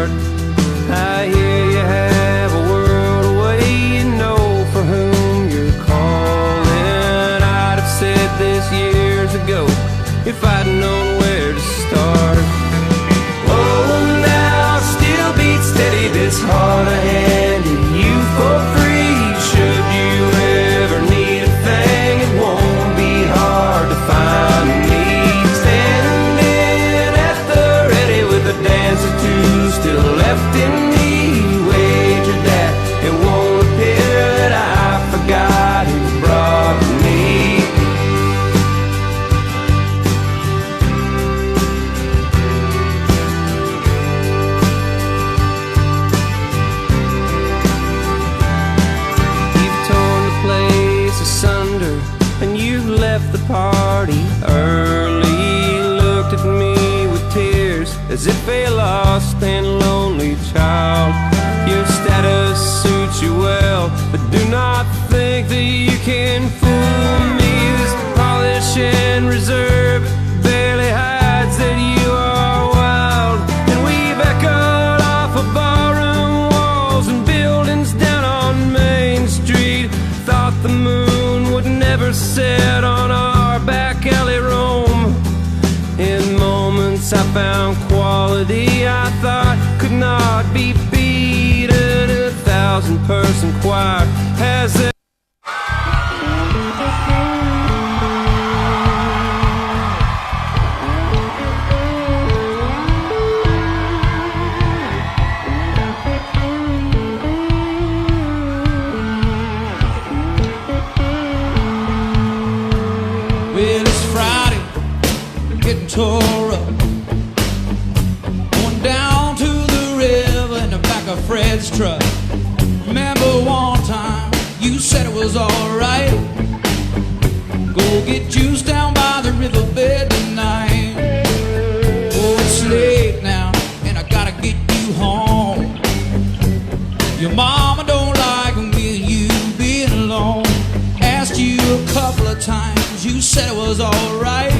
start. I hear you have a world away, you know for whom you're calling. I'd have said this years ago if I'd known where to start. Oh, now still beat steady this heart I handed you for free. Should you ever need a thing, it won't be hard to find me. Standing at the ready with a dance or two still left in me. Wager that it won't appear that I forgot who brought me. And you left the party early. Looked at me with tears as if a lost and lonely child. Your status suits you well, but do not think that you can fool me. This polish and reserve barely hides that you are wild. And we've echoed off of barroom walls and buildings down on Main Street. Thought the moon would never set on our back alley roam. In moments I found quality I thought could not be beat. And 1,000-person choir has a tore up, going down to the river in the back of Fred's truck. Remember one time you said it was alright. Go get juice down by the riverbed tonight. Oh, it's late now and I gotta get you home. Your mama don't like me and you being alone. Asked you a couple of times, you said it was alright.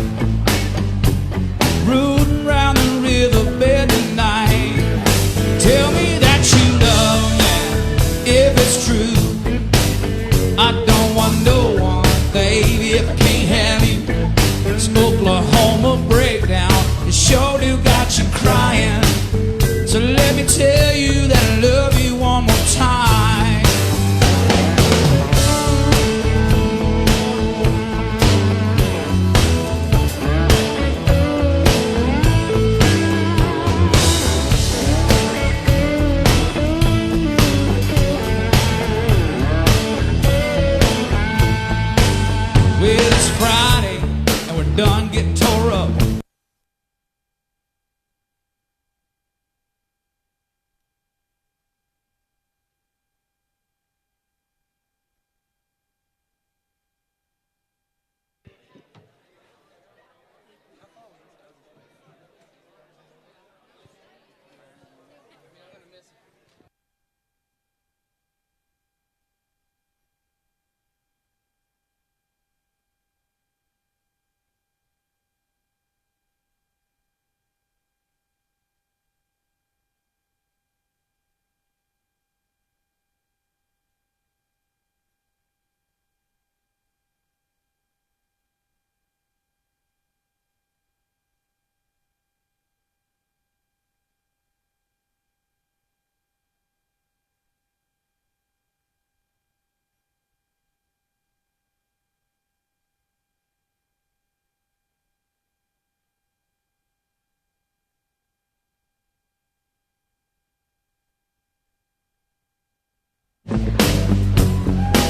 Rooting round the riverbed tonight. Tell me that you love me, if it's true. I don't want no one, baby, if I can't have you. This Oklahoma breakdown, it sure do got you crying. So let me tell you that I love you one more time. Friday and we're done getting tore up.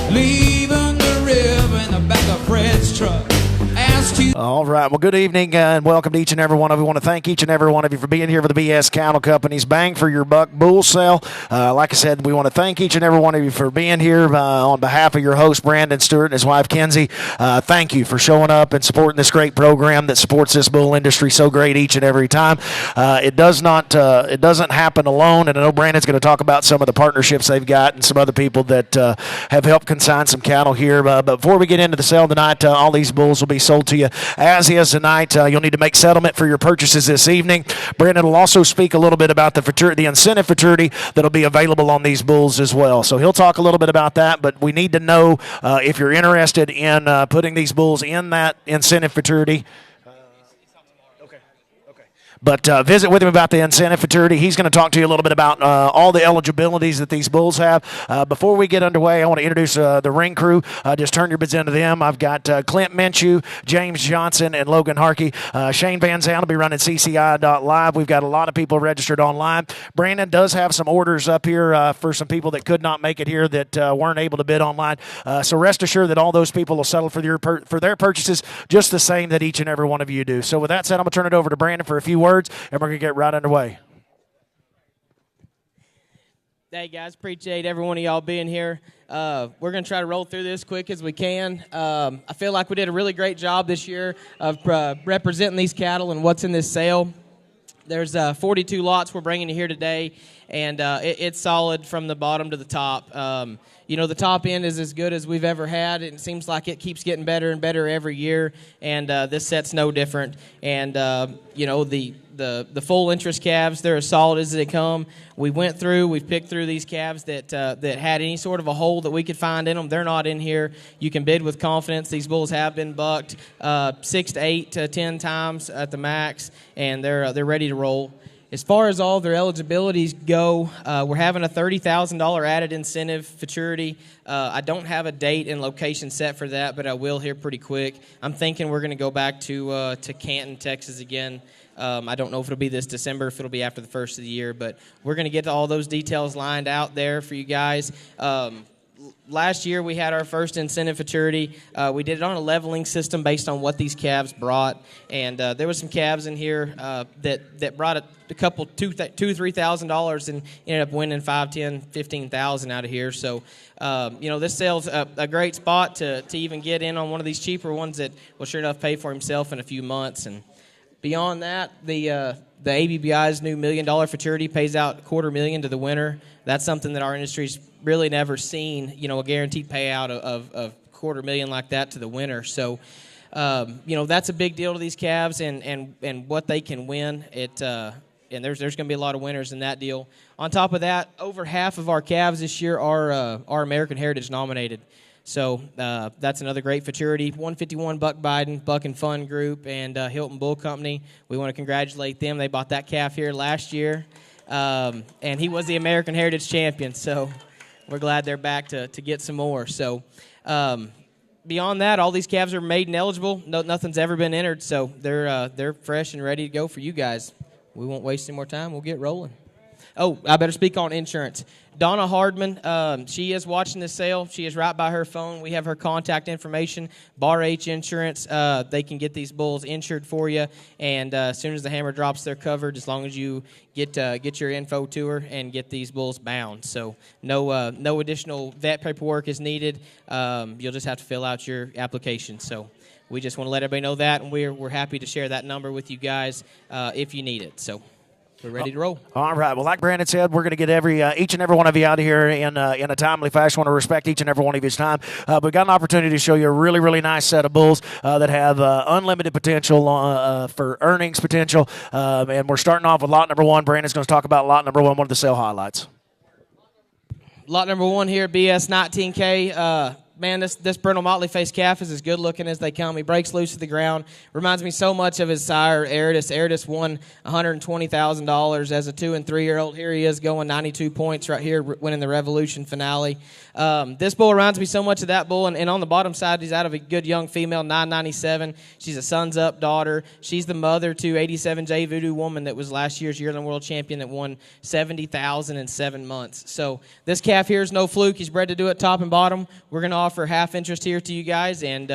Leaving the river in the back of Fred's truck. All right. Well, good evening and welcome to each and every one of you. I want to thank each and every one of you for being here for the BS Cattle Company's Bang for Your Buck Bull Sale. Like I said, we want to thank each and every one of you for being here on behalf of your host, Brandon Stewart, and his wife, Kenzie. Thank you for showing up and supporting this great program that supports this bull industry so great each and every time. It doesn't happen alone, and I know Brandon's going to talk about some of the partnerships they've got and some other people that have helped consign some cattle here. But before we get into the sale tonight, all these bulls will be sold to to you, as is tonight. You'll need to make settlement for your purchases this evening. Brandon will also speak a little bit about the incentive futurity that'll be available on these bulls as well. So he'll talk a little bit about that, but we need to know if you're interested in putting these bulls in that incentive futurity. But visit with him about the incentive futurity. He's going to talk to you a little bit about all the eligibilities that these bulls have. Before we get underway, I want to introduce the ring crew. Just turn your bids into them. I've got Clint Minshew, James Johnson, and Logan Harkey. Shane Van Zandt will be running CCI.live. We've got a lot of people registered online. Brandon does have some orders up here for some people that could not make it here that weren't able to bid online. So rest assured that all those people will settle for their purchases just the same that each and every one of you do. So with that said, I'm going to turn it over to Brandon for a few words, and we're going to get right underway. Hey, guys, appreciate every one of y'all being here. We're going to try to roll through this quick as we can. I feel like we did a really great job this year of representing these cattle and what's in this sale. There's 42 lots we're bringing you here today, and it's solid from the bottom to the top. The top end is as good as we've ever had. It seems like it keeps getting better and better every year, and this set's no different. And, the full interest calves, they're as solid as they come. We've picked through these calves that had any sort of a hole that we could find in them. They're not in here. You can bid with confidence. These bulls have been bucked 6 to 8 to 10 times at the max, and they're ready to roll. As far as all their eligibilities go, we're having a $30,000 added incentive futurity. I don't have a date and location set for that, but I will here pretty quick. I'm thinking we're going to go back to Canton, Texas again. I don't know if it'll be this December, if it'll be after the first of the year, but we're going to get all those details lined out there for you guys. Last year we had our first incentive futurity. We did it on a leveling system based on what these calves brought, and there was some calves in here that brought a couple $2,000-$3,000 and ended up winning $5,000, $10,000, $15,000 out of here. So this sale's a great spot to even get in on one of these cheaper ones that will sure enough pay for himself in a few months. And beyond that, the ABBI's new $1 million futurity pays out $250,000 to the winner. That's something that our industry's really never seen, a guaranteed payout of $250,000 like that to the winner. So, that's a big deal to these calves and what they can win. And there's going to be a lot of winners in that deal. On top of that, over half of our calves this year are American Heritage nominated. So that's another great futurity. 151 Buck Biden, Buck and Fun Group, and Hilton Bull Company. We want to congratulate them. They bought that calf here last year, and he was the American Heritage champion. So we're glad they're back to get some more. So beyond that, all these calves are maiden eligible. Nothing's ever been entered, so they're fresh and ready to go for you guys. We won't waste any more time. We'll get rolling. Oh, I better speak on insurance. Donna Hardman, she is watching this sale. She is right by her phone. We have her contact information. Bar H Insurance, they can get these bulls insured for you, and as soon as the hammer drops, they're covered as long as you get your info to her and get these bulls bound. So no additional vet paperwork is needed. You'll just have to fill out your application. So we just want to let everybody know that, and we're happy to share that number with you guys if you need it. So we're ready to roll. All right. Well, like Brandon said, we're going to get each and every one of you out of here in a timely fashion. I want to respect each and every one of you's time. We've got an opportunity to show you a really, really nice set of bulls that have unlimited potential for earnings potential. And we're starting off with lot number one. Brandon's going to talk about lot number one of the sale highlights. Lot number one here, BS 19K. Man, this Brindle Motley Face calf is as good looking as they come. He breaks loose to the ground. Reminds me so much of his sire, Eridus. Eridus won $120,000 as a 2- and 3-year-old. Here he is going 92 points right here, winning the Revolution finale. This bull reminds me so much of that bull. And on the bottom side, he's out of a good young female, 997. She's a Suns Up daughter. She's the mother to 87J Voodoo Woman that was last year's Yearling World Champion that won $70,000 in 7 months. So this calf here is no fluke. He's bred to do it top and bottom. We're going to offer half interest here to you guys, and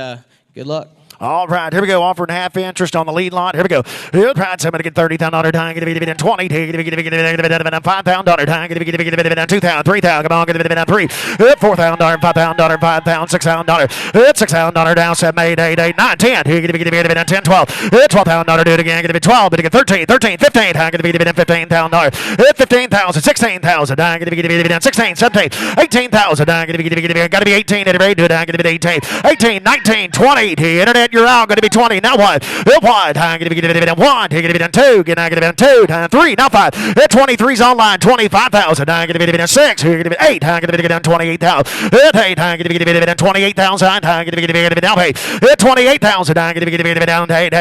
good luck. All right, here we go. Offering half interest on the lead lot. Here we go. All right, so I'm going to get $30,000 time. Get a 20. Get a $5,000 time. Get a $2,000, $3,000. Come on, get a $3. $4,000, $5,000, $6,000. $6,000 down. 7, 8, 8, 8, 9, 10. Here, get a $10, $12. $12,000. Do it again. Get a $12. Get a $13, $13, $15. Get a $15,000. $15,000, $16,000. Get a $16, $17, $18,000. Got to be $18 at a rate. Do it. Get a $18, $18, $19, $20. Internet. it. You're out. Going to be 20. Now what? One. Going to be down 1. Going to be down 2. Going to be down 2. 3. Now 5. 23's online. 25,000. Going to be down 6. Going to be 8. Going to be down 28,000. 8. Going to be down 28,000. Going to be down 8. 28,000. Going to be down 8.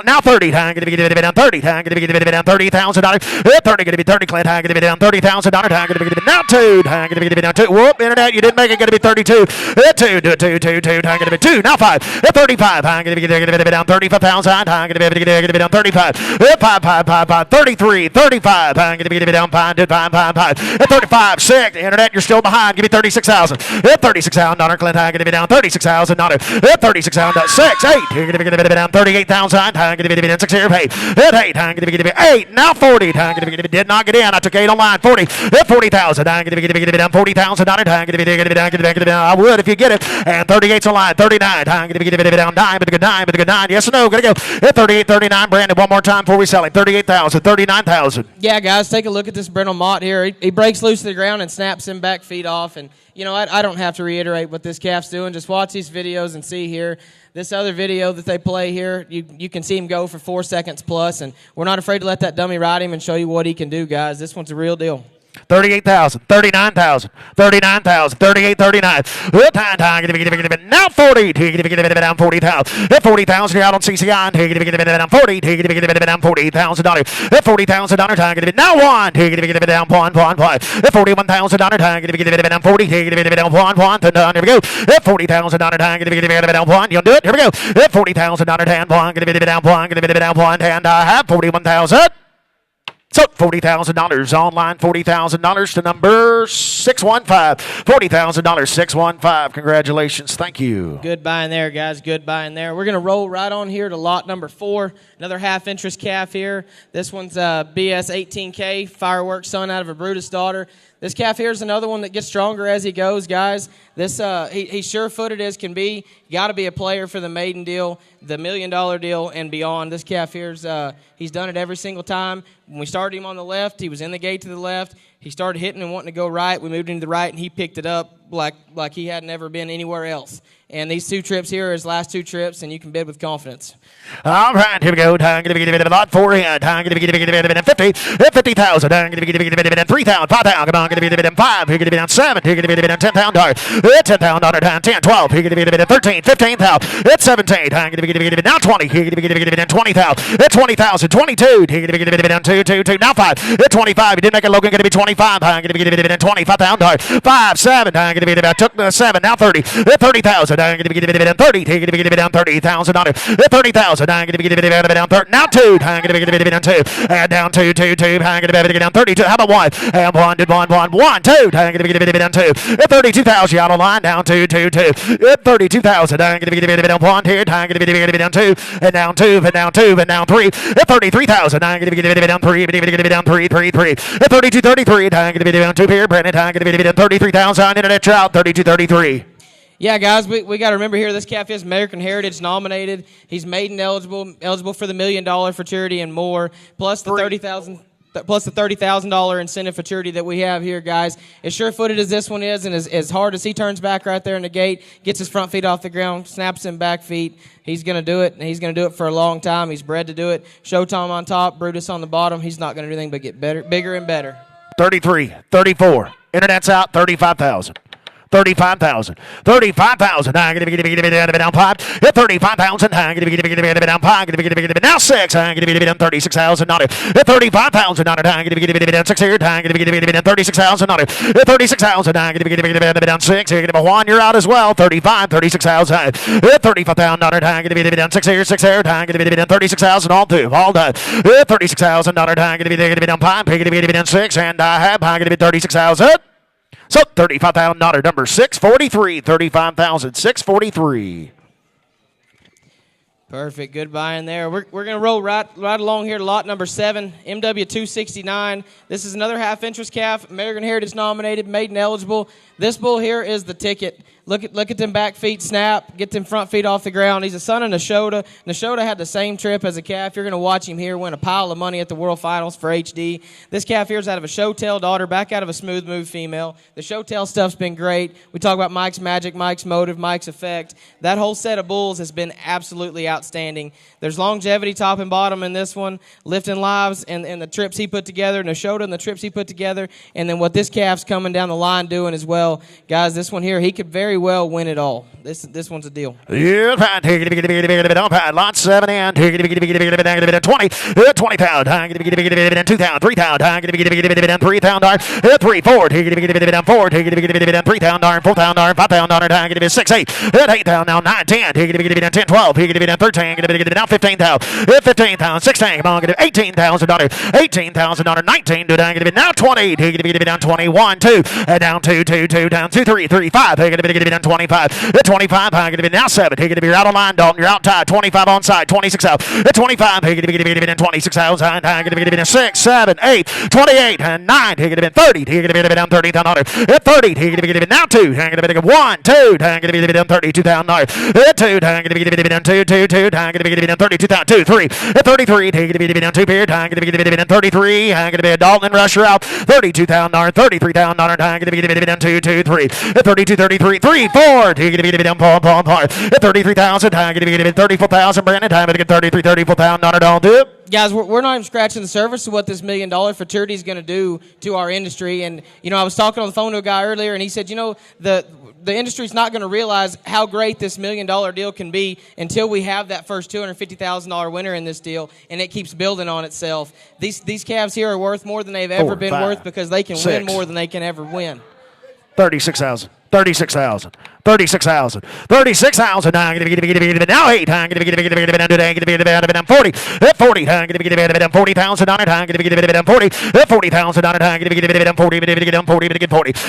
Now 30. Going to be down 30. Going to be down $30,000. 30. Going to be 30. Clint. Going to be down $30,000. Going to be now 2. Going to be down 2. Whoop, internet, you didn't make it. Going to be 32. 2. Do it. 2. Going to be 2. Now 5. 35. Going to be down 35,000. Going to be down 35. 5. 33. 35. Going to be down 5. 35. 6. Internet, you're still behind. Give me 36,000. $36,000. Clint. Going to be down 36,000. 36,000. 6. 8. Going to be down 38,000. Going to be down 6 here. 8. 8. Going to be 8. Now 40. Going to be did not get in. I took 8 online. 40. 40,000. Going to be down $40,000. Going to be down. I would if you get it. And 38's online. 39. Going to be down 9. But the good 9. But the good 9. Yes or no? Gonna go. 38, 39. Brandon, one more time before we sell him. 38,000. 39,000. Yeah, guys, take a look at this brindle mott here. He breaks loose to the ground and snaps him back feet off. And, you know, I don't have to reiterate what this calf's doing. Just watch these videos and see here. This other video that they play here, you can see him go for 4 seconds plus. And we're not afraid to let that dummy ride him and show you what he can do, guys. This one's a real deal. 38,000, 39,000, 39,000, 38, 39. Now 40. Down 40,000. 40,000. You're out on CCI. Down 40. Down $40,000. $40,000. Now 1. Down 1. $41,000. Down 40. Down 1. Here we go. $40,000. Down 1. You'll do it. Here we go. $40,000. Down 1. Down 1. And I have 41,000. So $40,000 online, $40,000 to number 615. $40,000, 615. Congratulations. Thank you. Good buying there, guys. Good buying there. We're going to roll right on here to lot number 4. Another half-interest calf here. This one's BS 18K, fireworks son out of a Brutus daughter. This calf here is another one that gets stronger as he goes, guys. This he's sure-footed as can be. You got to be a player for the maiden deal, the $1 million deal, and beyond. This calf here's he's done it every single time. When we started him on the left, he was in the gate to the left. He started hitting and wanting to go right. We moved him to the right, and he picked it up like he had never been anywhere else. And these 2 trips here are his last 2 trips, and you can bid with confidence. All right, here we go. Time going to be a lot for him. Time going to be 50. 50,000. Time going to be 3,000. 5,000. Come on, going to be 5. Here going to be down 7. Here going to be down $10,000. $10,000. Time 10. 12. Here going to be 13. 15,000. It's 17. Time going to be now 20. Here going to be down 20,000. It's 20,000. 22. Here going to be down 2. Now 5. It's 25. You didn't make it. Logan going to be 25. Time going to be down $25,000. 5. 7. Time going to be took the 7. Now 30. 30,000. I'm going to be down 30. Going to be down $30,000. 30,000. I'm going to be down 30. Now 2. I'm going to be down 2. And down 2. I'm going to be down 32. How about 1? And 1 did 1. 2. I'm going to be down 2. 32,000 out of line. Down 2. 32,000. I'm going to be down 1 here. I'm going to be down 2. And down 2. And down 2. And down 3. 33,000. I'm going to be down 3. I'm going to be down 3. 32. 33. I'm going to be down 2 here. Brandon. I'm going to be down 33,000. Internet trout. 32-33. Yeah, guys, we got to remember here, this calf is American Heritage nominated. He's maiden eligible for the $1 million for charity and more, plus the $30,000 incentive for charity that we have here, guys. As sure-footed as this one is, and as hard as he turns back right there in the gate, gets his front feet off the ground, snaps him back feet, he's going to do it, and he's going to do it for a long time. He's bred to do it. Showtime on top, Brutus on the bottom. He's not going to do anything but get better, bigger and better. 33, 34. Internet's out, 35,000. 35,000. 35,000. I'm going to be down 5. 35,000. I'm going to be down 5. I'm going to be now 6. I'm going to be down 36,000. 35,000. I'm going to be down 6 here. I'm going to be down 36,000. 36,000. I'm going to be down 6. You're going to be 1. You're out as well. 35. 36,000. 35,000. I'm going to be down 6 here. 6 here. I'm going to be down 36,000. All done. 36,000. I'm going to be down 5. I'm going to be down 6. And I'm going to be 36,000. So $35,000 number 643, 35,000, 643. Perfect. Good buying there. We're going to roll right along here to lot number 7, MW269. This is another half-interest calf, American Heritage nominated, maiden eligible. This bull here is the ticket. Look at them back feet snap. Get them front feet off the ground. He's a son of Nashota. Nashota had the same trip as a calf. You're going to watch him here win a pile of money at the World Finals for HD. This calf here is out of a show-tail daughter, back out of a smooth move female. The show-tail stuff's been great. We talk about Mike's magic, Mike's motive, Mike's effect. That whole set of bulls has been absolutely outstanding. There's longevity top and bottom in this one, lifting lives and the trips he put together, Nashota and the trips he put together, and then what this calf's coming down the line doing as well. Guys, this one here, he could very well win it all. This one's a deal. Yeah, lot 7 and 20 pound, 2 pound, 3 pound, 3 pound, 3 4, 4, 3 pound, 4 pound, 5 pound, 6 8, 8 pound, now 9 10, 10 12, 13, now 15 pound, 15 pound, 16, 18,000 $18,000, 19, now 20, down 21, 2, down 2, 2, 2, down 2, 3, 3, 5, down 25, 25, now 7, you're out of line, Dalton, you're out tied, 25 on side, 26 out, 25, 26 out, 6, 7, 8, 28, 9, 30, down 30, down 30, now 2, 1, 2, down 32 down 2, 2, 2, 2, down 32 down 2, 3, 33, down 2 pair, down 33, Dalton rusher out, 32 down 33 down 2, 2, 3, 32, 33, 3, 4, down 33,000, 34,000, Brandon, 33, 34,000, don't do it. Guys, we're not even scratching the surface of what this $1 million fraternity is going to do to our industry. And, I was talking on the phone to a guy earlier, and he said, the industry's not going to realize how great this $1 million deal can be until we have that first $250,000 winner in this deal, and it keeps building on itself. These calves here are worth more than they've ever been worth because they can win more than they can ever win. 36,000. 36,000. 36,000. 36,000. Now 8. 40. 40,000. 40,000. 40.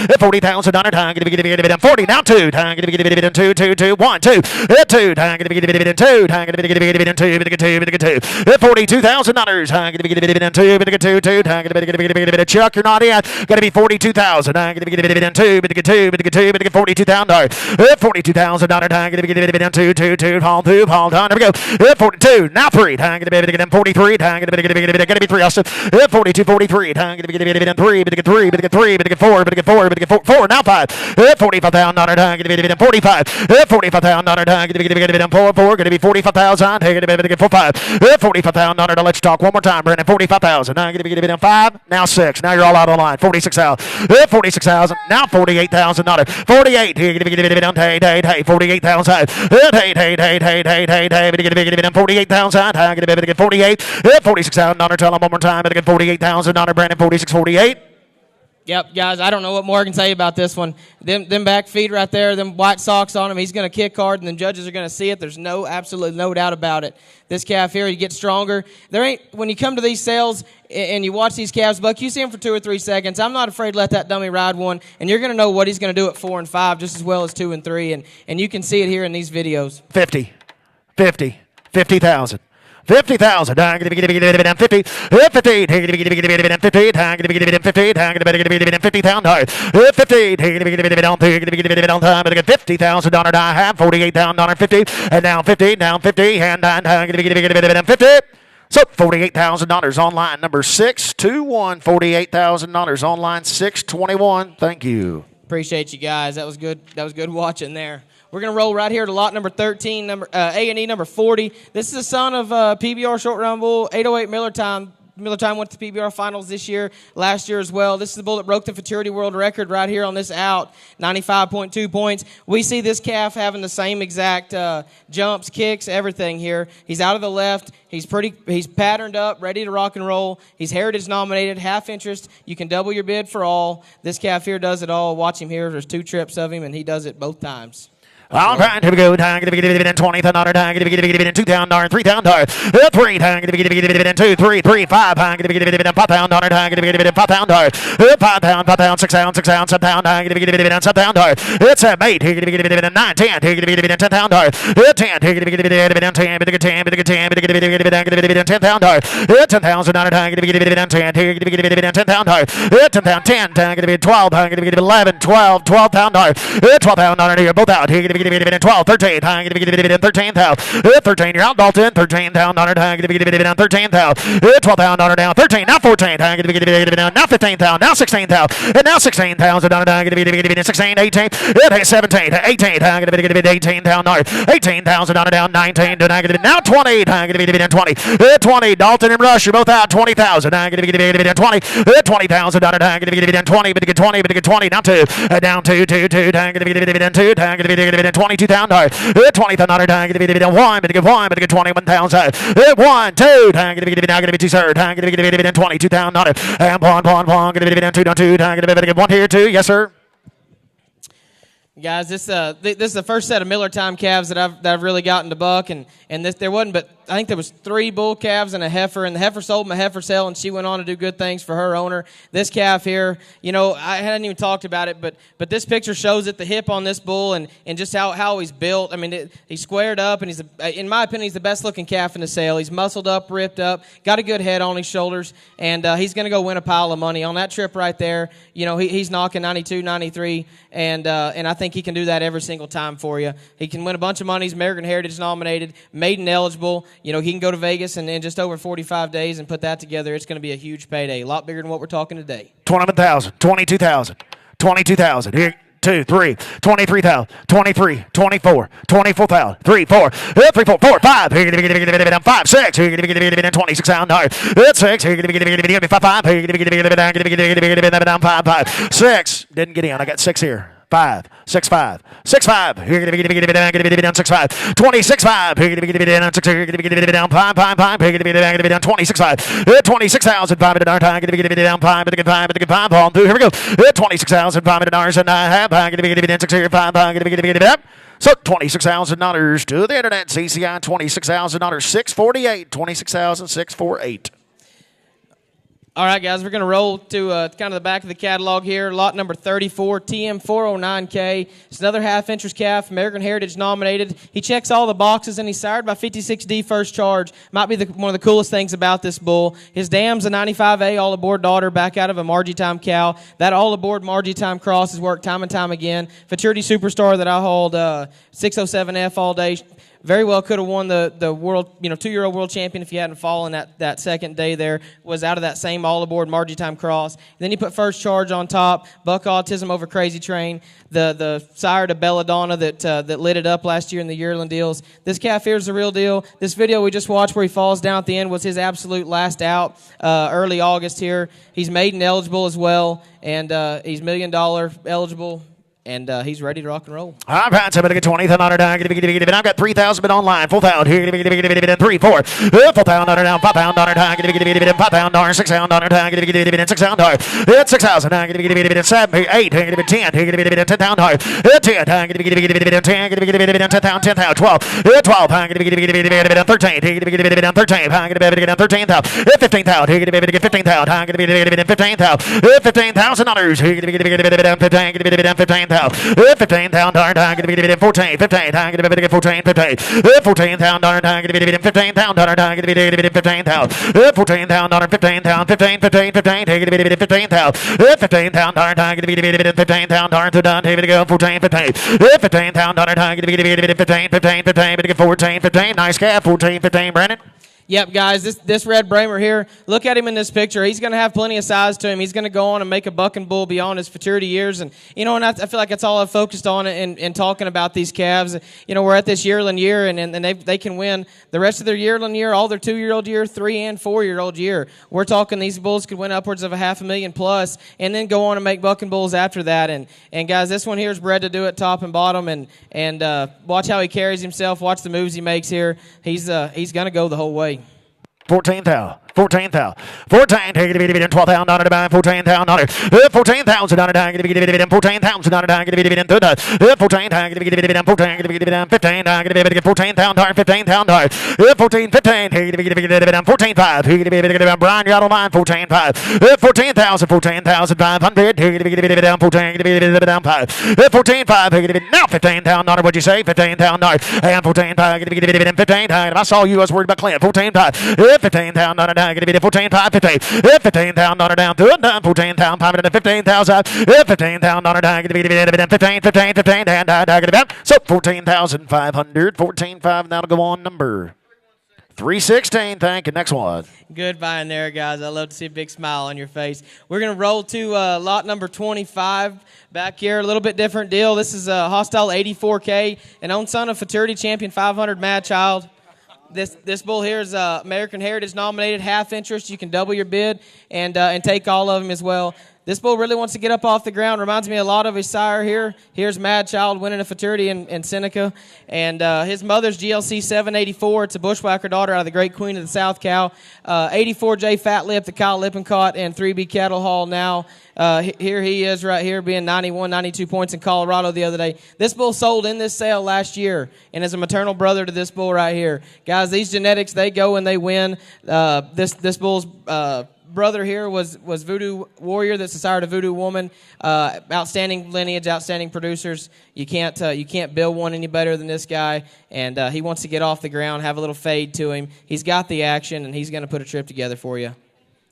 40,000. 40,000. 40. Now 2. 2, 2, 2, 1, 2. 2. $42,000. Chuck, you're not in. Got to be 42,000. 42,000. $42,000 time. Down 2, 2, 2, haul, 2, haul, down. There we go. 42, now 3. 43, going to be 3, Austin. 42, 43, 3, 3, 4, 4, now 5. $45,000, 45. $45,000, 4, going to be 45,000. 5. $45,000. Let's talk one more time, Brandon. 45,000. 5, now 6. Now you're all out of line. 46,000. 46,000. Now $48,000. 48. 48,000. 48,000. 48. $46,000. Tell them one more time. $48,000. Brandon. 46, 48. Yep, guys, I don't know what more I can say about this one. Them back feet right there, them white socks on him, he's going to kick hard, and the judges are going to see it. There's absolutely no doubt about it. This calf here, he gets stronger. When you come to these sales and you watch these calves, Buck, you see him for 2 or 3 seconds. I'm not afraid to let that dummy ride one, and you're going to know what he's going to do at 4 and 5 just as well as 2 and 3, and you can see it here in these videos. 50. 50,000. 50,000. 50. 50. 50,000. 50,000. I have $48,000. 50 and now 50. Now 50 and 50. So $48,000 online. Number 621. $48,000 online. 621. Thank you. Appreciate you guys. That was good. That was good watching there. We're going to roll right here to lot number 13, A&E number 40. This is a son of PBR Short Run Bull, 808 Miller Time. Miller Time went to the PBR Finals this year, last year as well. This is the bull that broke the Futurity World Record right here on this out, 95.2 points. We see this calf having the same exact jumps, kicks, everything here. He's out of the left. He's patterned up, ready to rock and roll. He's heritage nominated, half interest. You can double your bid for all. This calf here does it all. Watch him here. There's 2 trips of him, and he does it both times. All right, here we go. Time to be given $20,000. Time to be given $2,000, $3,000, $3,000, 3. Time to be given 2, 3, 3, 5. Time to be given $5,000. Time to be given $5,000. 5,000, 6,000, 6,000, 7,000. Time to be given $7,000. It's a 8. Time to be given 9, 10. Time to be given $10,000. 10. Time to be given 10. 10. 10. 10,000. 10,000. Time to be given 10. Time to be given 10,000. 10,000. 10. Time to be given 12. Time to be given 11, 12, $12,000. 12,000. You're both out. 12, 13, I'm going to be given 13,000. 13, you're out, Dalton. 13,000, I'm going to be given 13,000. 12,000 down, 13, now 14, I'm going to be given now 15,000, now 16,000, and now 16,000, I'm going to be given 16, 18, 17, 18, I'm going to be given 18,000, 18,000 down, 19, I'm going to be now 20, I'm going to be given 20, 20, Dalton and Rush, you're both out, 20,000, I'm going to be given 20, 20,000, I'm going to be given 20, but 20, now 2, down 2, 2, 2, I'm going to be given 2, I'm going to be given $22,000, $20,000, I'm going to be given 1, but 1, but 21,000, 1, 2, I'm going to be given, now going to be 2, sir, I'm going to be given $22,000, and 1, going to be given 2, 2, I'm going to be given 1 here, 2, yes, sir. Guys, this is the first set of Miller time calves that I've really gotten to buck, and this there wasn't, but I think there was 3 bull calves and a heifer, and the heifer sold my heifer sale, and she went on to do good things for her owner. This calf here, you know, I hadn't even talked about it, but this picture shows it, the hip on this bull, and just how he's built. I mean, he's squared up, and in my opinion, he's the best looking calf in the sale. He's muscled up, ripped up, got a good head on his shoulders, and he's going to go win a pile of money on that trip right there. You know, he's knocking 92, 93, and I think he can do that every single time for you. He can win a bunch of money. He's American Heritage nominated, maiden eligible. You know, he can go to Vegas and in just over 45 days and put that together. It's going to be a huge payday, a lot bigger than what we're talking today. 21,000, 22,000, 22,000. Here. 2, 3, 23,000, 23, 24, 24,000, 3, 4, 3, 4, 4, 5. You're going to be getting 5, 6. You're going to be getting 26,000. 6. You're going to be getting 5, 5. You're going to be getting 5, 5, 6. Didn't get in. I got 6 here. 5, 6, 5, 6, 5. You're going to be down 6, 5. 26, 5. You're going to be down 6. You're going to be down 5, 5, 5. You're going to be down 26, 5. 26,000. 5 to darn time. Going to be down 5. But 5 on through. Here we go. 26,000. 5 to darn and I have. I'm going to be down 6 here. 5. I'm going to be up. So $26,000 to the internet. CCI $26,000 648. 26,648. All right, guys, we're going to roll to kind of the back of the catalog here. Lot number 34, TM409K. It's another half-interest calf, American Heritage nominated. He checks all the boxes, and he's sired by 56D first charge. Might be one of the coolest things about this bull. His dam's a 95A all-aboard daughter back out of a Margie Time cow. That all-aboard Margie Time cross has worked time and time again. Futurity Superstar that I hauled 607F all day. Very well could have won the world, 2-year-old world champion if he hadn't fallen that second day there. Was out of that same all-aboard Margie Time cross. Then he put first charge on top, Buck Autism over Crazy Train, the sire to Belladonna that lit it up last year in the Yearling deals. This calf here is the real deal. This video we just watched where he falls down at the end was his absolute last out early August here. He's maiden eligible as well, and he's $1 million eligible. And he's ready to rock and roll. All right, so I'm going to get 20,000 down. I've got 3,000 bid online. 4,000 here. 3, 4. 4,000 down. 5,000 down. 5,000 6,000 down. 6,000 it's 6,000. I'm going to get 7, 8. 10. 10,000. 10. 10,000. 10,000. 12. 12. I'm going to get 13. 13. I'm going to get 13,000. 15,000. You're going to get 15,000. I'm going to get 15,000. $15,000. You're going to get 15,000. 15,000 darn time, going to be getting 14, 15, time, going to be getting 14, 15, 14,000 darn time, going to be getting 15,000 darn time, going to be getting 15,000, 14,000 darn 15,000, 15, 15, 15, take it to be 15,000, 15,000 darn time, going to be getting 15,000 darn to done, take it to go 14, 15, 15,000 darn time, going to be getting 15, 15, 15, 14, 15, nice calf, 14, 15, Brandon. Yep, guys, this red Bramer here, look at him in this picture. He's going to have plenty of size to him. He's going to go on and make a bucking bull beyond his futurity years. And, and I feel like that's all I've focused on in talking about these calves. We're at this yearling year, and they can win the rest of their yearling year, all their 2-year-old year, 3- and 4-year-old year. We're talking these bulls could win upwards of $500,000 plus and then go on and make bucking bulls after that. And guys, this one here is bred to do it top and bottom. And watch how he carries himself. Watch the moves he makes here. He's going to go the whole way. 14,000. 14,000. 14, take it to be dividend, $12,000 to buy, $14,000. 14,000 down, get to be dividend, 14,000 down, get to be dividend, 14, get to be dividend, 14, get to be dividend, 15, get to be dividend, $14,000, $15,000. 14, 15, take it to be dividend, 14,500, take it to be dividend, Brian, you're out of line, 14,500. 14,000, 14,500, take it to be dividend, 14, get to be dividend, 5. 14,500, take it to be now $15,000, what'd you say? $15,000, and 14,500, get to be dividend, 15,000. If I saw you, I was worried about Clint. 14,500, $15,000 down, get to be 14,500, 15,000 down, to it, down, 14,500, 15,000, $15,000 down, get to be dividend, 15, 15, 15, and get to be so 14,500, 14,500. That'll go on number 316. Thank you. Next one. Good buying there, guys. I love to see a big smile on your face. We're going to roll to lot number 25 back here. A little bit different deal. This is a Hostile 84K, an own son of Futurity Champion 500 Mad Child. This bull here is American Heritage nominated, half interest. You can double your bid and take all of them as well. This bull really wants to get up off the ground. Reminds me a lot of his sire here. Here's Mad Child winning a Futurity in Seneca. And his mother's GLC 784. It's a bushwhacker daughter out of the Great Queen of the South Cow. 84J Fat Lip, the Kyle Lippincott, and 3B Cattle Hall now. Here he is right here being 91, 92 points in Colorado the other day. This bull sold in this sale last year and is a maternal brother to this bull right here. Guys, these genetics, they go and they win. This bull's brother here was Voodoo Warrior. That's the sire to Voodoo Woman. Outstanding lineage, outstanding producers. You can't build one any better than this guy. And he wants to get off the ground, have a little fade to him. He's got the action, and he's going to put a trip together for you.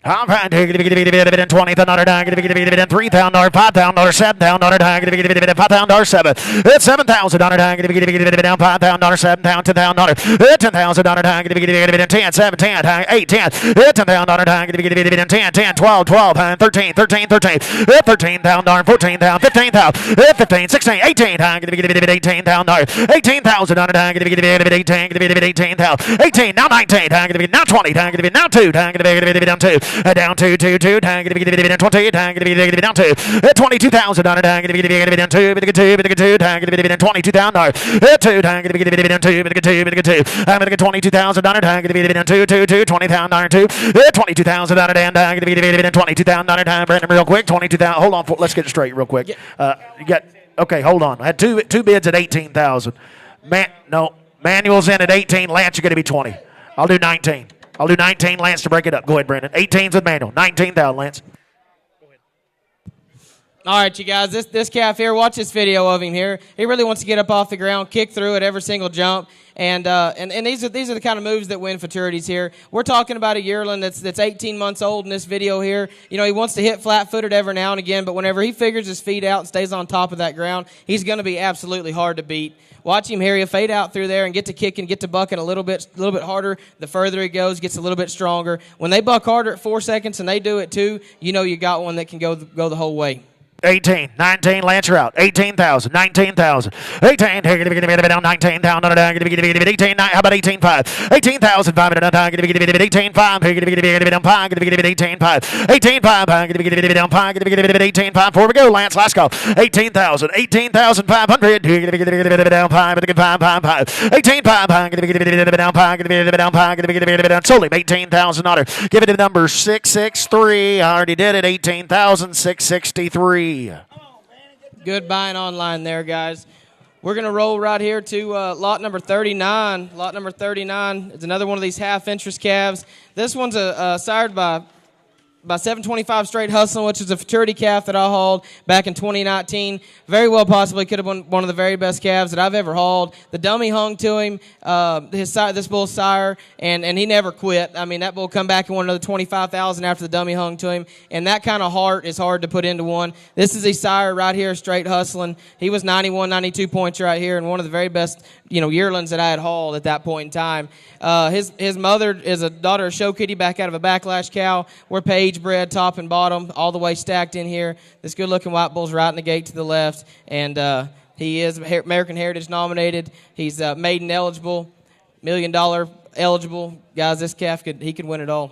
All right, take it to be dividend, $20,000, get to be dividend, $3,000, $5,000, $7,000, get to be dividend, $5,000, $7,000, $7,000, get to be dividend, $5,000, $7,000, $10,000, $10,000, get to be dividend, $10,000, $7,000, $8,000, $10,000, get to be dividend, $10,000, $10,000, $12,000, $12,000, $13,000, $13,000, $13,000, $14,000, $15,000, $15,000, $16,000, $18,000, get to be dividend, $18,000, $18,000, get to be dividend, $18,000, get to be dividend, $18,000, $18,000, now $19,000, get to be now $20,000, get to be now $2,000, get to be dividend, $2,000. Down to 20, down to 22,000 down to 22,000 down to 22,000 down to 22,000 down. Brandon, real quick, 22,000. Hold on, let's get it straight real quick. You got okay. Hold on. I had two bids at 18,000. Manuel's in at 18. Lance, you're going to be 20. I'll do 19. I'll do 19, Lance, to break it up. Go ahead, Brandon. 18's with Manuel. 19,000, Lance. All right, you guys, this calf here, watch this video of him here. He really wants to get up off the ground, kick through at every single jump. And these are the kind of moves that win Futurities here. We're talking about a yearling that's 18 months old in this video here. You know, he wants to hit flat-footed every now and again, but whenever he figures his feet out and stays on top of that ground, he's going to be absolutely hard to beat. Watch him here. He'll fade out through there and get to kicking, get to bucking a little bit harder. The further he goes, gets a little bit stronger. When they buck harder at 4 seconds and they do it too, you know you got one that can go the whole way. 18, 19, Lance, you're out. 18,000, 19,000. 18, 19,000, 18, how about 18,500? 18,500, 18,500, 18,500, 18,500, 18,500. Before we go, Lance, last call. 18,000, 18,500, 18,500, sold him $18,000. Give it to number 663. I already did it. 18,663. Good buying online there, guys. We're going to roll right here to lot number 39. Lot number 39 is another one of these half-interest calves. This one's sired by 725 Straight Hustling, which is a Futurity calf that I hauled back in 2019. Very well possibly could have been one of the very best calves that I've ever hauled. The dummy hung to him, this bull's sire, and he never quit. I mean, that bull come back and won another $25,000 after the dummy hung to him, and that kind of heart is hard to put into one. This is his sire right here, Straight Hustling. He was 91, 92 points right here, and one of the very best, yearlings that I had hauled at that point in time. His mother is a daughter of Show Kitty back out of a backlash cow. We're page bred, top and bottom, all the way stacked in here. This good-looking white bull's right in the gate to the left, and he is American Heritage nominated. He's maiden eligible, $1 million eligible. Guys, this calf could win it all.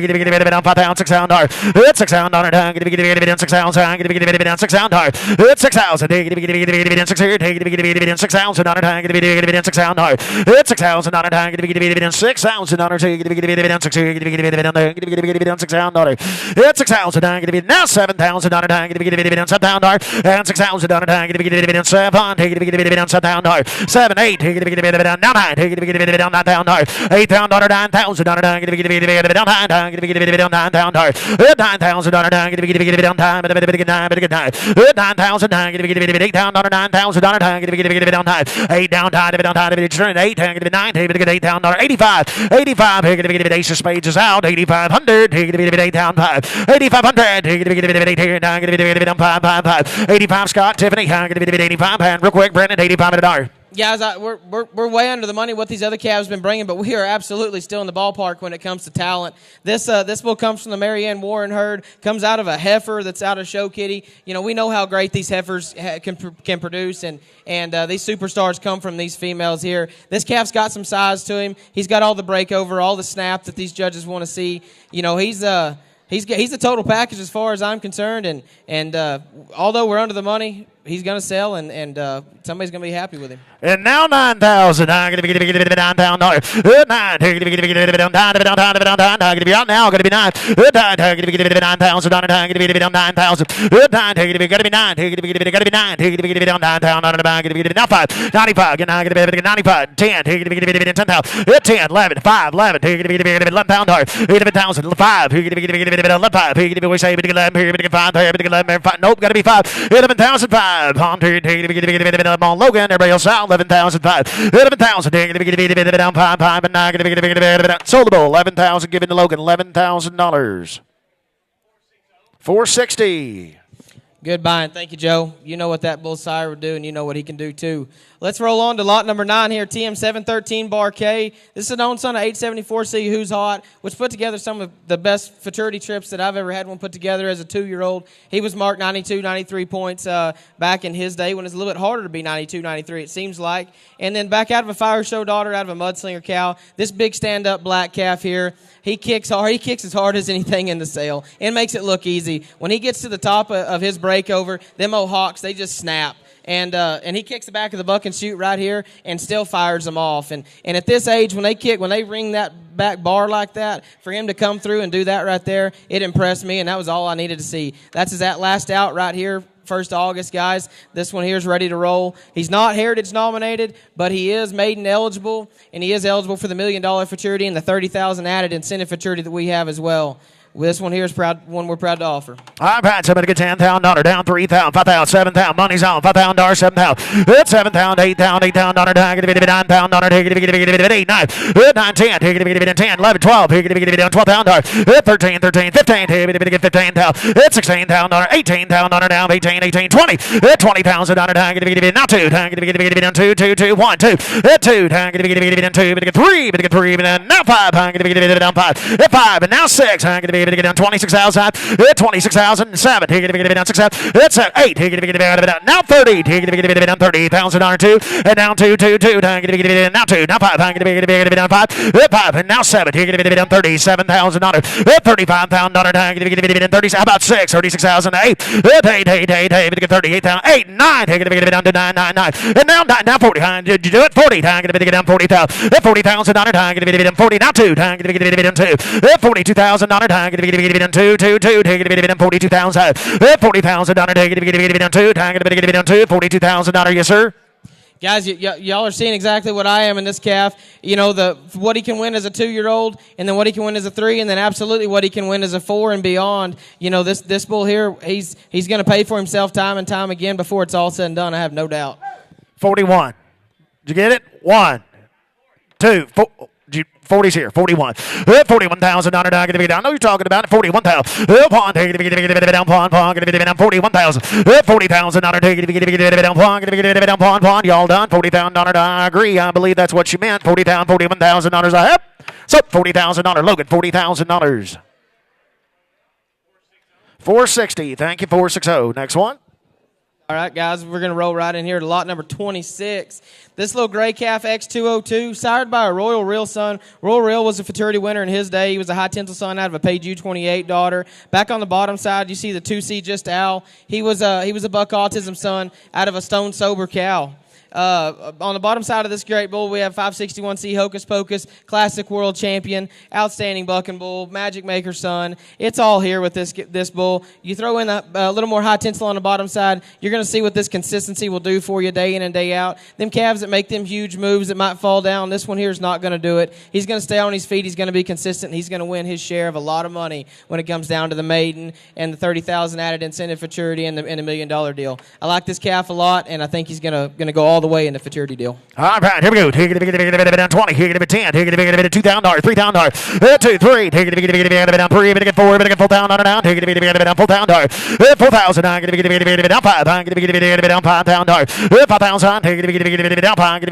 down $5,000, $6,000. It's $6,000 down, $6,000. $6,000, it's $6,000. $6,000 it's $6,000 it's $6,000 now $7,000 and $6,000 $7 $8 now $9 $8,000 $85 ace of spades is out 8,500 down 5 8,500 85 Scott Tiffany 85 and real quick Brandon $85. Guys, we're way under the money what these other calves have been bringing, but we are absolutely still in the ballpark when it comes to talent. This bull comes from the Marianne Warren herd, comes out of a heifer that's out of Show Kitty. You know, we know how great these heifers can produce, and these superstars come from these females here. This calf's got some size to him. He's got all the breakover, all the snap that these judges want to see. You know, he's the total package as far as I'm concerned, and although we're under the money, he's going to sell, and somebody's going to be happy with him. And now $9,000. I'm going to be $9,000. $9. Out now. Going to be $9. $9,000. $9,000. Now $5. $95. $95. $10. $10. $11. $5. $11. $11,000. $11,000. $5. $11,000. We say $5. Nope. Got to be $5. $11,005. On Logan, everybody else out. 11,005. 11,000. Down 5. And now sold the bull. 11,000. Giving to Logan $11,000. 460. Good buying. Thank you, Joe. You know what that bull sire would do, and you know what he can do, too. Let's roll on to lot number 9 here, TM713 Bar K. This is an own son of 874C Who's Hot, which put together some of the best futurity trips that I've ever had one put together as a 2-year-old. He was marked 92, 93 points back in his day when it's a little bit harder to be 92, 93, it seems like. And then back out of a fire show daughter, out of a mudslinger cow. This big stand-up black calf here, he kicks hard. He kicks as hard as anything in the sale and makes it look easy. When he gets to the top of his breakover, them old hawks, they just snap. And he kicks the back of the buck and shoot right here and still fires them off. And at this age, when they ring that back bar like that, for him to come through and do that right there, it impressed me, and that was all I needed to see. That's his last out right here. 1st August, guys. This one here is ready to roll. He's not heritage nominated, but he is maiden eligible, and he is eligible for the $1 million futurity and the $30,000 added incentive futurity that we have as well. This one here is one we're proud to offer. All right, somebody get $10,000, down $3,000, $5,000, $7,000, money's on, $5,000, $7,000, it's $7,000, $8,000, $8,000, $9,000, $8,000, $9, $10, $10, $11, $12, $12,000, $13, $15, $15,000, it's $16,000, $18,000, down $18, $18, $20, $20,000, now $2, $2, $1, $2, $2, $3, now $5, down $5, $5, and now $6, down 26,000, 26,007, down 6,000, it's 8, now 30, down 30,000 on 2, and down 2, now 2, now 5, down 5, 5, and now 7, down 37,000 on 35,000 on 30, how about 6, 36,000, 8, 38,000, 8, 9, down to 9, and now 40, did you do it? 40, down 40,000, 40,000 on 40, now 2, down 42,000 on 2, 42,000, 40,000 down 2, 42,000 yes sir. Guys, y'all are seeing exactly what I am in this calf. You know, what he can win as a 2-year-old, and then what he can win as a 3, and then absolutely what he can win as a 4 and beyond. You know, this bull here, he's going to pay for himself time and time again before it's all said and done. I have no doubt. 41. Did you get it? 1, 2, 4. 40's here. 41. $41,000 down. I know you're talking about it. 41,000. Pawn. Down 41,000. $40,000 down. Pawn. Y'all done? $40,000. I agree. I believe that's what you meant. $41,000 I have. So $40,000. Logan. $40,000. 460. Thank you, 460. Next one. All right, guys, we're going to roll right in here to lot number 26. This little gray calf, X202, sired by a Royal Real son. Royal Real was a futurity winner in his day. He was a high tensile son out of a page U28 daughter. Back on the bottom side, you see the 2C Just Owl. He was a buck autism son out of a stone sober cow. On the bottom side of this great bull, we have 561C Hocus Pocus, classic world champion, outstanding bucking bull, magic maker son. It's all here with this bull. You throw in a little more high tensile on the bottom side, you're going to see what this consistency will do for you day in and day out. Them calves that make them huge moves that might fall down, this one here is not going to do it. He's going to stay on his feet. He's going to be consistent. He's going to win his share of a lot of money when it comes down to the maiden and the $30,000 added incentive futurity and the $1 million deal. I like this calf a lot, and I think he's going to go all the way in the futurity deal. All right, here we go. Take it down 20. Take it down 10. Take it down $2,000, $3,000, 2, 3. Take it down 3. Take it 4. Take it full down down. Take it down full down $4,000. 4,000. Take it down 5. Take it down $5,000. 5,000. Take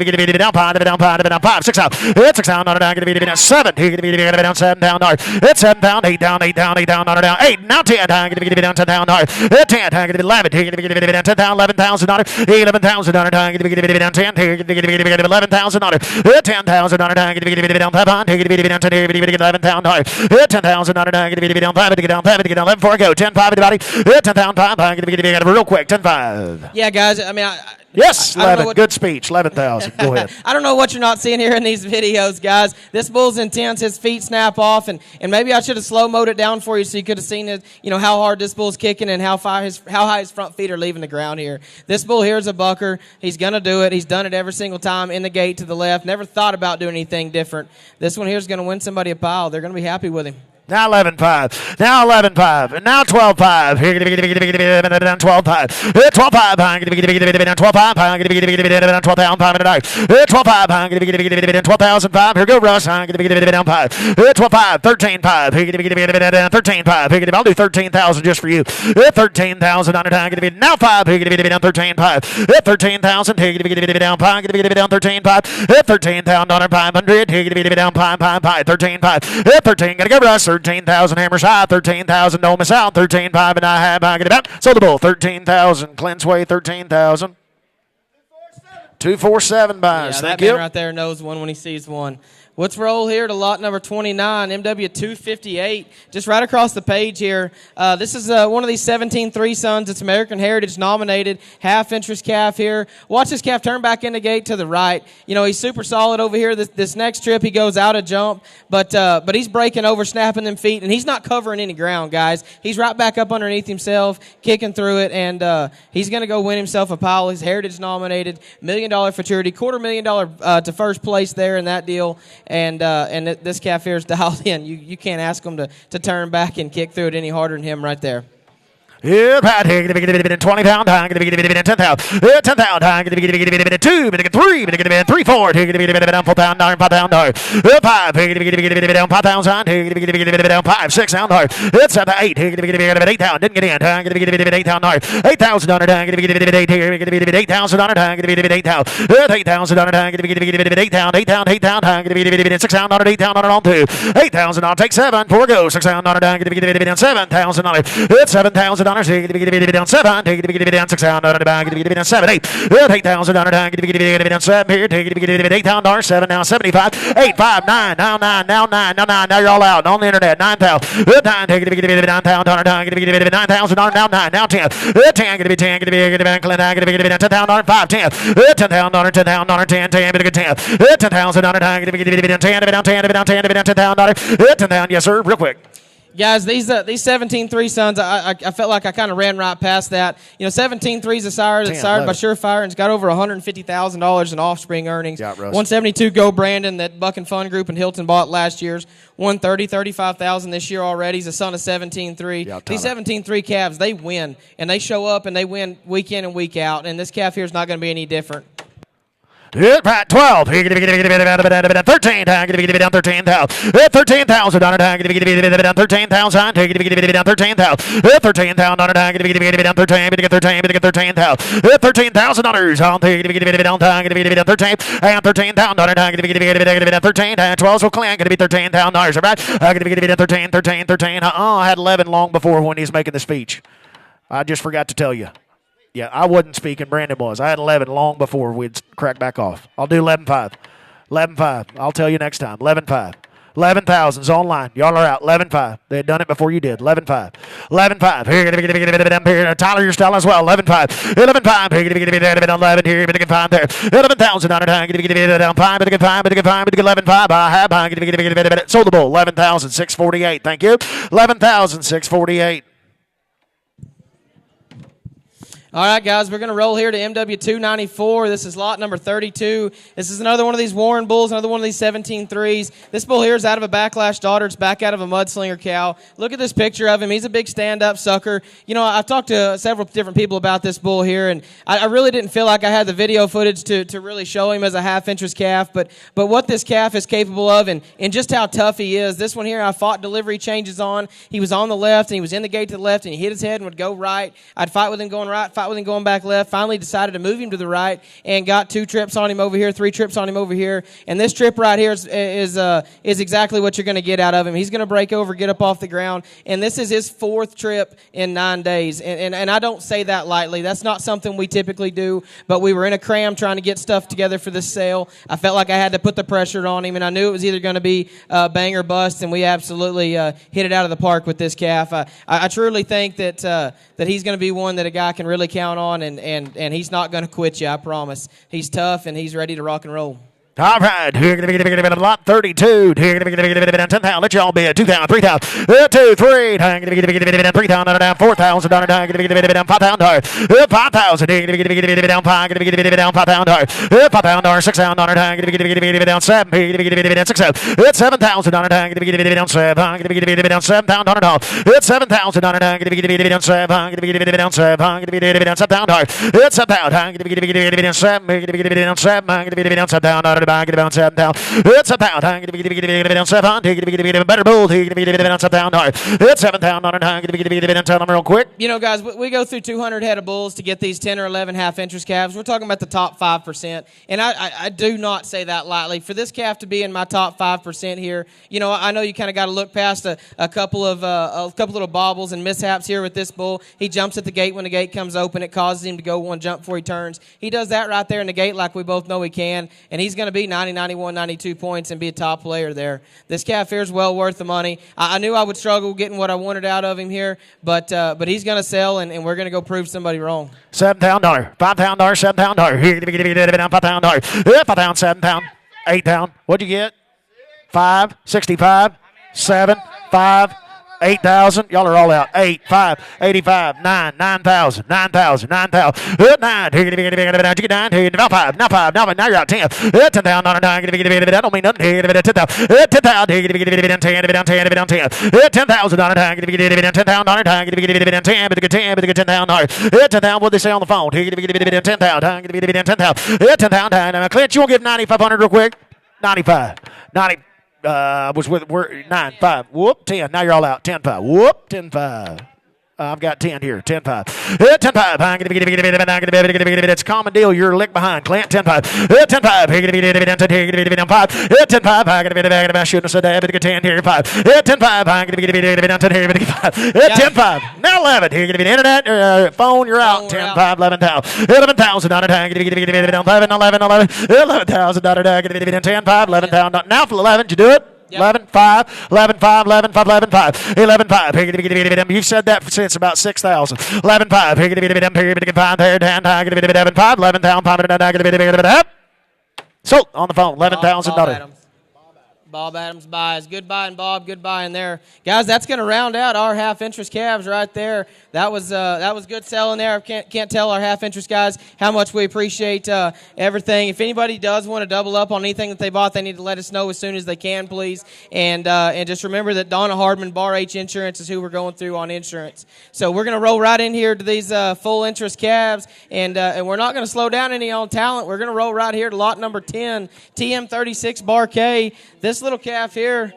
it down 5. Take it down 5. 6 out. 6 down. Take it down 7. Take it down $7,000. It's 7 down. 8 down. 8 down. 8 down. 8 now 10. Take it down $10,000. 10. Take it 11. Take it down $10,000. $11,000. $11,000. Take it down 10. Take it $11,000. $10,000. Take it down 5. Take it down $11,000. $10,000. Take it down 5. Take it down 5. Take it down 11 before I go. 10 5 everybody. 10,000 5. Take it real quick. 10 5. Yeah, guys. I mean, yes, 11. Good speech. 11,000. Go ahead. I don't know what you're not seeing here in these videos, guys. This bull's intense. His feet snap off, and maybe I should have slow-moed it down for you so you could have seen it, how hard this bull's kicking and how high his front feet are leaving the ground here. This bull here is a bucker. He's going to do it. He's done it every single time in the gate to the left. Never thought about doing anything different. This one here is going to win somebody a pile. They're going to be happy with him. Now 11-5. Now 11-5. And now 12-5. Here, 12-5. 12-5. 12-5. 12,000. 12,005. Here go Russ. Down 5. 12-5. 13-5. 13-5. I'll do 13,000 just for you. 13,000 now 5. Down 13-5. 13,000. Down 5. Down 13-5. 13,000 500. Down 5. 13-5. 13. Gotta go Russ. 13,000 hammers high, 13,000 don't miss out, 13,5 and I have, I get it out. So the bull, 13,000, Clint's way, 13,000. 247 buys. Yeah, Thank that man you. right there knows one when he sees one. Let's roll here to lot number 29, MW258, just right across the page here. This is one of these 17-3 sons. It's American Heritage nominated, half-interest calf here. Watch this calf turn back in the gate to the right. He's super solid over here. This next trip, he goes out a jump, but he's breaking over, snapping them feet, and he's not covering any ground, guys. He's right back up underneath himself, kicking through it, and he's going to go win himself a pile. He's Heritage nominated, $1 million futurity, $250,000 to first place there in that deal. And this calf here is dialed in. You can't ask him to turn back and kick through it any harder than him right there. Yeah, Pat, 20,000, 10,000, 10,000, 2, 3, 4, 4,000, 5, 5,000, 5, 6, 8, 8,000, didn't get in, 8,000, 8,000, 8,000, I'll take 7, 4 go, 6,000, 7,000, it's 7,000. Down 7, take it down 6,000 down 7, 8, 8,000 down 7 here, take it 8,000 7 now 75, 8, 5, 9 now 9 now 9 now 9 now you're all out on the internet 9,000 9 take it 9,000 9,000 now 9 now 10 10 get to be 10 get to be Clint get to be 10,000 5 10 10,000 10,000 10 10 get to 10 10,000 get to be 10 down 10,000 yes sir real quick. Guys, these 17-3 sons, I felt like I kind of ran right past that. 17-3 is a sire that's sired by Surefire and it's got over $150,000 in offspring earnings. Yeah, Russ. 172 Go Brandon that Buck and Fun Group and Hilton bought last year's. 35,000 this year already. He's a son of 17-3. Yeah, these 17-3 calves, they win. And they show up and they win week in and week out. And this calf here is not going to be any different. 12. 13. 13,000. 13,000 on it. 13,000. 13,000. 13,000 on it. 13,000 dollars on 13 and 13,000 on it. 13 and 12 so clean. Going to be $13,000. All right. Going to be 13. I had 11 long before when he's making the speech. I just forgot to tell you. Yeah, I wasn't speaking. Brandon was. I had 11 long before we'd crack back off. I'll do 11.5. 11.5. I'll tell you next time. 11.5. 11,000's online. Y'all are out. 11.5. They had done it before you did. 11.5. 11.5. Here, Tyler, you're still as well. 11.5. 11.5. Here, 11 here. 5 there. 11,000 on it. 5. 11.5. I have. Sold the bull. 11,648. Thank you. 11,648. All right, guys, we're going to roll here to MW294. This is lot number 32. This is another one of these Warren bulls, another one of these 17-3s. This bull here is out of a backlash daughter. It's back out of a mudslinger cow. Look at this picture of him. He's a big stand-up sucker. You know, I've talked to several different people about this bull here, and I really didn't feel like I had the video footage to really show him as a half-interest calf, but what this calf is capable of and just how tough he is. This one here, I fought delivery changes on. He was on the left, and he was in the gate to the left, and he hit his head and would go right. I'd fight with him going right, fight with him going back left. Finally decided to move him to the right and got 2 trips on him over here, 3 trips on him over here. And this trip right here is exactly what you're going to get out of him. He's going to break over, get up off the ground. And this is his 4th trip in 9 days. And I don't say that lightly. That's not something we typically do. But we were in a cram trying to get stuff together for this sale. I felt like I had to put the pressure on him. And I knew it was either going to be bang or bust. And we absolutely hit it out of the park with this calf. I truly think that he's going to be one that a guy can really count on. And he's not going to quit you, I promise. He's tough, and he's ready to rock and roll. All right, lot 32. 10,000. Let y'all be at 2,000, 3,000, 2, 3, 3,000, 4,000, 5,000, 5,000, 5,000, 6,000, 7, 6,000, 7,000, 7,000, it's a pound. Better bull. It's 7,000. Tell them real quick. You know, guys, we go through 200 head of bulls to get these 10 or 11 half-interest calves. We're talking about the top 5%, and I do not say that lightly. For this calf to be in my top 5% here, you know, I know you kind of got to look past a couple of little bobbles and mishaps here with this bull. He jumps at the gate when the gate comes open. It causes him to go one jump before he turns. He does that right there in the gate like we both know he can, and he's going to be 90, 91, 92 points and be a top player there. This calf here is well worth the money. I knew I would struggle getting what I wanted out of him here, but he's going to sell, and we're going to go prove somebody wrong. $7,000, $5,000, $7,000, $5,000, $5,000, $7,000, $8,000. What'd you get? 5, 65, 7, 5. 8,000. Y'all are all out. 8, 5, 85, 9, 9,000, 9,000, 9,000. 9, 5, now 5, now you're out. 10, 10,000, that don't mean nothing. 10,000, 10,000, what'd they say on the phone? 10,000. Clint, you want to give 9,500 real quick? 95. 90. Was with 9, 5, whoop, 10. Now you're all out. 10, 5, whoop, 10, 5. I've got 10 here. 10, 5. 10, 5. It's a common deal. You're a lick behind, Clint. 10, 5. 10, 5. 10, 5. I shouldn't have said that. 10 here. 5. 10, 5. 10, 5. Now 11. Internet, phone, you're out. 10, 5, 11,000. 11,000. 11,000. 10, 5, 11,000. Now for 11, did you do it? Yep. 11, 5, 11, 5, 11, 5, 11, 5, 11, 5. You've said that since about 6,000. 11, 5. 5, 11,000. So on the phone, $11,000. Bob Adams buys. Good buying, Bob. Good buying there. Guys, that's going to round out our half-interest calves right there. That was good selling there. Can't tell our half-interest guys how much we appreciate everything. If anybody does want to double up on anything that they bought, they need to let us know as soon as they can, please. And just remember that Donna Hardman, Bar H Insurance, is who we're going through on insurance. So we're going to roll right in here to these full-interest calves, and we're not going to slow down any on talent. We're going to roll right here to lot number 10, TM36 Bar K. This little calf here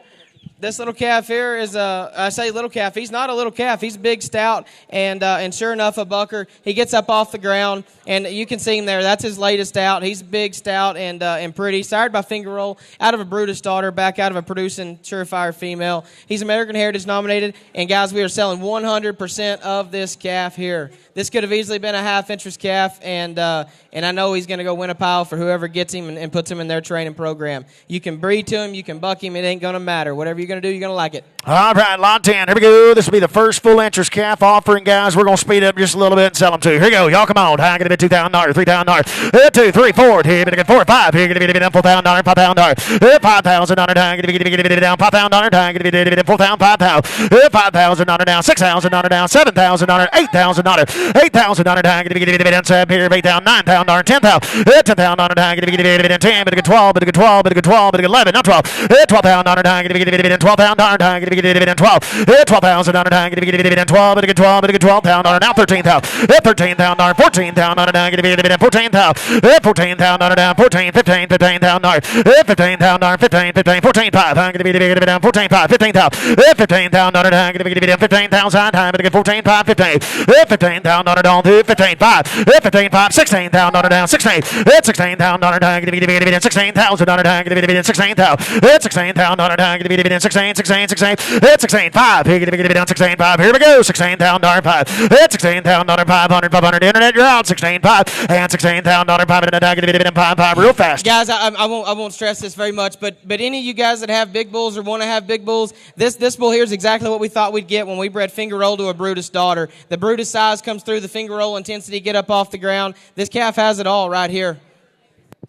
is I say little calf. He's not a little calf. He's big, stout, and sure enough, a bucker. He gets up off the ground, and you can see him there. That's his latest out. He's big, stout, and pretty. Sired by finger roll, out of a Brutus daughter, back out of a producing surefire female. He's American Heritage nominated, and guys, we are selling 100% of this calf here. This could have easily been a half-interest calf, and I know he's going to go win a pile for whoever gets him and puts him in their training program. You can breed to him, you can buck him. It ain't going to matter. Whatever you're going to do, you're going to like it. All right, lot 10. Here we go. This will be the first full-interest calf offering, guys. We're going to speed up just a little bit and sell them to you. Here we go. Y'all come on. I'm going to be $2,000, $3,000, 2, 3, 4. Here we go. 4, 5. Here going to be $4,000, $5,000, $5,000. I'm going to be down $5,000. I'm going to be $4,000, $5,000, $5,000 down, $6,000 down, $7,000, $8,000, $8,000 I'm going to be down 7 here, $8,000, $9,000, $10,000, $10,000 I'm going to be down 10, but a 12, but a 12, but a 12, but a 11, not 12, $12,000 I'm going to be down $12,000, I'm going to be down 12, $12,000 I'm going to be down 12, but a 12, but a 12,000 now $13,000, $13,000, $14,000 I'm going to be down 14,000, $14,000 down 14, $15,000, $15,000, $15,000, 14, 5 I'm going to be down 14, 5, $15,000, $15,000 I'm going to be down 15,000, I'm going to 14, 5, 15, $15,000 down to 15, 5, 15, 5, $16,000 down 16, $16,000 down I'm going to be down $16,000 down I'm going to be down 16,000, $16,000 down I'm going to be down 16, 16, 16, 16, 5 here going to be down 16, 5 here we go $16,000 5, $16,000 500 internet you're out 16, 5 and $16,000 5 and I'm going to be down 5, 5 real fast. Guys, I won't stress this very much, but any of you guys that have big bulls or want to have big bulls, this bull here is exactly what we thought we'd get when we bred finger roll to a Brutus daughter. The Brutus size comes through, the finger roll intensity, get up off the ground. This calf has it all right here.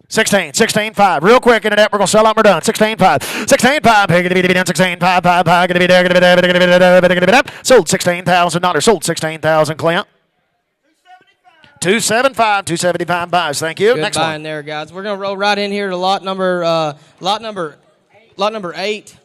16, 16, 5. Real quick, internet, we're going to sell out, we're done. 16, 5. 16, 5. Here, going to be down 16, 5, 5, 5. Going to be there, going to be there. Sold $16,000. Sold $16,000, Clint. 275, 275 buys. Thank you. Good Next buying one. there, guys. We're going to roll right in here to lot number 8.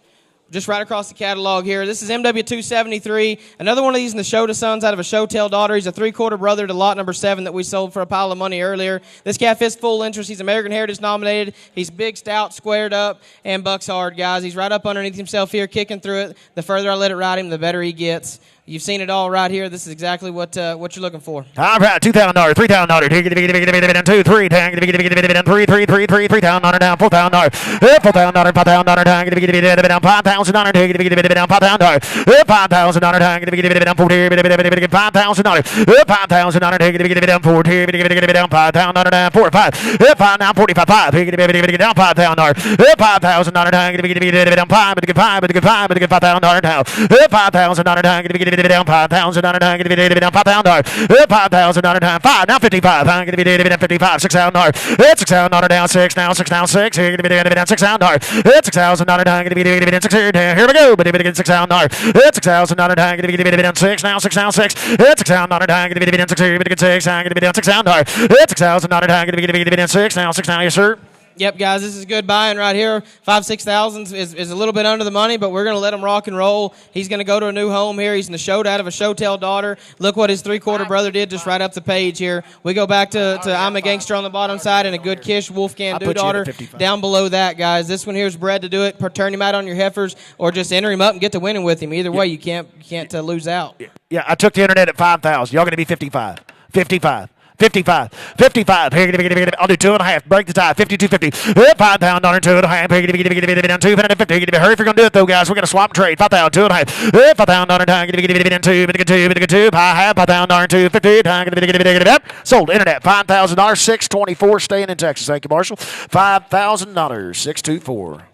Just right across the catalog here. This is MW273. Another one of these in the Shota Sons out of a Showtail daughter. He's a 3/4 brother to lot number 7 that we sold for a pile of money earlier. This calf is full interest. He's American Heritage nominated. He's big, stout, squared up, and bucks hard, guys. He's right up underneath himself here, kicking through it. The further I let it ride him, the better he gets. You've seen it all right here. This is exactly what you're looking for. All right, $2,000, $3,000. Here, going to be down 2, 3, going to be down 3, 3, 3, 3, $3,000 down, $4,000, $4,000, $5,000 going to be down $5,000. Here, going to be down $5,000, $5,000 going to be down 40. $5,000, $5,000 here, going to be down 40. Here, going to be down $5,000 down 4, 5, 5 now 45, 5. Here, going to be down $5,000, $5,000 going to be down 5, but $5,000 down, $5,000 going to be down $5,000 I'm going to be down $5,000, $5,000 down 5 now 55 I'm going to be down 55 $6,000, $6,000 down 6 now 6 now 6 here going to be down $6,000, $6,000 I'm going to be down 6 here we go but $6,000, $6,000 I'm going to be down 6 now 6 now 6 $6,000 I'm going to be down 6 here but 6 I'm going to be down $6,000, $6,000 I'm going to be down 6 now yes sir. Yep, guys, this is good buying right here. 5,000-6,000 is a little bit under the money, but we're going to let him rock and roll. He's going to go to a new home here. He's in the Showed out of a Showtail daughter. Look what his 3/4 brother did just right up the page here. We go back to I'm a Gangster on the bottom side and a good Kish Wolfgang Do daughter down below that, guys. This one here is bred to do it. Turn him out on your heifers or just enter him up and get to winning with him. Either way, you can't lose out. Yeah, I took the internet at 5,000. Y'all going to be 55. 55. 55, 55. Here, I'll do 2.5. Break the tie. 52.50. $5,000 2.5. Here, down 250. Hurry if you're gonna do it though, guys. We're gonna swap and trade. 5,000 2.5. $5,000 down 2. $2. $5,000 250. Sold. Internet. $5,000 624. Staying in Texas. Thank you, Marshall. $5,000 624.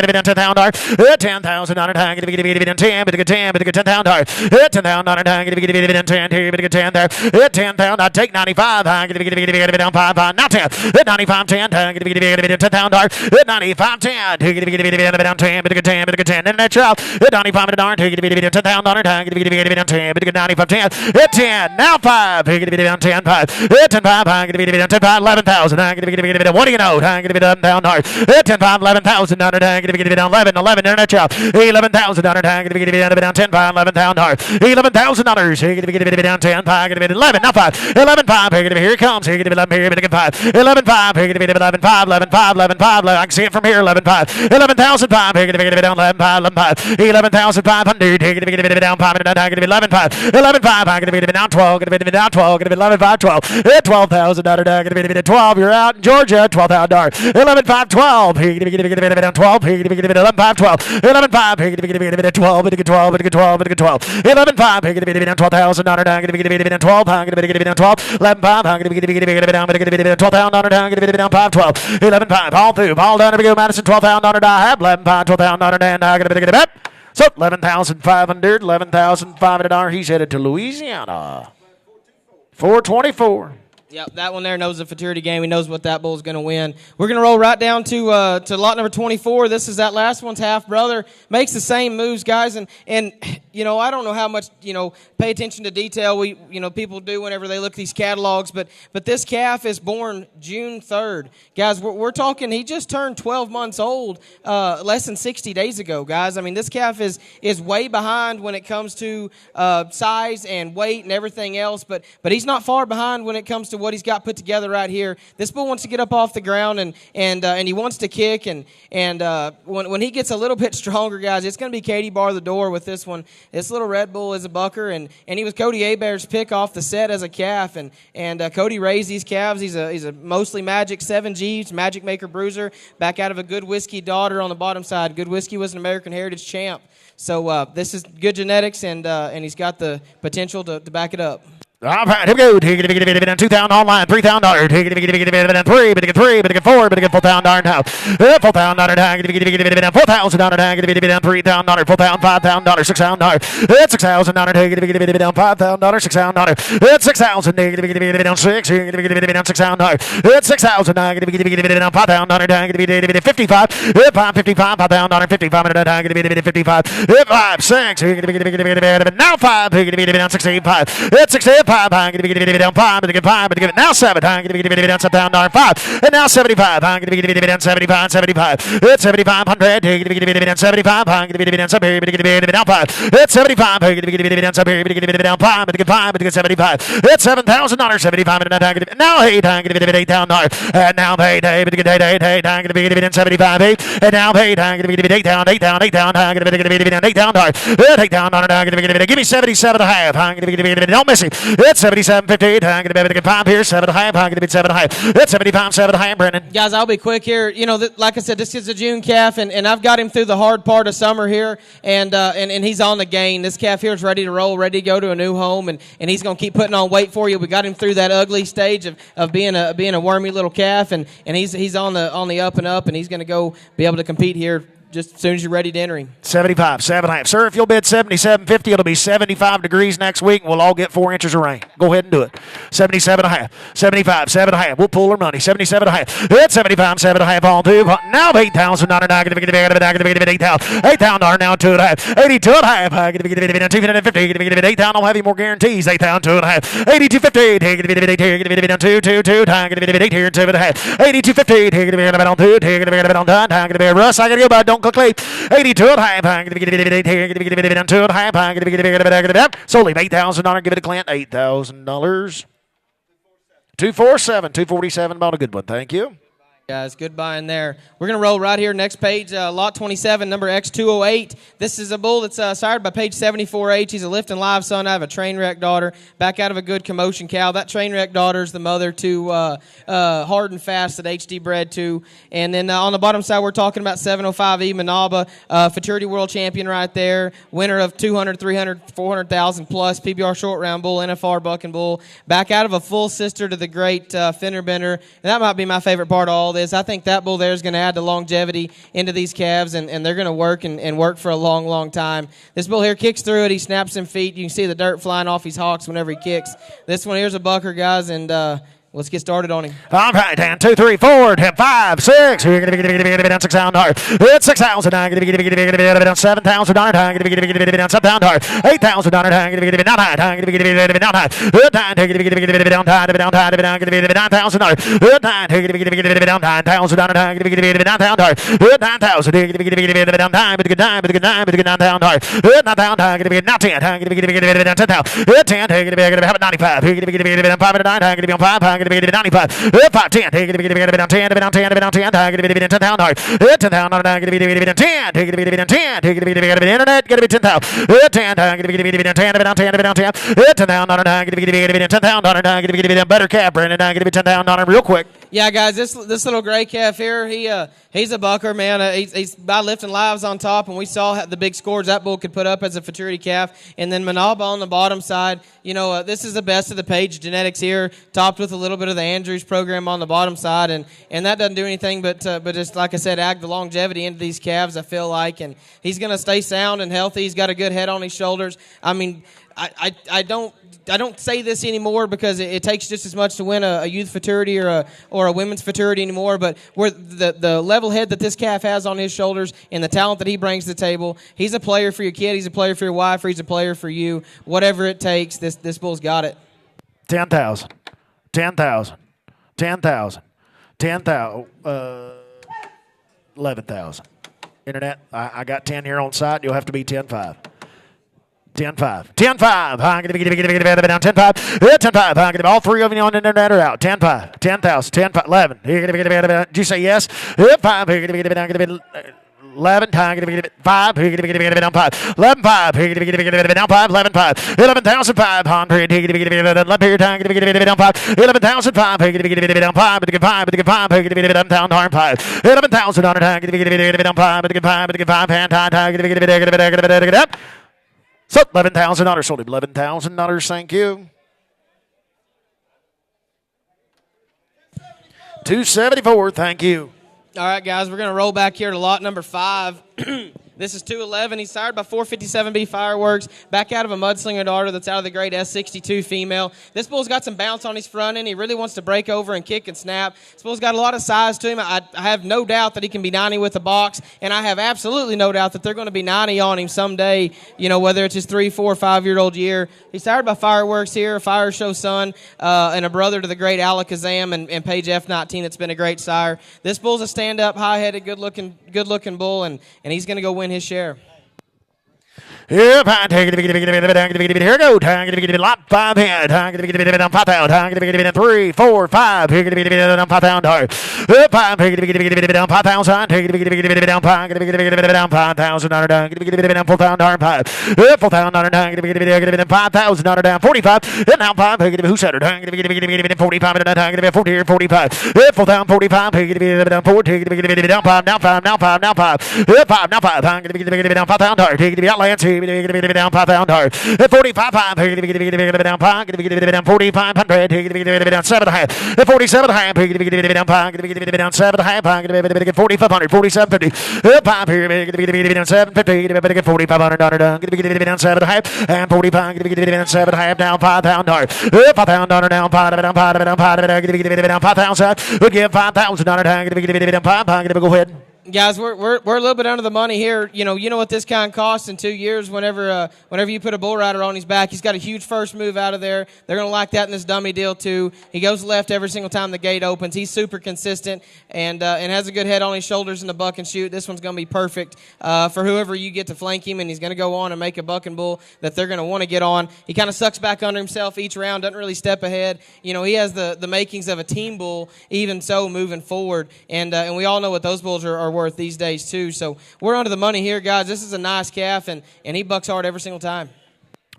down $10,000. 10,000 down $10. Give it down 10. But a good 10. But a good $10,000. 10,000 down $10. Give it down 10. But a good 10 there. 10,000. I take 95. Give it down 5. Now 10. 95 10. Give it down $10,000. 95 10. Give it down 10. But a good 10. But a good 10. And that's out. 95 and a darn. Give it down $10,000. Give it down 10. But a good 95 10. 10. Now 5. Give it down 10 5. 10 5. Give it down 10 5. 11,000. Give it down. What do you know? Give it down $10,000. 10 5. 11,000. Give it down 11. 11. And that's out. 11,000. Give it down 10 5. $11,000. $11,000. Give it down 10 5. Give it 11. Now 5. 11 5. Here it comes. Give it 11 here. Give it 5. 11 5. Give it 11 5. 11 5. 11 5. I can see it from here. 11 5. 11,005. Give it down 11 5. 11 5. 11,500. Give it down 5. Give it 11 5. 11 5. Give it down 12. Give it down 12. Give it 11 5. 12. $12,000. Give it 12. You're out in Georgia. $12,000. 11 5. 12. Give it down 12. Give it 11 5. 12. 11 5. Give it 12. Give it 12. Give it 12. Give it 12. 11 5. Give it down $12,000. Give it down 12. Give it down 12. 11 5. Give it down $12,000. Give it down 5. 12. 11 5. All through. All done. Madison. $12,000. I have 11 5. $12,000. Give it So $11,500. He's headed to Louisiana. 424. Yep, that one there knows the futurity game. He knows what that bull's going to win. We're going to roll right down to lot number 24. This is that last one's half brother. Makes the same moves, guys. And you know, I don't know how much, you know, pay attention to detail people do whenever they look at these catalogs. But this calf is born June 3rd. Guys, we're talking, he just turned 12 months old less than 60 days ago, guys. I mean, this calf is way behind when it comes to size and weight and everything else. But he's not far behind when it comes to what he's got put together right here. This bull wants to get up off the ground and he wants to kick and when he gets a little bit stronger, guys, it's going to be Katie bar the door with this one. This little red bull is a bucker and he was Cody Abear's pick off the set as a calf and Cody raised these calves. He's a mostly Magic 7Gs, Magic Maker Bruiser, back out of a Good Whiskey daughter on the bottom side. Good Whiskey was an American Heritage champ. So this is good genetics and he's got the potential to back it up. All right, here we go. $2,000 online, $3,000. $3, but it get 4, but it get $4,000 now. $4,000, $4,000, $3,000, $4,000, $5,000, $6,000. It's $6,000, $5,000, $6,000. It's $6,000, $6,000. It's $6,000, $5,000, $55. $5,55, $5,000, $5,500, $55. $5, $6, now $5, $65. It's $65. $5, but it get 5, but it get 5, but it get now $7, $7,500, and now $75, $75, $75. It's $7,500, $75, now $5. It's $75, down $5, but it get 5, but it get $75. It's $7,000, $75, now $8,000, and now paid, but it get $8,000, and now paid, $8,000, give me 77.5, don't miss it. It's 77.50. I'm going to get 5 here. 7.5. I'm going to be 7.5. It's 75. 7.5. Brennan. Guys, I'll be quick here. You know, like I said, this is a June calf, and I've got him through the hard part of summer here, and he's on the gain. This calf here is ready to roll, ready to go to a new home, and he's going to keep putting on weight for you. We got him through that ugly stage of being a wormy little calf, and he's on the up and up, and he's going to go be able to compete here just as soon as you're ready to enter him. 75, 7.5. Sir, if you'll bid 77.50, it'll be 75 degrees next week, and we'll all get 4 inches of rain. Go ahead and do it. 77.5, 75, 7.5. We'll pull our money. 77.5. It's 75, 7.5 all due. Now $8,000. $8,000 now 2.5. 82.5. $250. $8,000. I'll have you more guarantees. $8,000, 2.5. 82.50. $82.50. Russ, I gotta go by. Don't click late. 82.5. So leave $8,000. Give it a Clint. $8,000. 247. 247. About a good one. Thank you. Guys, good buying there. We're going to roll right here. Next page, lot 27, number X208. This is a bull that's sired by page 74H. He's a lifting live son out of a train wreck daughter, back out of a good commotion cow. That train wreck daughter is the mother to Hard and Fast that HD bred to. And then on the bottom side, we're talking about 705E Manaba, Futurity World Champion right there, winner of 200, 300, 400,000 plus, PBR short round bull, NFR bucking bull, back out of a full sister to the great fender bender. And that might be my favorite part of all this. I think that bull there is going to add the longevity into these calves, and they're going to work and work for a long, long time. This bull here kicks through it. He snaps them feet. You can see the dirt flying off his hocks whenever he kicks. This one here's a bucker, guys, and let's get started on him. All right, 10, 2, 3, 4, 10, 5, 6. We're going to be down $6,000. It's $6,000. I'm going to be down $7,000. I'm going to be down $7,000. $8,000. I'm going to be down high. I'm going to be down high. Good time. I'm going to be down high. I'm going to be down $9,000. Good time. I'm going to be down $9,000. I'm going to be down $9,000. Good $9,000. I'm going to be down time. But good time. But good time. But good $9,000. Good $9,000. I'm going to be down 10. I'm going to be down $10,000. Good 10. I'm going to be down 95. I'm going to be down 5 and 9. I'm going to be on 5. I'm going to be 95. 5, 10. Take it to be down 10, down 10, down 10. Take it to be down 10,000. 10,000. Take it to be down 10. Take it to be down 10. Take it to be down the internet. Get to be 10,000. 10. Take it to be down 10, down 10, down 10. 10,000. Take it to be down 10,000. Take it to be down better cap, Brandon. Take it to be $10,000 real quick. Yeah, guys, this little gray calf here, he's a bucker, man. He's by lifting lives on top, and we saw the big scores that bull could put up as a futurity calf. And then Manaba on the bottom side, this is the best of the page genetics here, topped with a little bit of the Andrews program on the bottom side, and that doesn't do anything but just, like I said, add the longevity into these calves, I feel like. And he's going to stay sound and healthy. He's got a good head on his shoulders. I mean, I don't say this anymore because it takes just as much to win a youth futurity or a women's futurity anymore. But where the level head that this calf has on his shoulders and the talent that he brings to the table, he's a player for your kid, he's a player for your wife, or he's a player for you. Whatever it takes, this bull's got it. 10,000, 10,000, 10,000, 10,000, 11,000. Internet, I got 10 here on site. You'll have to be 10-5. 10-5. 10-5. 10-5. 10-5. All three of you on the internet are out. 10-5. 10,000. 10-5. 11. Did you say yes? 5. 11 5 11 5 11 5 11 5 11,500 So $11,000 sold him. $11,000. Thank you. 274. Thank you. All right, guys, we're going to roll back here to lot number 5. This is 211. He's sired by 457B Fireworks, back out of a Mudslinger daughter that's out of the grade S62 female. This bull's got some bounce on his front end. He really wants to break over and kick and snap. This bull's got a lot of size to him. I have no doubt that he can be 90 with a box, and I have absolutely no doubt that they're going to be 90 on him someday, whether it's his 3, 4, 5-year-old year. He's sired by Fireworks here, a Fire Show son, and a brother to the great Alakazam and Page F19 that's been a great sire. This bull's a stand-up, high-headed, good-looking bull, and he's going to go win his share. Here we go. Lot 5 here. 5,000. 3, 4, 5. 5,000. 5,000. 5,000. 45. And now 5. Who said it? 45. 40. 45. 4,000. 45. 5. Now 5. Now 5. Now 5. 5. Now 5. 5,000. Outlands. 5,000. 45. 4,500. 7.5. 47. 7.5. 4,500. 47.50. 7.50. 4,500. 7.5. And 45. 7.5. Down 5,000. 5,000. Down 5,000. We'll give $5,000. Go ahead. Guys, we're a little bit under the money here. You know what this kind costs in 2 years. Whenever you put a bull rider on his back, he's got a huge first move out of there. They're gonna like that in this dummy deal too. He goes left every single time the gate opens. He's super consistent and has a good head on his shoulders in the buck and shoot. This one's gonna be perfect for whoever you get to flank him, and he's gonna go on and make a buck and bull that they're gonna want to get on. He kind of sucks back under himself each round, doesn't really step ahead. He has the makings of a team bull, even so moving forward. And we all know what those bulls are worth these days too. So we're under the money here, guys. This is a nice calf, and he bucks hard every single time.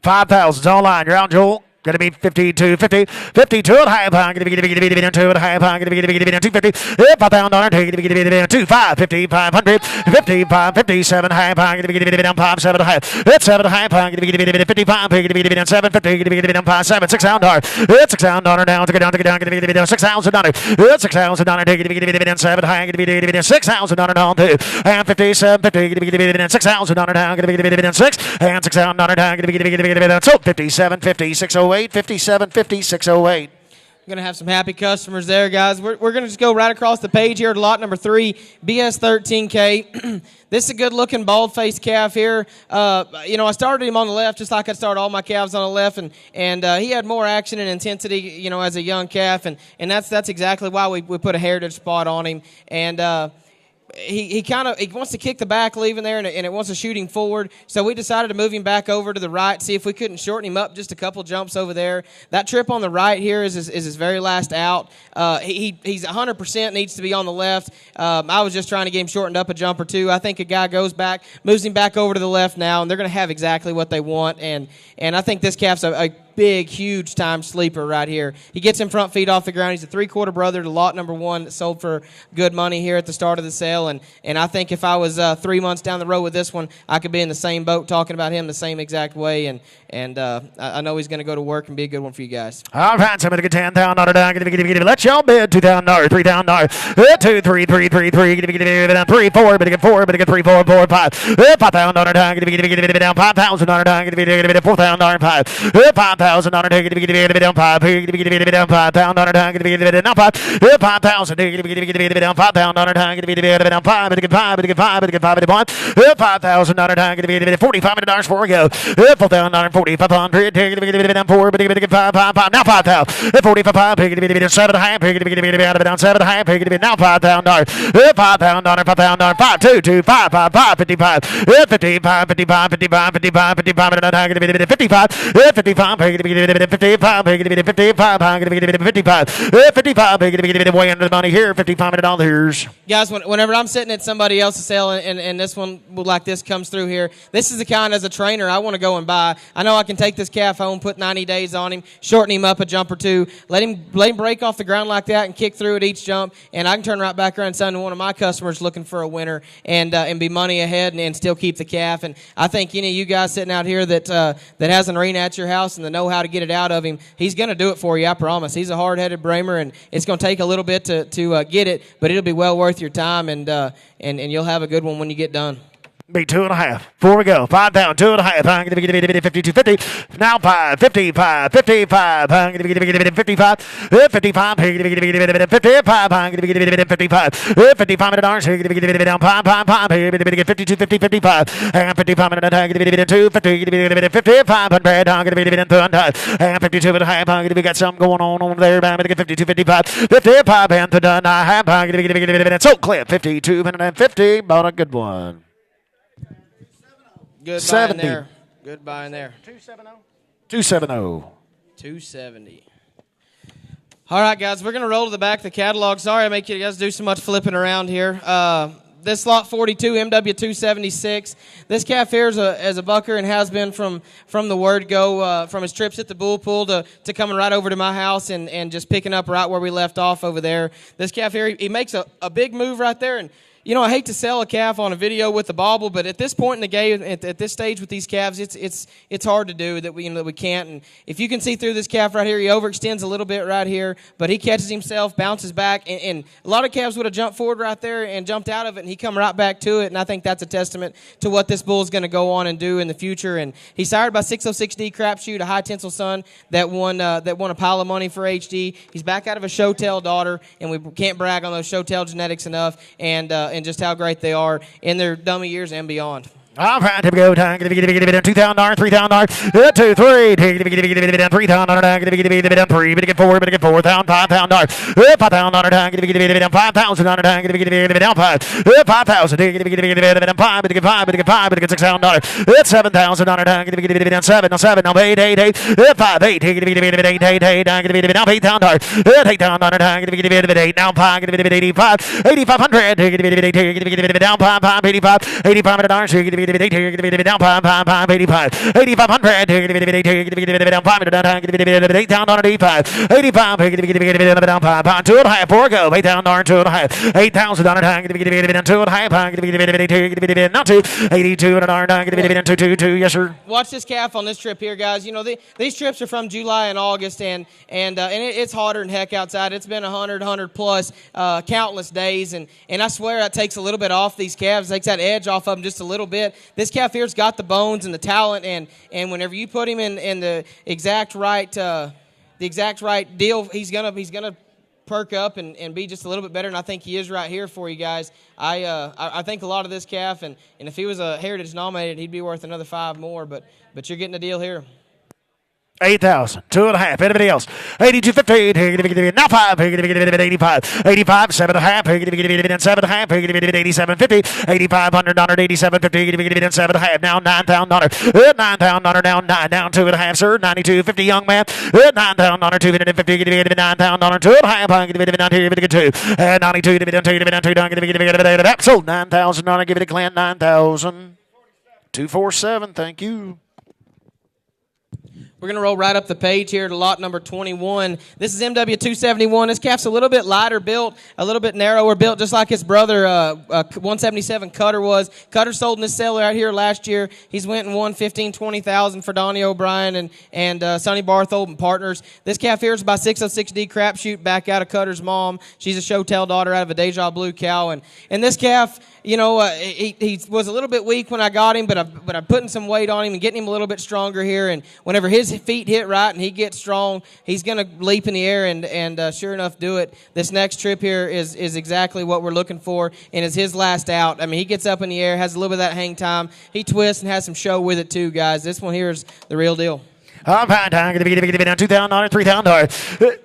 5,000's online. You're out, Joel. Going to be 52, 50, 52 and a half. Going to be 2 and a half. Going to be 250. $5,000. 2, 5, 50, 500, 55, 57 and a half. Going to be 5, 7 and a half. It's 7 and a half. Going to be 55. Going to be 750. Going to be 5, 7, $6,000. It's $6,000 down to go down. Going to be $6,000. It's $6,000. Going to be 7. Going to be $6,000 down to and 57, 50. Going to be $6,000 down. Going to be 6 and $6,000 down. Going to be so 57, 50, 608. 57, 50, 608. I'm going to have some happy customers there, guys. We're going to just go right across the page here to lot number 3, BS13K. This is a good-looking, bald-faced calf here. I started him on the left just like I started all my calves on the left, and he had more action and intensity, as a young calf, and that's exactly why we put a heritage spot on him. And he wants to kick the back leaving there, and it wants to shoot him forward. So we decided to move him back over to the right, see if we couldn't shorten him up just a couple jumps over there. That trip on the right here is his very last out. He's 100% needs to be on the left. I was just trying to get him shortened up a jump or two. I think a guy goes back, moves him back over to the left now, and they're going to have exactly what they want. And I think this calf's a big, huge time sleeper right here. He gets him front feet off the ground. He's a 3/4 brother to lot number 1 that sold for good money here at the start of the sale. And I think if I was 3 months down the road with this one, I could be in the same boat talking about him the same exact way. And I know he's going to go to work and be a good one for you guys. All right, somebody get $10,000 down. Let's y'all bid $2,000, $3,000, 2, 3, 3, 3, 3, 3, 4, but get 4, but get 3, 4, 4, 5, $5,000 down. Down $5,000 down. $4,000 5, $5,000 down. $5,000 down. $5,000 down. $5,000 down. $5,000 down. 5, but get 5, but get 5, but get 5, but get 1. $5,000 down. $4,500 for a go. $4,000 $4,500 down 4, but get 5, 5, 5. Now 5,000. 45, 7 half. Down 7 half. Now $5,000. $5,000. $5,000. 5, 2, 2, 5, 5, 5, 55. 55, 55, 55, 55, 55, 55, 55, 55, 55, way under the money here, $5,500. Guys, whenever I'm sitting at somebody else's sale and this one like this comes through here, this is the kind as a trainer I want to go and buy. I know I can take this calf home, put 90 days on him, shorten him up a jump or two, let him break off the ground like that and kick through at each jump, and I can turn right back around and send one of my customers looking for a winner and be money ahead and still keep the calf. And I think any of you guys sitting out here that has an arena at your house and the know how to get it out of him, he's going to do it for you, I promise. He's a hard-headed Bramer, and it's going to take a little bit to get it, but it'll be well worth your time, and you'll have a good one when you get done. Be 2.5. 4 we go. 5 down. 2.5. I'm going to get 52, 50. Now 5. 55. 55. I'm going to get 55. 55. I'm going to get 55. I'm going to get 55. $5,500. I'm going to get down 5, 5, 5. I'm going to get 52, 50, 55. And 55. I'm going to get 2, 50. I'm going to get 5,500. I'm going to get 200. And 52 and a half. I'm going to get something going on over there. I'm going to get 52, 55. 55 and 2.5. I'm going to get so clip 52 and 50. Bought a good one. Good 70. buy in there. Good buy in there. 270. 270. 270. All right, guys, we're going to roll to the back of the catalog. Sorry I make you guys do so much flipping around here. This lot 42, MW276. This calf here is a bucker and has been from the word go, from his trips at the bull pool to coming right over to my house and just picking up right where we left off over there. This calf here, he makes a big move right there, and you know, I hate to sell a calf on a video with the bobble, but at this point in the game, at this stage with these calves, it's hard to do that we can't. And if you can see through this calf right here, he overextends a little bit right here, but he catches himself, bounces back, and a lot of calves would have jumped forward right there and jumped out of it, and he come right back to it. And I think that's a testament to what this bull is going to go on and do in the future. And he's sired by 606D Crapshoot, a high tensile son that won a pile of money for HD. He's back out of a showtail daughter, and we can't brag on those showtail genetics enough. And just how great they are in their dummy years and beyond. All right, here we go. $2,000, $3,000, $2, 3, $3,000, 3, but get 4, but get $4,000, $5,000, $5,000, $5,000, down 5, $5,000, 5, but get 5, but get 5, but get $6,000, $7,000, down 7, no 7, no 8, 8, 8, 5, 8, 8, 8, down $8,000, $8,000, 8, now 5, 85, $8,500, down 5, 85, $85, down 5, 5, 85, $8,500, down 5, $8,085, 85, down 5, 2.5, 4 go, $8,000, 2.5, $8,000, down 2.5, not 2, 82, down 2, yes sir. Watch this calf on this trip here, guys. You know, these trips are from July and August, and it's hotter than heck outside. It's been 100 plus countless days, and I swear that takes a little bit off these calves, takes that edge off of them just a little bit. This calf here's got the bones and the talent, and whenever you put him in the exact right deal, he's gonna perk up and be just a little bit better. And I think he is right here for you guys. I think a lot of this calf, and if he was a heritage nominated, he'd be worth another 5 more. But you're getting a deal here. 8,000, 2.5, anybody else? 82.50, now 5, 85, 85, 7.5, 7.5, 87.50, $8,500, 87.50, 7.5, now $9,000, $9,000, down 9, down 2.5, sir, 92.50, young man, $9,000, 250, $9,000, 2.5, down here, give it a 2, 92, down 2, down, give it a sold $9,000, give it a Clint, 9,000, 247, thank you. We're going to roll right up the page here to lot number 21. This is MW271. This calf's a little bit lighter built, a little bit narrower built, just like his brother 177 Cutter was. Cutter sold in this sale right here last year. He's went and won $15,000-$20,000 for Donnie O'Brien and Sonny Barthold and partners. This calf here is by 606D crapshoot back out of Cutter's mom. She's a show-tail daughter out of a Deja Blue cow. And this calf, you know, he was a little bit weak when I got him, but I'm putting some weight on him and getting him a little bit stronger here. And whenever his feet hit right and he gets strong, he's going to leap in the air and sure enough do it. This next trip here is exactly what we're looking for and is his last out. I mean, he gets up in the air, has a little bit of that hang time. He twists and has some show with it too, guys. This one here is the real deal. I'm fine. Time to be down $2,000, $3,000.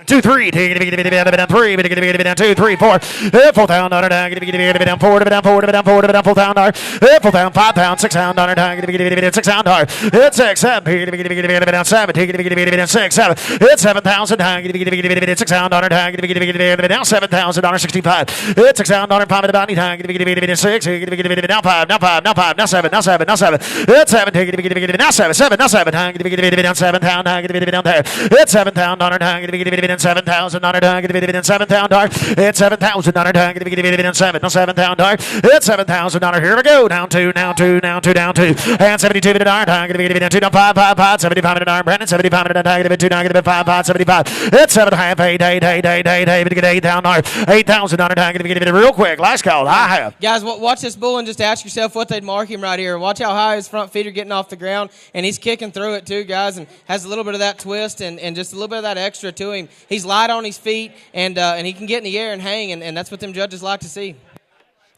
2, 3, take it down 3, but it be down 2, 3, 4, $4,000 down, get it down 4, down 4, down 4, down $4,000, $4,000, $5,000, $6,000 down, get it down $6,000, it's 6, 7, take it down 7, take it down 6, 7, it's 7,000 down, get it $6,000 down, get it down $7,000, 65, it's $6,000 5 about down, get it 6, take it down 5, now 5, now 5, now 7, now 7, now 7, it's 7, take it now 7, 7, now 7 down, get it down 7,000 down, get it down there, it's $7,000 down, get it down $7,000 down, get it down $7,000. It's $7,000 down, get it down $7,000. It's $7,000. Here we go. Down 2, now 2, now 2, down 2, and $72 down, get it down 2, down 5, 5, 5, $75 down, Brandon, $75 down, get it 2, down, get it 5, 5, 75. It's 7.5, 8, 8, 8, 8, 8, 8, get it $8,000, $8,000 down, get it real quick. Last call. I have. Guys, watch this bull and just ask yourself what they'd mark him right here. Watch how high his front feet are getting off the ground, and he's kicking through it too, guys, and has a little bit of that twist and just a little bit of that extra to him. He's light on his feet, and he can get in the air and hang, and that's what them judges like to see.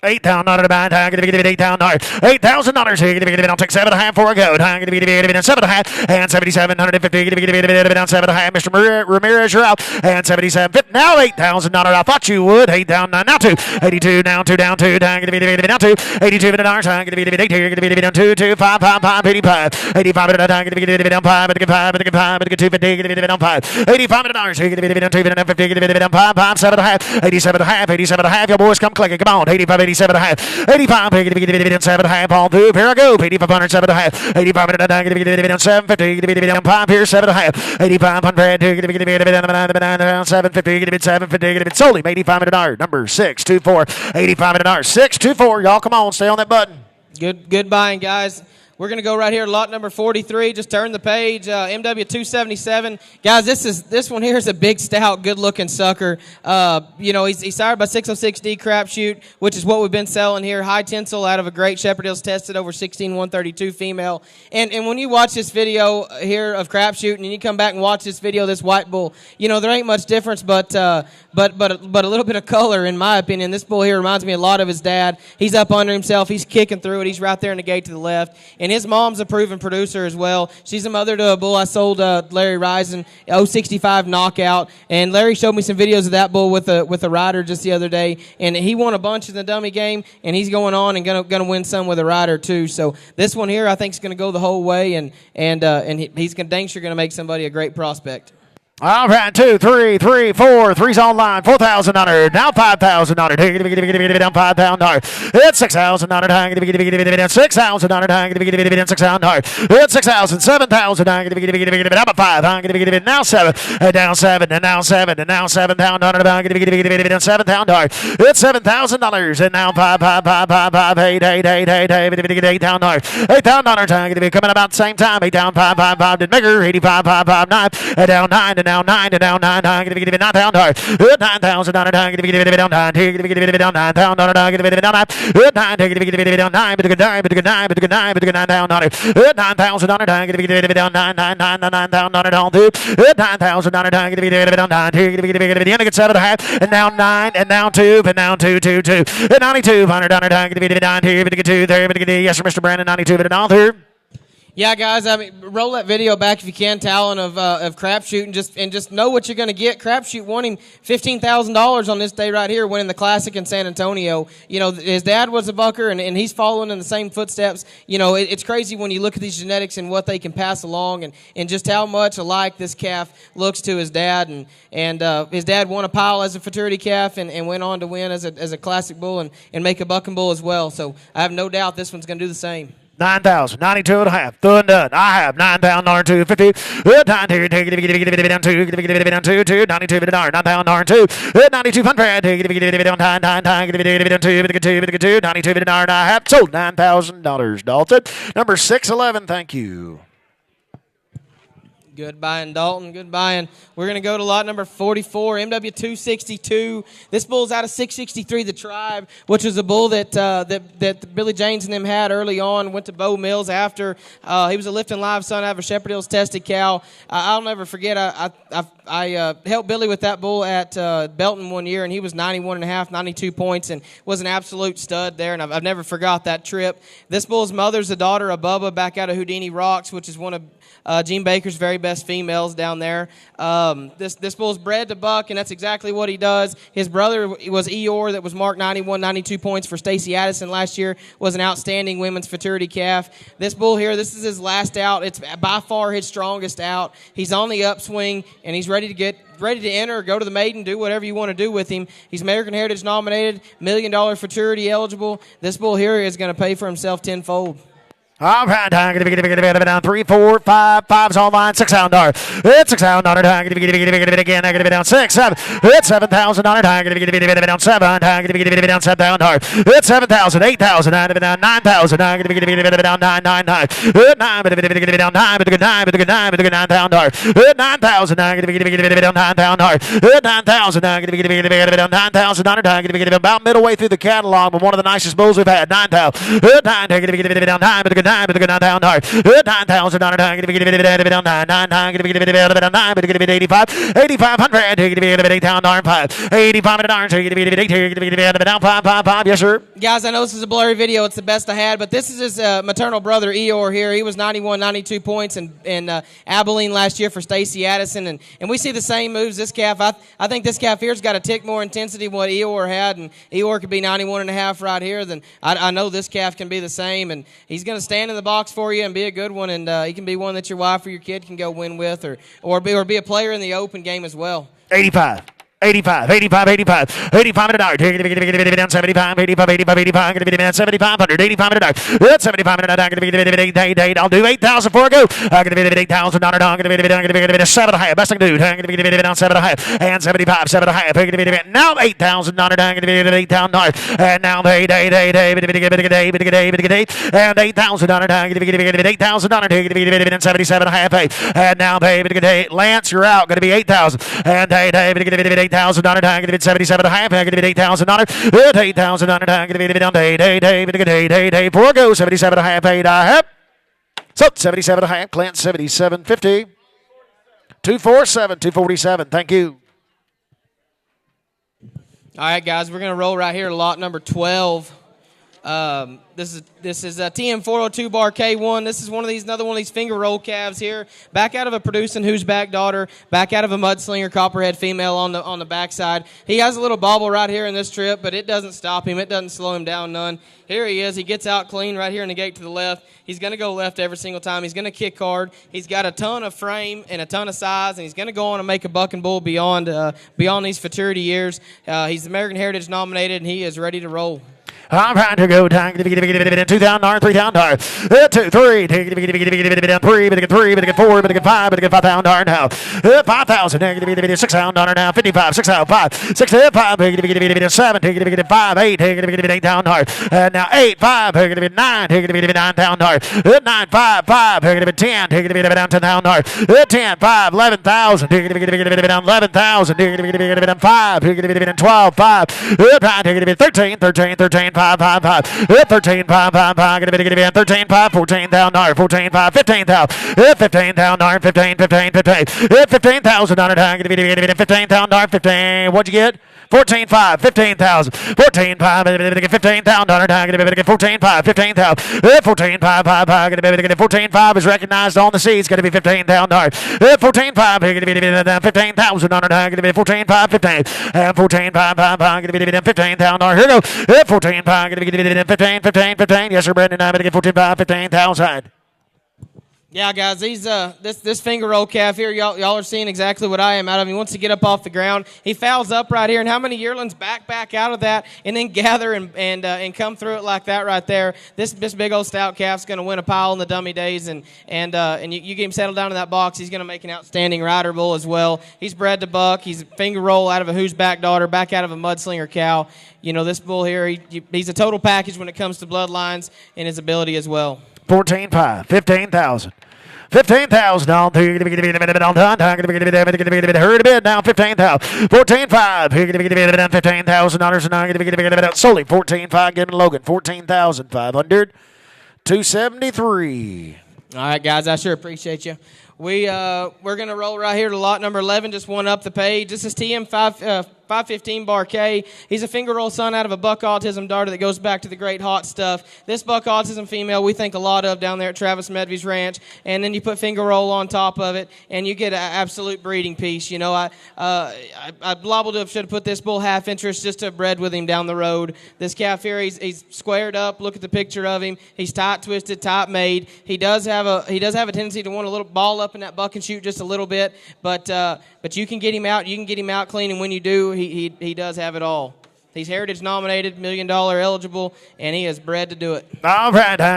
$8,000 to buy. Time to get it $8,000. $8,000. Here, get it. I'll take 7.5 for a go. Time to get it 7.5 and 7,750. Get it down 7.5. Mr. Ramirez, you're out. And 77. Now $8,000. I thought you would. 8 down 9. Now 2. 82 down 2 down 2. Time to get it down 2. $82. Time to get it 8 here. Get it down 2 2 5 5 5 85. 85 time to get it down 5. But get 5. But get 5. But get 250. Get it down 5. $85. Here, get it down 2 down 50. Get it down 5 5 7.5. 87.5. 87.5. Your boys come clicking. Come on. 85. 87.5, 85, get it 7.5, all through, here I go, 8,500, 7.5, 8,500, get it down 750, get it down 5 here, 7.5, 8,500, get it down 750, get it 750, get it solely, $8,500, number 624, $8,500, 624, y'all come on, stay on that button. Good buying, guys. We're going to go right here to lot number 43. Just turn the page. MW277. Guys, this one here is a big, stout, good-looking sucker. You know, he's sired by 606D crapshoot, which is what we've been selling here. High tinsel out of a great Shepherd Hills tested over 16,132 female. And when you watch this video here of crapshoot and you come back and watch this video of this white bull, you know, there ain't much difference but a little bit of color, in my opinion. This bull here reminds me a lot of his dad. He's up under himself. He's kicking through it. He's right there in the gate to the left. And his mom's a proven producer as well. She's a mother to a bull I sold Larry Risen, 065 knockout. And Larry showed me some videos of that bull with a rider just the other day. And he won a bunch in the dummy game. And he's going on and gonna win some with a rider too. So this one here I think is going to go the whole way. And he's dang sure going to make somebody a great prospect. All right, 2, 3, 3, 4. Three's online. $4,000. Now $5,000. Take it down $5,000. It's $6,000. Take it down $6,000. Take it down $6,000. It's $6,000. $7,000. Take it down 5. Take it now 7. Down 7. And now 7. And now $7,000. Take it down $7,000. It's $7,000. And now 5, 5, 5, 5, 5, 8, 8, 8, 8, 8. $8,000. $8,000. Take it coming about the same time. 8 down 5, 5, 5. Did bigger. 85, 5, 5, 9. Down 9. Now 9 to down 9, get it $9,000, $9,000, get it down 9, take it down $9,000, get it down 9, 9, take it down 9, but a good 9, but a good 9, but a good 9, but a good $9,000, $9,000, get it down 9, 9, 9, $9,000 all through, $9,000, get it down 9, take it at the end, get 7.5, and now 9, and now 2, and now 2, 2, 2, and $9,200, get it down here, but a good 2 there, but a good yes, sir, Mr. Brandon, 92, but all through. Yeah, guys, I mean, roll that video back if you can, Talon, of crapshoot, and just know what you're going to get. Crapshoot won him $15,000 on this day right here, winning the Classic in San Antonio. You know, his dad was a bucker, and he's following in the same footsteps. You know, it's crazy when you look at these genetics and what they can pass along, and just how much alike this calf looks to his dad. And his dad won a pile as a futurity calf, and went on to win as a Classic bull and make a bucking bull as well. So I have no doubt this one's going to do the same. 9,000, 92 and a half. Done. I have $9,250. 92, take it down 2, down 2, 92 $9,000 2. 9,200. Take it down 2, 92 I have sold $9,000. Dalton, number 611. Thank you. Good buying, Dalton. Good buying. We're going to go to lot number 44, MW262. This bull's out of 663, the Tribe, which was a bull that Billy James and them had early on. Went to Bo Mills after. He was a lifting live son out of a Shepherd Hills tested cow. I'll never forget. I helped Billy with that bull at Belton one year, and he was 91 and a half, 92 points, and was an absolute stud there. And I've never forgot that trip. This bull's mother's the daughter of Bubba back out of Houdini Rocks, which is one of Gene Baker's very best females down there. This bull's bred to buck, and that's exactly what he does. His brother was Eeyore, that was marked 91, 92 points for Stacy Addison last year, was an outstanding women's futurity calf. This bull here, this is his last out. It's by far his strongest out. He's on the upswing, and he's ready to enter, go to the maiden, do whatever you want to do with him. He's American Heritage nominated, $1 million futurity eligible. This bull here is going to pay for himself tenfold. All right, I'm going to get it down 3, 4, 5, 5's online, $6,000. It's $6,000. I'm going to get it again. I'm going to get it down 6, 7. It's $7,000. I'm going to get it down 7. I'm going to get it down $7,000. It's 7,000, 8,000. I'm going to get it down 9,000. I'm going to get it down 999. 9, I'm going to get it down 9, but the good 9, but the good 9, but the good $9,000. 9,000. I'm going to get it down 9,000. 9,000. I'm going to get it down 9,000. I'm going to get it about midway through the catalog, but one of the nicest bulls we've had. 9,000. 9, I'm going to get it down 9, but the good 9, but the good $9,000. 9,000. I'm going to get it down 9, 9, I'm going to get it down 9, but the good 85. 8,500. I'm going to get it down 5. 85 and $1. I'm going to get it down 5, 5, 5. Yes, sir. Guys, I know this is a blurry video. It's the best I had, but this is his maternal brother, Eeyore, here. He was 91, 92 points in Abilene last year for Stacy Addison, and we see the same moves. This calf, I think this calf here's got a tick more intensity than what Eeyore had, and Eeyore could be 91 and a half right here. Then I know this calf can be the same, and he's going to stand in the box for you and be a good one, and he can be one that your wife or your kid can go win with, or be a player in the open game as well. 85. 85 and $1. Take it down 75, 85, 85, going to be down 7,500, 85 and $1. That's 75 and $1. I'm going to be I'll do 8,000 for a go. I'm going to be $8,000. I'm going to be down 7.5. Best I can do. I'm going to be down 7.5 and 75, 7.5. I'm going to be now $8,000. I'm going to be $8,000. And now and $8,000. I'm going to be $8,000. I'm going to be 77.5. And now Lance, you're out. Going to be 8,000. And $8,000. I'm going to be 77.5. I'm going to be $8,000. $8,000. I'm going to be down day. 4 go 77.5. 8 I have. So 77.5. Clint 77.50. 247. 247. Thank you. All right, guys, we're going to roll right here to lot number 12. This is a TM402 bar K1. This is another one of these finger roll calves here. Back out of a producing who's back daughter. Back out of a mudslinger copperhead female on the backside. He has a little bobble right here in this trip, but it doesn't stop him. It doesn't slow him down none. Here he is. He gets out clean right here in the gate to the left. He's going to go left every single time. He's going to kick hard. He's got a ton of frame and a ton of size, and he's going to go on and make a buck and bull beyond these futurity years. He's American Heritage nominated, and he is ready to roll. I'm trying to go down. $2,000, $3,000. 2, 3. Take it down 3. But 3. But 4. But 5. But $5,000 now. 5,000. $6,000 now. 55. 6,005. 6,5. 7. Take it 5. 8. Take it $8,000. And now 8. 5. Take it 9. Take it $9,000. 9. 5. 5. Take it 10. Take it down $10,000. 10. 5. 11,000. Take it down 11,000. Take it down 5. Take it 12. 5. Take it 13. 13. 5, 5, 5, 13, 5, 5, 5, going to be 13, 5, $14,000, 14, 5, 15,000, 15,000, 15, 15, 15, 15,000, going to be $15,000, 15, what'd you get? 14, 5, 15,000, 14, 5, 15,000, going to be 14, 5, 15,000, 14, 5, 5, 5, going to be 14, 5 is recognized on the seats, going to be $15,000, 14, 5, going to be 15,000, going to be 14, 5, 15, and 14, 5, 5, 5, going to be $15,000, here we go, 14, 5, going to be 15, 15, 15, yes sir, Brandon, I'm going to get 14, 5, 15,000. Yeah, guys, these this finger roll calf here, y'all are seeing exactly what I am out of him. He wants to get up off the ground. He fouls up right here, and how many yearlings back out of that and then gather and come through it like that right there? This big old stout calf's going to win a pile in the dummy days, and you get him settled down in that box. He's going to make an outstanding rider bull as well. He's bred to buck. He's a finger roll out of a who's back daughter, back out of a mudslinger cow. You know, this bull here, he's a total package when it comes to bloodlines and his ability as well. 14.5, 15,000. 15,000 on two. Heard a bid now. 15,000. 14.5. $15,000 solely. 14.5. Getting Logan. 14,500. 273. All right, guys. I sure appreciate you. We're gonna roll right here to lot number 11. Just one up the page. This is TM 515 Bar K. He's a finger roll son out of a buck autism darter that goes back to the great hot stuff. This buck autism female we think a lot of down there at Travis Medvey's ranch, and then you put finger roll on top of it, and you get an absolute breeding piece. You know, I should have put this bull half interest just to have bred with him down the road. This calf here, he's squared up. Look at the picture of him. He's tight twisted, tight made. He does have a tendency to want a little ball up in that buck and shoot just a little bit, but you can get him out. You can get him out clean, and when you do, he does have it all. He's heritage nominated, $1 million eligible, and he is bred to do it. All right, 2, 3,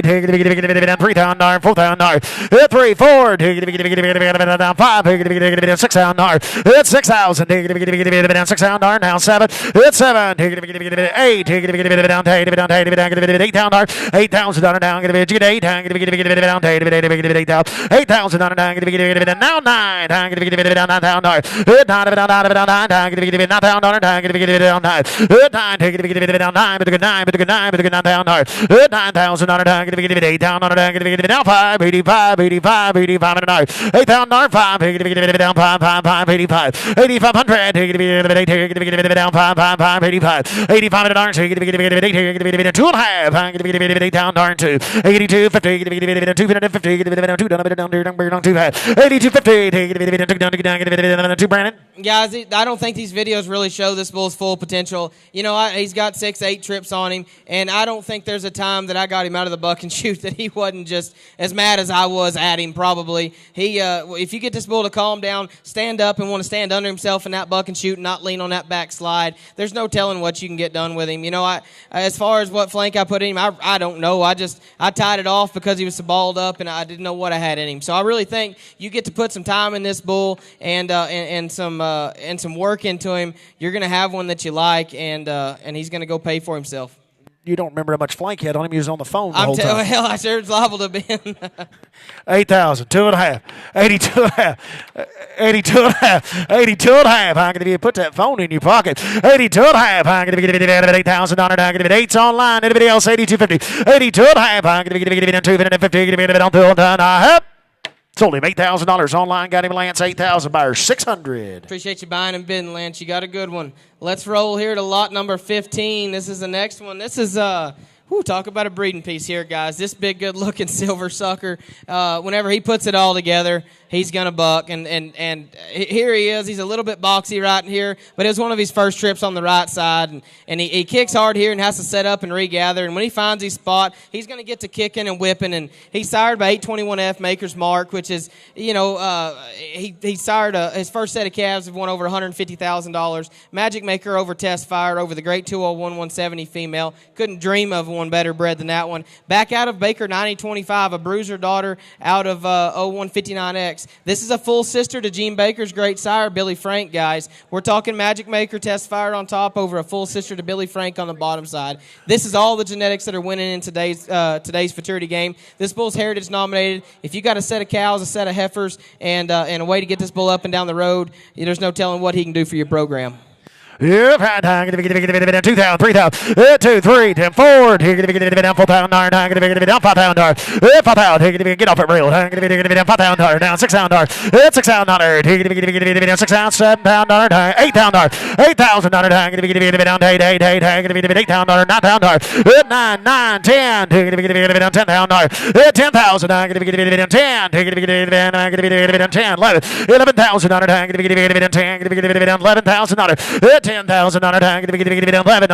$3,000, $4,000, 3, 4, $5,000, it's $6,000, $6,000 now 7, it's 7, $8,000 down, $8,000 now 9, $9,000 $9,000 now 5, 85, 85, 85 and $8,000 5, 5, 85, 8,500 down 5, 5, 85, 85 and $2.5, 8,000 2, 82, 50, 250, 8250, Brandon. Guys, I don't think these videos really show this bull's full potential. You know, he's got 6, 8 trips on him, and I don't think there's a time that I got him out of the buck and shoot that he wasn't just as mad as I was at him, probably. If you get this bull to calm down, stand up and want to stand under himself in that buck and shoot and not lean on that back slide, there's no telling what you can get done with him. You know, as far as what flank I put in him, I don't know. I tied it off because he was so balled up, and I didn't know what I had in him. So I really think you get to put some time in this bull and some work into him. You're going to have one that you like, and he's going to go pay for himself. You don't remember how much flank he had on him. He was on the phone the whole time. Hell, I sure was liable to be. 8,000, 2.5, 82.5, 82.5, 82.5. I'm going to put that phone in your pocket. 82.5. I'm going to give it $8,000. I'm going to give it 8's online. Anybody else? 82.50, 82.5. I'm going to give it $250. Give it on $2,000. Sold him $8,000 online. Got him Lance 8,000 buyers 600. Appreciate you buying and bidding, Lance. You got a good one. Let's roll here to lot number 15. This is the next one. This is talk about a breeding piece here, guys. This big, good-looking silver sucker. Whenever he puts it all together, he's gonna buck. And here he is. He's a little bit boxy right in here, but it was one of his first trips on the right side. And he kicks hard here and has to set up and regather. And when he finds his spot, he's gonna get to kicking and whipping. And he's sired by 821F Maker's Mark, which is, he sired his first set of calves have won over $150,000. Magic Maker over Test Fire over the Great 201 170 female. Couldn't dream of one better bred than that one. Back out of Baker 9025, a bruiser daughter out of 0159X. This is a full sister to Gene Baker's great sire, Billy Frank, guys. We're talking Magic Maker Test Fire on top over a full sister to Billy Frank on the bottom side. This is all the genetics that are winning in today's futurity game. This bull's heritage nominated. If you got a set of cows, a set of heifers, and a way to get this bull up and down the road, there's no telling what he can do for your program. Yep, 2,000, 3,000, 2, 3, 10, 4, down 4,000, down 5,000, 5,000, get off it real, down 5,000, 6,000, it's $6,000, 6,000, 7,000, 8,000, 8,000, down 8,000, 9,000, 9, 9, 10, 10,000, 10,000, 10, 11, 11,000, 10, 11,000, $10,000 tag. Give it down 11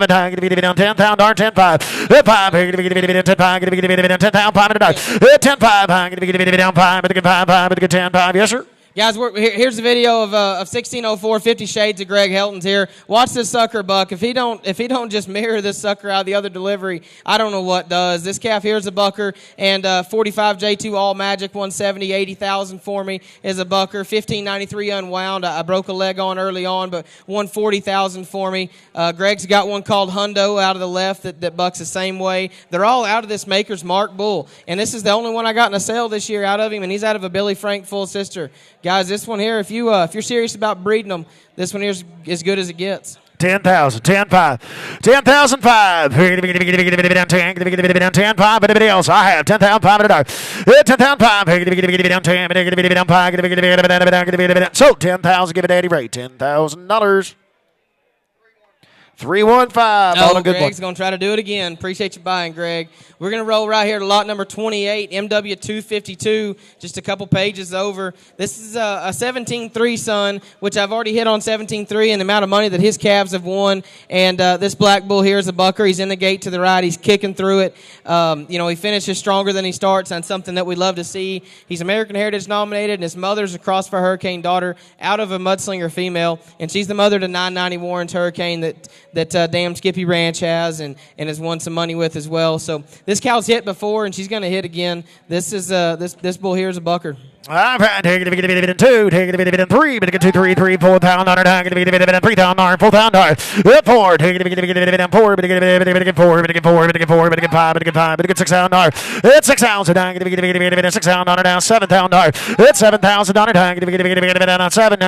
tag. Give it down 10 pound darn 10 5. 5 give it 10 5. Give it down 10 pound 5 $10 10 5. Give it down 5. But the 5 but the 10 5. Yes sir. Guys, here's the video of 1604 50 Shades of Greg Helton's here. Watch this sucker buck. If he don't just mirror this sucker out of the other delivery, I don't know what does. This calf here is a bucker, and 45 J2 All Magic 170 80,000 for me is a bucker. 1593 unwound. I broke a leg on early on, but 140,000 for me. Greg's got one called Hundo out of the left that bucks the same way. They're all out of this Maker's Mark bull, and this is the only one I got in a sale this year out of him, and he's out of a Billy Frank full sister. Guys, this one here, if you're serious about breeding them, this one here is as good as it gets. 10,000, 10 5, 10,000 5. Give it down 10, give it down 10 5. Anybody else? I have 10,000 5 $10,000 5. Give it down 10, give it down 5. Give it down. So 10,000. Give it Eddie Ray. $10,000. 315. No, Greg's going to try to do it again. Appreciate you buying, Greg. We're going to roll right here to lot number 28, MW252, just a couple pages over. This is a 17-3 son, which I've already hit on 17-3 and the amount of money that his calves have won. And this black bull here is a bucker. He's in the gate to the right. He's kicking through it. He finishes stronger than he starts, and that's something that we love to see. He's American Heritage nominated, and his mother's a Cross for Hurricane daughter out of a Mudslinger female, and she's the mother to 990 Warren's Hurricane that Damn Skippy Ranch has and has won some money with as well. So this cow's hit before, and she's going to hit again. This is this bull here is a bucker. I'm taking it 2, taking it 3, but it 2, 3, 3, 4 pound on it, taking it 3 pound on 4 pound on 4, taking it 4, but it 4, but it 4, but it 4, but it 5, but it 5, but it 6 pound on it's 6,000, taking it 6 pound on it now 7 pound on it's 7,000 on it, taking it on 7,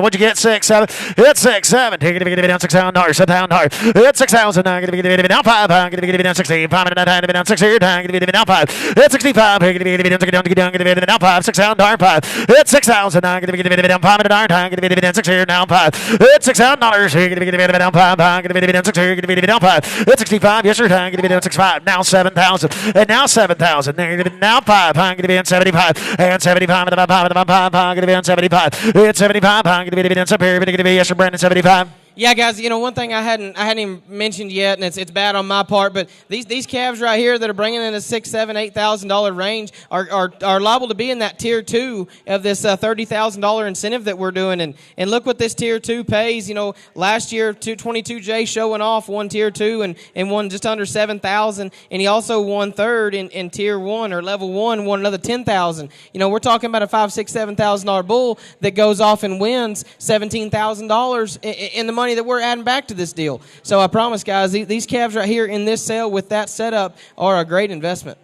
what'd you get 6, 7, it's 6, 7, taking it down 6 pound on 7 pound on it's 6,000, taking it down 5, taking it down 16, 5 taking it down 6 here, taking it down 5, it's 65, taking it down 5. 6,000 5. It's 6,000. I'm going to get it down 5 minute iron time. Going to get it down 6 here now 5. It's $6,000. Going to get it down 5. Going to get it down 6 here. Going to get it down 5. It's 65. Yes sir. Going to get it down 65. Now 7,000. And now 7,000. Now 5. I'm going to be in 75. And 75. And 5. And 5. I'm going to be in 75. It's 75. I'm going to be in some period. Going to be yes sir. Brandon 75. Yeah, guys, one thing I hadn't even mentioned yet, and it's bad on my part, but these calves right here that are bringing in a $6,000, $7,000, $8,000 range are liable to be in that tier 2 of this $30,000 incentive that we're doing, and look what this tier 2 pays. Last year 22J showing off won tier 2 and won just under $7,000, and he also won third in tier 1 or level 1, won another $10,000. We're talking about a $5,000, $6,000, $7,000 bull that goes off and wins $17,000 in the money that we're adding back to this deal. So I promise, guys, these calves right here in this sale with that setup are a great investment.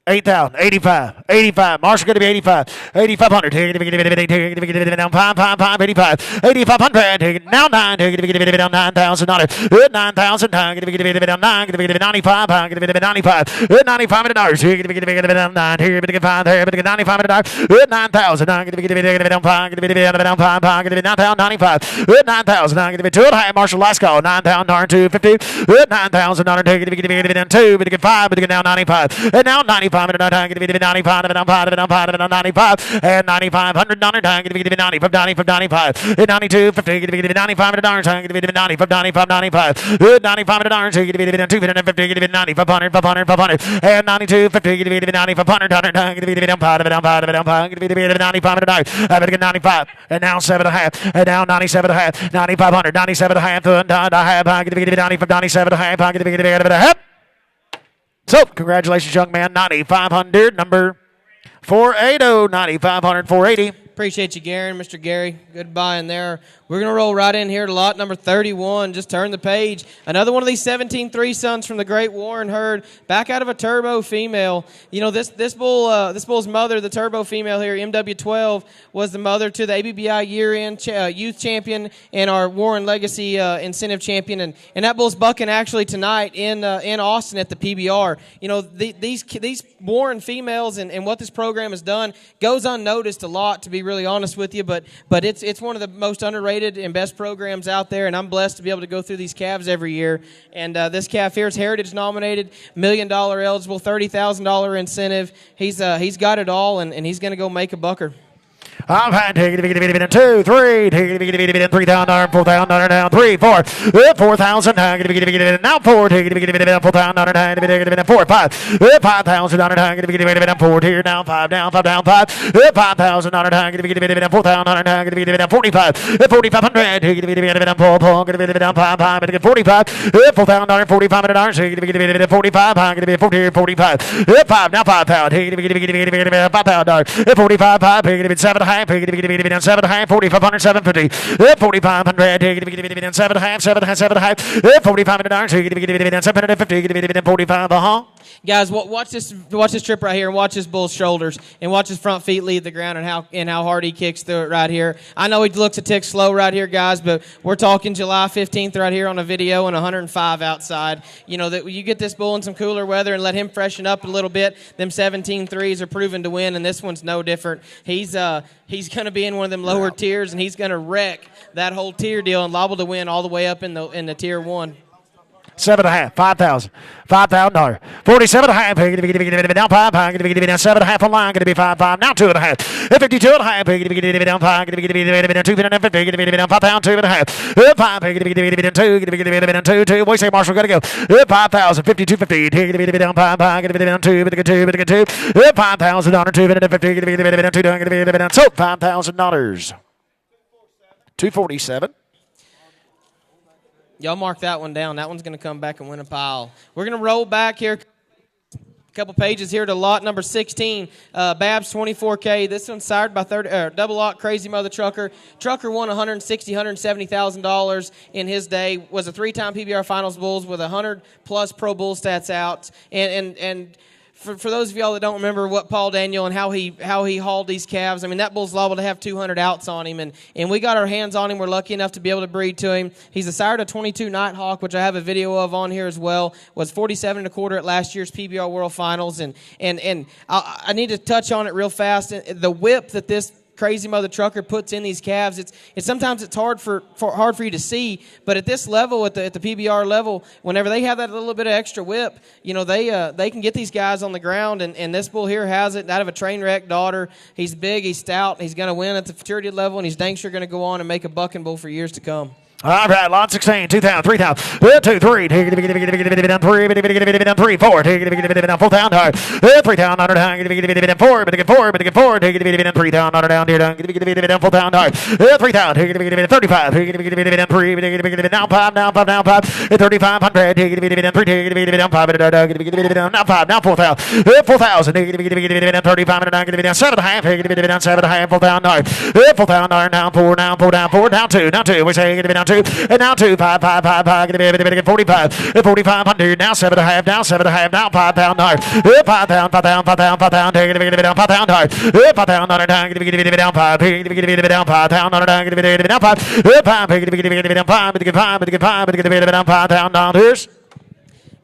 8,000, 85, 85. Marshall going to be 85, 8,500. Take it down 5, 5, 5, 85, 8,500. Take it now 9. Take it down $9,000. 9,000. Take it down 9. Take it 95. Take it 95. $9,500. Take it down 9. Here, take it 5. There, take it $9,500. 9,000. Take it down 5. Take it down 5. Take it down 95. 9,000. Take it 2.5. Marshall last call 9,000. 250. 9,000. Take it down 2. Take it 5. Take it down 95. And now 95. 95 and 95 and 95 and 9,500 95 and 92 50 95 and 95 95 95 95 and 250 95 500 and 92 50 95 95 and now 7.5 and now 97.5 9,500 97.5 So, congratulations, young man. 9,500, number 480, 9,500, 480. Appreciate you, Gary, Mr. Gary. Good buying there. We're going to roll right in here to lot number 31. Just turn the page. Another one of these 17-3 sons from the great Warren herd, back out of a turbo female. This bull's mother, the turbo female here, MW12, was the mother to the ABBI year-end youth champion and our Warren Legacy incentive champion. And that bull's bucking actually tonight in Austin at the PBR. These Warren females and what this program has done goes unnoticed a lot, to be really honest with you, but it's one of the most underrated and best programs out there, and I'm blessed to be able to go through these calves every year. And this calf here is Heritage nominated, $1 million eligible, $30,000 incentive. He's got it all, and he's going to go make a bucker. I'm high, take it, $2, $3, take it, $3,000, $4,000 down, 3, 4, 4,000, now $4, take it, $4,000, 4, 5, $5,000, 4 here, down, 5, down, 5, down, 5, $5,000, $4,000, 45, 4,500, take it, pull, down, 5, 45, $4,000, $4,500, take it, 45, 45, 5, now 5,000, take it, $5,000, 45, 5, take it, 7, half, take it, 7, half, 4,500, 750, 4,500, take it, 7 half, 7 half, 7 half, $4,500, take it, 750, 45, Guys, watch this trip right here, and watch this bull's shoulders, and watch his front feet leave the ground, and how hard he kicks through it right here. I know he looks a tick slow right here, guys, but we're talking July 15th right here on a video and 105 outside. You know, that you get this bull in some cooler weather and let him freshen up a little bit. Them 17 threes are proven to win, and this one's no different. He's going to be in one of them lower tiers, and he's going to wreck that whole tier deal and liable to win all the way up in the tier 1. 7.5, $5,000, 47 and a half, down 5, down 7 and a half online, going to be 5, now 2 and a half, 52 and a half, down 5, 2, down 5 pound, 2 and a half, 5, 2, what do you say, Marshall, got to go, 5,000, 52.50, down 5, down 2, 5,000, $250, down, so $5,000, 247. Y'all mark that one down. That one's going to come back and win a pile. We're going to roll back here a couple pages here to lot number 16, Babs 24K. This one's sired by double lot Crazy Mother Trucker. Trucker won $170,000 in his day. Was a 3-time PBR Finals Bulls with 100-plus Pro Bull stats out. And for those of y'all that don't remember what Paul Daniel and how he hauled these calves, I mean, that bull's liable to have 200 outs on him, and we got our hands on him. We're lucky enough to be able to breed to him. He's a sire to 22 Nighthawk, which I have a video of on here as well. Was 47 1/4 at last year's PBR World Finals, and I need to touch on it real fast. The whip that this Crazy Mother Trucker puts in these calves, it's sometimes it's hard for you to see, but at this level, at the PBR level, whenever they have that little bit of extra whip, you know, they can get these guys on the ground, and this bull here has it out of a train wreck daughter. He's big, he's stout, and he's going to win at the futurity level, and he's dang sure going to go on and make a bucking bull for years to come. All right, lot 16, 2,000, 3,000, 2, 3, take it, down 3, down 3, 4, take it, down 4,000, 3,000, down 4, take it, 3,000, down here, down 4,000, 3,000, take it, 35, take it, down 3, down 5, down 3,500, take it, down 3, take it, down 5, down 5, down 4,000, 4,000, take it, down 3,500, down 7.5, take it, down 7.5, 4,000, 4,000, down 4, down 4, down 4, down 2, we say it, down 2. And now 2, 5, 45, 4,500, now 7.5, now 7.5, now 5 pound hard, 5 pound, take it, down 5 pound hard, 5 pound hard, down 5, down 5 pound hard, down 5, 5 pound dollars.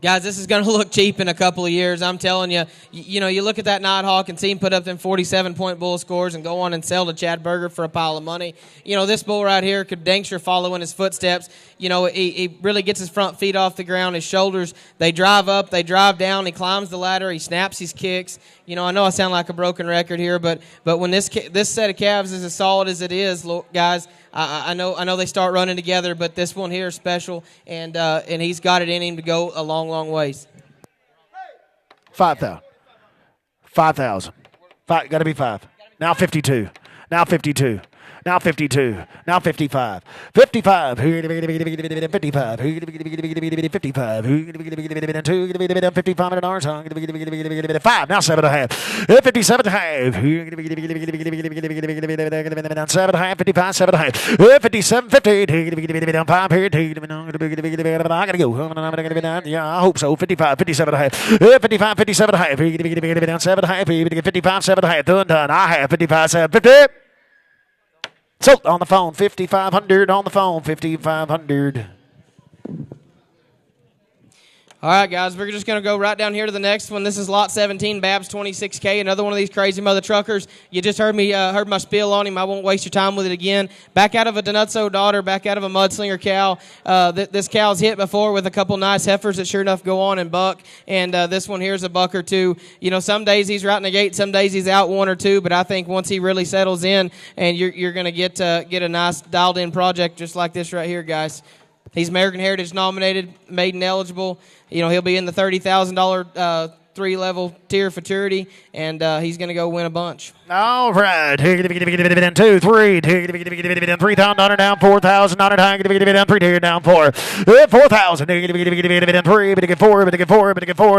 Guys, this is going to look cheap in a couple of years. I'm telling you, you know, you look at that Nighthawk and see him put up them 47-point bull scores and go on and sell to Chad Berger for a pile of money. You know, this bull right here could dang sure follow in his footsteps. You know, he really gets his front feet off the ground, his shoulders, they drive up, they drive down, he climbs the ladder, he snaps his kicks. You know, I know I sound like a broken record here, but when this set of calves is as solid as it is, guys, I know they start running together, but this one here is special, and he's got it in him to go a long, long ways. 5,000. 5,000. Got to be 5. Now 52. Now 52. Now 52. Now 55. 55. 55. 55. 55 dollars. 5. Now 7.5. 57.5. 7.5. 55. 7.5. 57.50. Down 5 here. I gotta go. Yeah, I hope so. 55. 57.5. 55. 57.5. Down 7.5. 55. 7.5. Done. I have 55. 7.50. So, on the phone, 5,500 on the phone, 5,500. All right, guys, we're just going to go right down here to the next one. This is lot 17, Babs 26K, another one of these crazy mother truckers. You just heard my spiel on him. I won't waste your time with it again. Back out of a Denutso daughter, back out of a Mudslinger cow. This cow's hit before with a couple nice heifers that sure enough go on and buck, and this one here is a buck or two. You know, some days he's right in the gate, some days he's out one or two, but I think once he really settles in, and you're going to get a nice dialed-in project just like this right here, guys. He's American Heritage nominated, maiden eligible. You know, he'll be in the $30,000 three-level tier futurity, and he's going to go win a bunch. All right. 2, 3. $3,000 down, $4,000 down, 3 down, 4. 4,000. 3, 4, 4,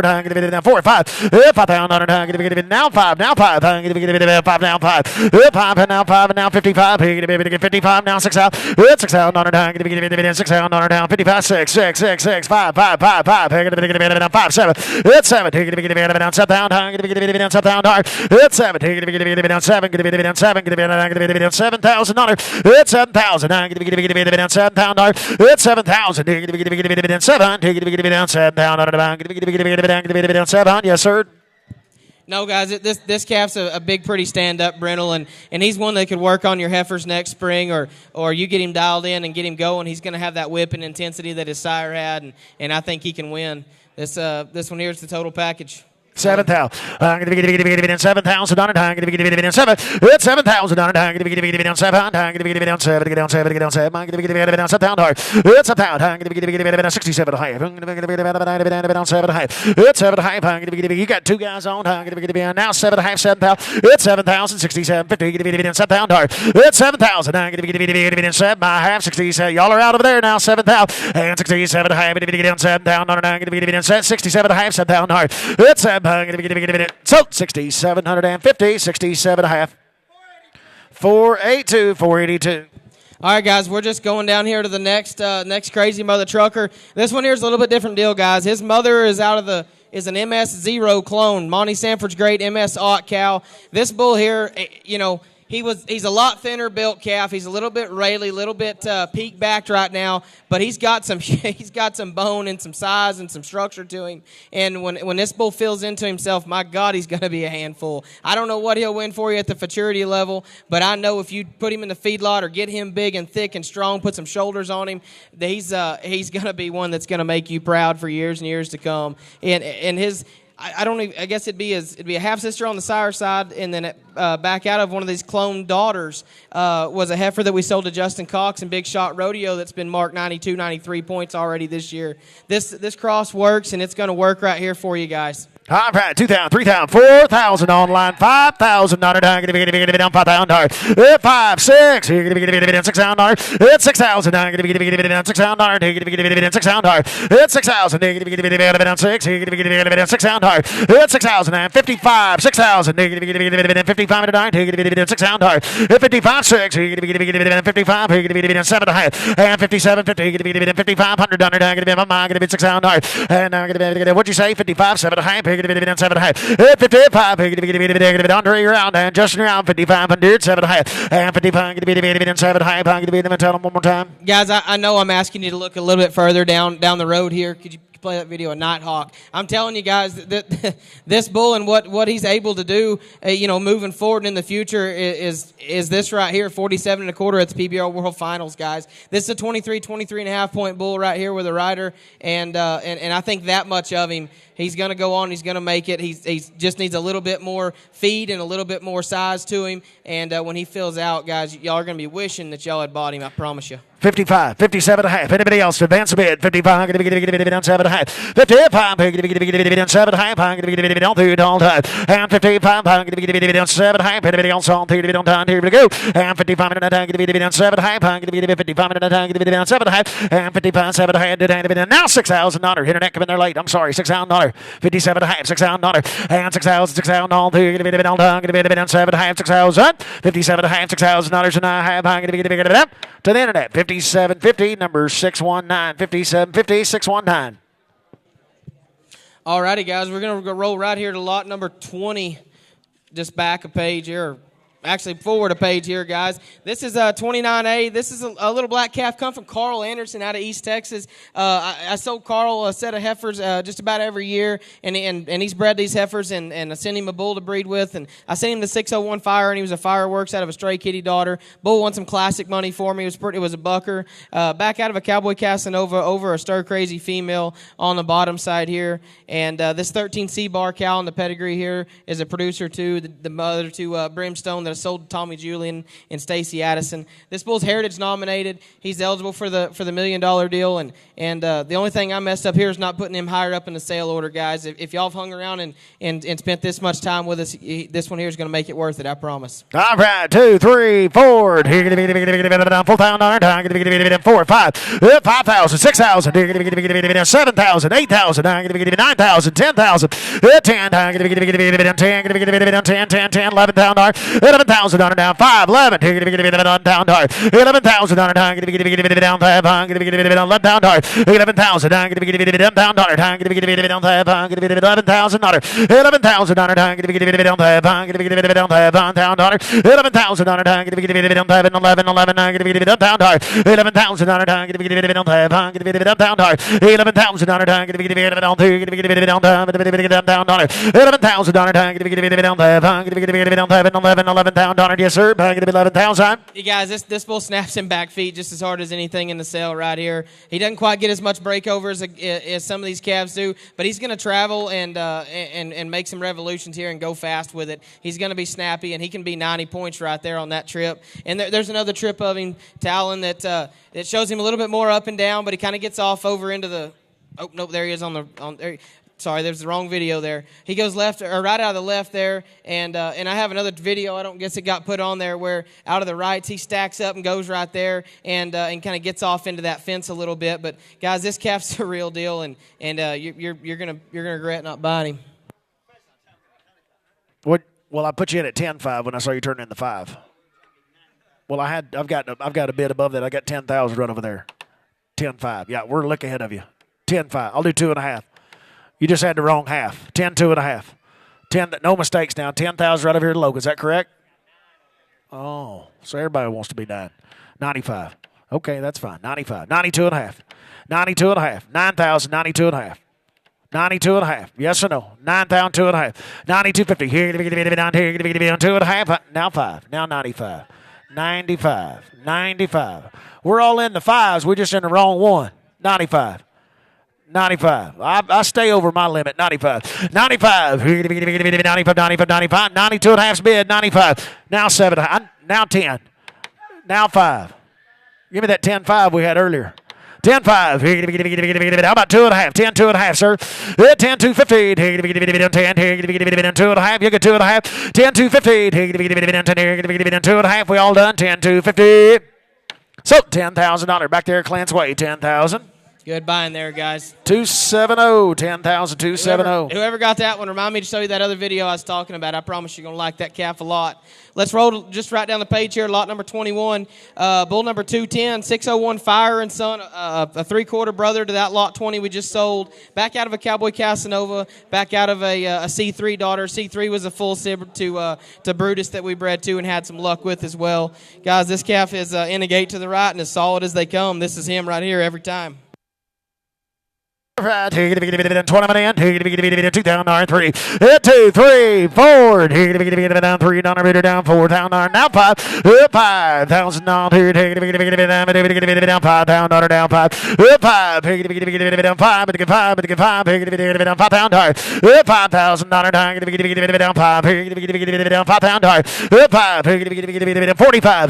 down, 4, 5. $5,000 down, now 5, now 5, 5 now 5. 5 now 5, now 55. 55 now 6,000. $6,000 down, 6,000 down, 55, 6, 6, 6, 6, 5, 5, 5, 5. 5, 7. It's 7. Down 7,000. Down 7,000. It's 7. Down 7. Down 7. Down $7,000. It's 7,000. Down 7,000. It's 7,000. Down 7,000. Down 7. Yes, sir. No, guys, this calf's a big, pretty stand-up brindle, and he's one that could work on your heifers next spring, or you get him dialed in and get him going. He's going to have that whip and intensity that his sire had, and I think he can win. This one here is the total package. 7,000. 7,000 down. Down 7. It's 7,000 down. Down 7. Down 7. Down 7. Down 7. Down 7. Down 7,000. It's 1,000. 67 high. Down 7 high. It's 7 high. You got two guys on. Now 7 high. 7,000. It's 7,000. 67. 50. 7,000. It's 7,000. 7 by half. 67. Y'all are out over there now. 7,000. And 67 high. Down 7,000. 67 high. 7,000. It's 7. So 6,750, 67 and a half. 482, 482. All right, guys, we're just going down here to the next crazy mother trucker. This one here is a little bit different deal, guys. His mother is an MS0 clone. Monty Sanford's great MS-aught cow. This bull here, you know, he's a lot thinner built calf. He's a little bit raily, a little bit peak backed right now, but he's got some bone and some size and some structure to him. And when this bull fills into himself, my God, he's going to be a handful. I don't know what he'll win for you at the futurity level, but I know if you put him in the feedlot or get him big and thick and strong, put some shoulders on him, that he's going to be one that's going to make you proud for years and years to come. And his. I guess it'd be a half sister on the sire side, and then back out of one of these clone daughters was a heifer that we sold to Justin Cox in Big Shot Rodeo that's been marked 92, 93 points already this year. This cross works, and it's going to work right here for you guys. All right, 2,000, 3,000, 4,000 online, 5,000 down, down 5,000. 5, 6, 6,000. It's 6,000 down, 6,000. It's 6,000 down 6, 6,000. It's 6,000 and 55, 6,000 55 and 9, 6,000. 55, 6, 55, 7 and 57, 50, 5,500 down, down 6,000. And what'd you say? 55, 7 high. 7 high. 55, Andre around and Justin around 5,500, 7 high. And 55, 7 high. Tell them one more time. Guys, I know I'm asking you to look a little bit further down the road here. Could you play that video of Nighthawk? I'm telling you guys that this bull and what he's able to do, moving forward in the future is this right here, 47 and a quarter at the PBR World Finals, guys. This is a 23 and a half point bull right here with a rider, and I think that much of him. He's going to go on. He's going to make it. He just needs a little bit more feed and a little bit more size to him. And when he fills out, guys, y'all are going to be wishing that y'all had bought him. I promise you. 55, 57 and a half. Anybody else to advance a bid? 55, down 7 and a half. 55, down 7 and a half. Down 3, down time. And 55, down 7 and a half. Anybody else on 3 down time? Here we go. And 55, down 7 and a half. 55, down 7 and a half. And 55, 7 and a half. Now $6,000. Internet coming there late. I'm sorry. $6,000. 57 and a half. $6,000. And 6,000 on 3 down time. Down 7 and a half. 6,000. 57 and a half. $6,000 and a half. To the internet. 5750, number 619. 5750, 619. All righty, guys. We're going to roll right here to lot number 20. Just back a page here. actually forward a page here, guys. This is 29A. This is a little black calf come from Carl Anderson out of East Texas. I sold Carl a set of heifers just about every year, and he's bred these heifers, and I sent him a bull to breed with, and I sent him the 601 Fire, and he was a fireworks out of a stray kitty daughter. Bull won some classic money for me. It was a bucker. Back out of a Cowboy Casanova over a stir crazy female on the bottom side here, and this 13C bar cow in the pedigree here is a producer too. The mother to Brimstone that I sold to Tommy Julian and Stacy Addison. This bull's heritage nominated. He's eligible for the $1 million deal, and the only thing I messed up here is not putting him higher up in the sale order, guys. If y'all have hung around and spent this much time with us, this one here is going to make it worth it, I promise. All right, 2, 3, 4. $4,000, 4, 5, 5,000, 6,000, 7,000, 8,000, 9,000, 10,000, 10, 10, $11,000, $11,000 down 5, 11, $11,000 down 11,000 down 5, $11,000 Yes, sir. $11,000. You guys, this bull snaps in back feet just as hard as anything in the sale right here. He doesn't quite get as much breakover as some of these calves do, but he's going to travel and make some revolutions here and go fast with it. He's going to be snappy, and he can be 90 points right there on that trip. And there's another trip of him, Talon, that shows him a little bit more up and down, but he kind of gets off over into the. Oh no, there he is on there. Sorry, there's the wrong video there. He goes left or right out of the left there, and I have another video. I don't guess it got put on there where out of the rights he stacks up and goes right there and kind of gets off into that fence a little bit. But guys, this calf's the real deal, and you're gonna regret not buying him. What? Well, I put you in at 10.5 when I saw you turn in the 5. Well, I've got a bid above that. I got 10,000 right over there. 10.5. Yeah, we're a lick ahead of you. 10.5. I'll do 2.5. You just had the wrong half. 10, 2.5. 10. No mistakes now. 10,000 right over here to Logan. Is that correct? Oh, so everybody wants to be 9. 95. Okay, that's fine. 95. 92.5. 92.5. 9,000. 92.5. 92.5. Yes or no? 9,000. 2.5. 92.50. Here, down here, 2.5. Now 5. Now 95. 95. 95. We're all in the 5s. We're just in the wrong one. 95. 95. I stay over my limit. 95. 95. 95, 95, 95. 92.5's bid. 95. Now 7. Now 10. Now 5. Give me that 10.5 we had earlier. 10.5. How about 2.5? 10, 2.5, sir. 10, 2.50. 10, 2.5. You get 2.5. 10, 2.50. 2.5. We all done. 10, 2.50. So $10,000 back there, Clint's way. 10,000. Good buying there, guys. 270, 10,000, 270. Whoever got that one, remind me to show you that other video I was talking about. I promise you're going to like that calf a lot. Let's roll just right down the page here. Lot number 21, bull number 210, 601 Fire and Son, a 3/4 brother to that lot 20 we just sold. Back out of a Cowboy Casanova, back out of a C3 daughter. C3 was a full sib to Brutus that we bred to and had some luck with as well. Guys, this calf is in a gate to the right and as solid as they come. This is him right here every time. Right, 20 minutes, 2,000, 3, 2, 3, 4, down 3, down 4, down now 5, $5,000, down 5,000, down 5, $5,000, down 5, $5,000, down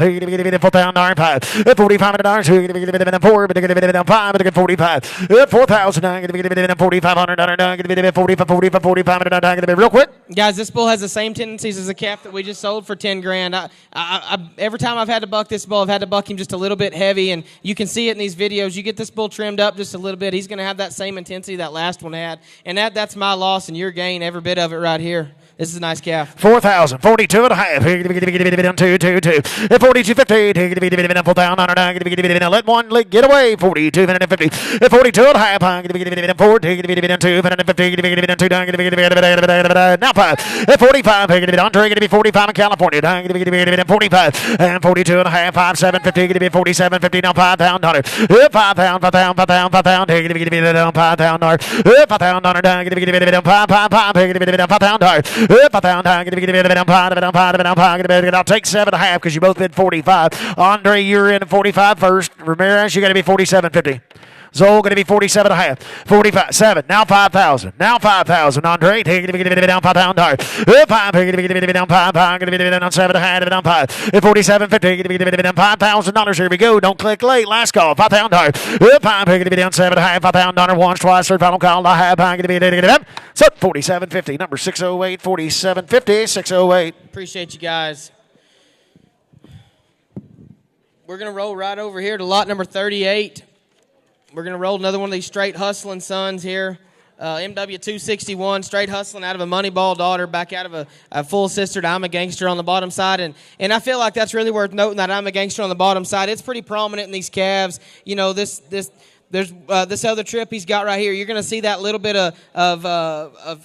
4,000. $4,500 real quick. Guys, this bull has the same tendencies as the calf that we just sold for $10,000. Every time I've had to buck this bull, I've had to buck him just a little bit heavy, and you can see it in these videos. You get this bull trimmed up just a little bit, he's going to have that same intensity that last one had, and that's my loss and your gain, every bit of it right here. This is a nice calf. 4,000, 42 and a half. 2. 42.50. Full down, let one leg get away. 42.50. 42 and a half. 4. 2. Now 5. 45. Andre going to be 45 in California. 45 and 42 and a half. 5, 750. 47.50. Now 5 pound dollar. 5 pound. 5 pound. 5 pound. 5 pound. 5 pound dollar. 5 pound dollar. 5 pound dollar. I'll take 7.5 because you both bid 45. Andre, you're in at 45 first. Ramirez, you got to be 47.50. Zoll going to be 47.5. 45. 7. Now 5,000. Now 5,000. Andre, take it down 5 pound dollar. 5. Down 5. Going to be down 7.5. Down 5. 47.50. Down $5,000. Here we go. Don't click late. Last call. 5 pound dollar. 5. Going to be down 7.5. 5 pound dollar. Once, twice. Third final call. I have. Going to be down. So 47.50. Number 608. 47.50. 608. Appreciate you guys. We're going to roll right over here to lot number 38. We're going to roll another one of these straight hustling sons here. MW261, straight hustling out of a Moneyball daughter, back out of a full sister to I'm a Gangster on the bottom side. And I feel like that's really worth noting, that I'm a Gangster on the bottom side. It's pretty prominent in these calves. You know, there's this other trip he's got right here. You're going to see that little bit of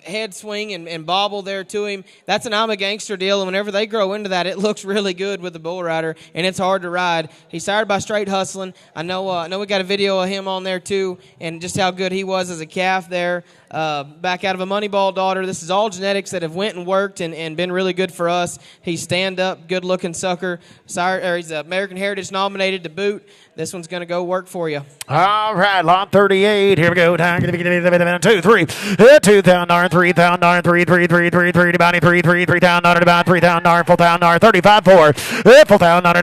head swing and bobble there to him. That's an I'm a Gangster deal, and whenever they grow into that, it looks really good with the bull rider, and it's hard to ride. He's sired by Straight Hustling. I know we got a video of him on there too, and just how good he was as a calf there. Back out of a Moneyball daughter. This is all genetics that have went and worked and been really good for us. He's stand-up, good-looking sucker. He's American Heritage nominated to boot. This one's going to go work for you. All right, lot 38. Here we go. 2, 3. 2,000, 3,000, 3, 3, 3, 3, 3, dividing 3, 3, 3,000, about 3,000, full thousand, 35, 4. Full thousand,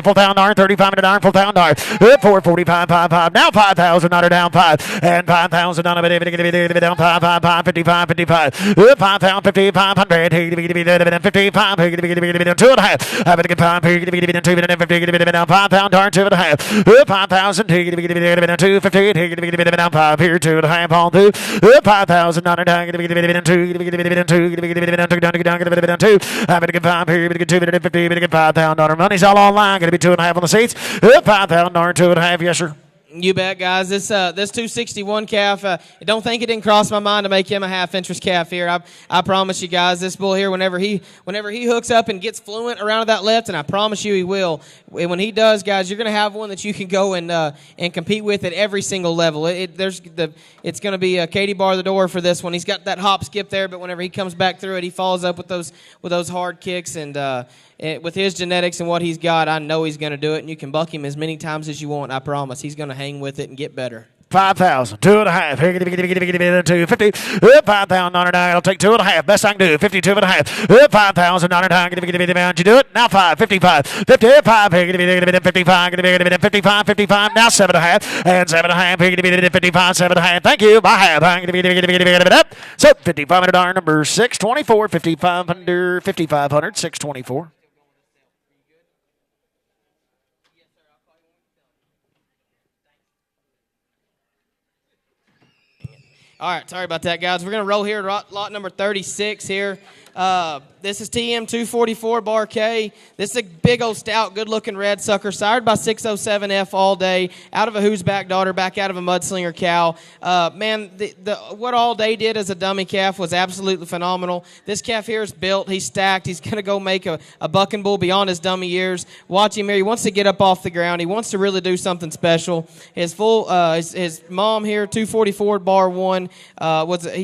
full thousand, 35, full thousand, 4, 45, 5, 5. Now 5,000, down 5, and 5,000, down 5, 5, 5, 55, 55. 5,000, 50, 500, 55, 2.5. 5,000, 2.5. 5,000, 250, down 5 here, 2.5 on 2. 5,000, 2. I'm going to get 5 here, going to get 250, $5,000 money's all online, going to be 2.5 on the seats. 5,000, 2.5, yes, sir. You bet, guys. This 261 calf, I don't think it didn't cross my mind to make him a half-interest calf here. I promise you guys, this bull here, whenever he hooks up and gets fluent around that left, and I promise you he will, when he does, guys, you're going to have one that you can go and compete with at every single level. It's going to be a Katie bar the door for this one. He's got that hop skip there, but whenever he comes back through it, he follows up with those hard kicks, and with his genetics and what he's got, I know he's going to do it, and you can buck him as many times as you want. I promise. He's going to hang with it and get better. 5,000, 2.5, 250, 5,000, I'll take 2.5, best I can do, 52.5, 5,000, did you do it? Now 5, 55, 55, 55, 55, 55, now 7.5, and 7.5, 55, 7.5, thank you, by half, so $5,500, number 624, 5,500, 624. All right, sorry about that, guys. We're going to roll here to lot number 36 here. This is TM244 Bar K. This is a big old stout, good-looking red sucker, sired by 607F all day, out of a Who's Back daughter, back out of a Mudslinger cow. Man, what all day did as a dummy calf was absolutely phenomenal. This calf here is built. He's stacked. He's going to go make a bucking bull beyond his dummy years. Watch him here. He wants to get up off the ground. He wants to really do something special. His mom here, 244 Bar 1,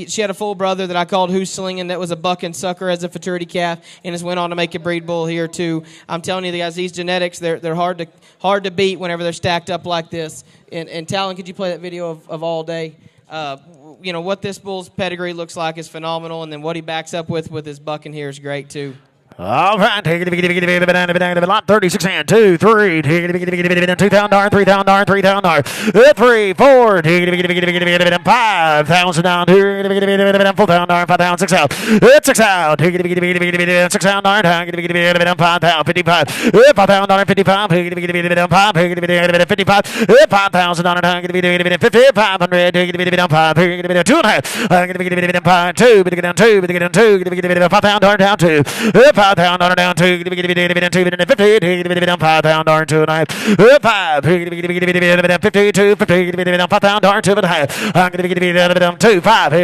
she had a full brother that I called Who's Slinging that was a bucking sucker as a futurity calf, and has went on to make a breed bull here too. I'm telling you, guys, these genetics, they're hard to beat whenever they're stacked up like this. And Talon, could you play that video of all day? What this bull's pedigree looks like is phenomenal, and then what he backs up with his bucking here is great too. All right, lot 36 and 2, 3, $2,000, $3,000, $3,000, 3, 4, $5,000 down, $4,000, $5,000, 6 out, $6 out, $6,000 down, $5,000, 55, $5,000, 55, $55, $5,000 down, $5,500, $2,500 down, $2, $5,000 down, $2, $5,000 down, $2.5, $5, $52, $5,000 $2.5, $2, $5,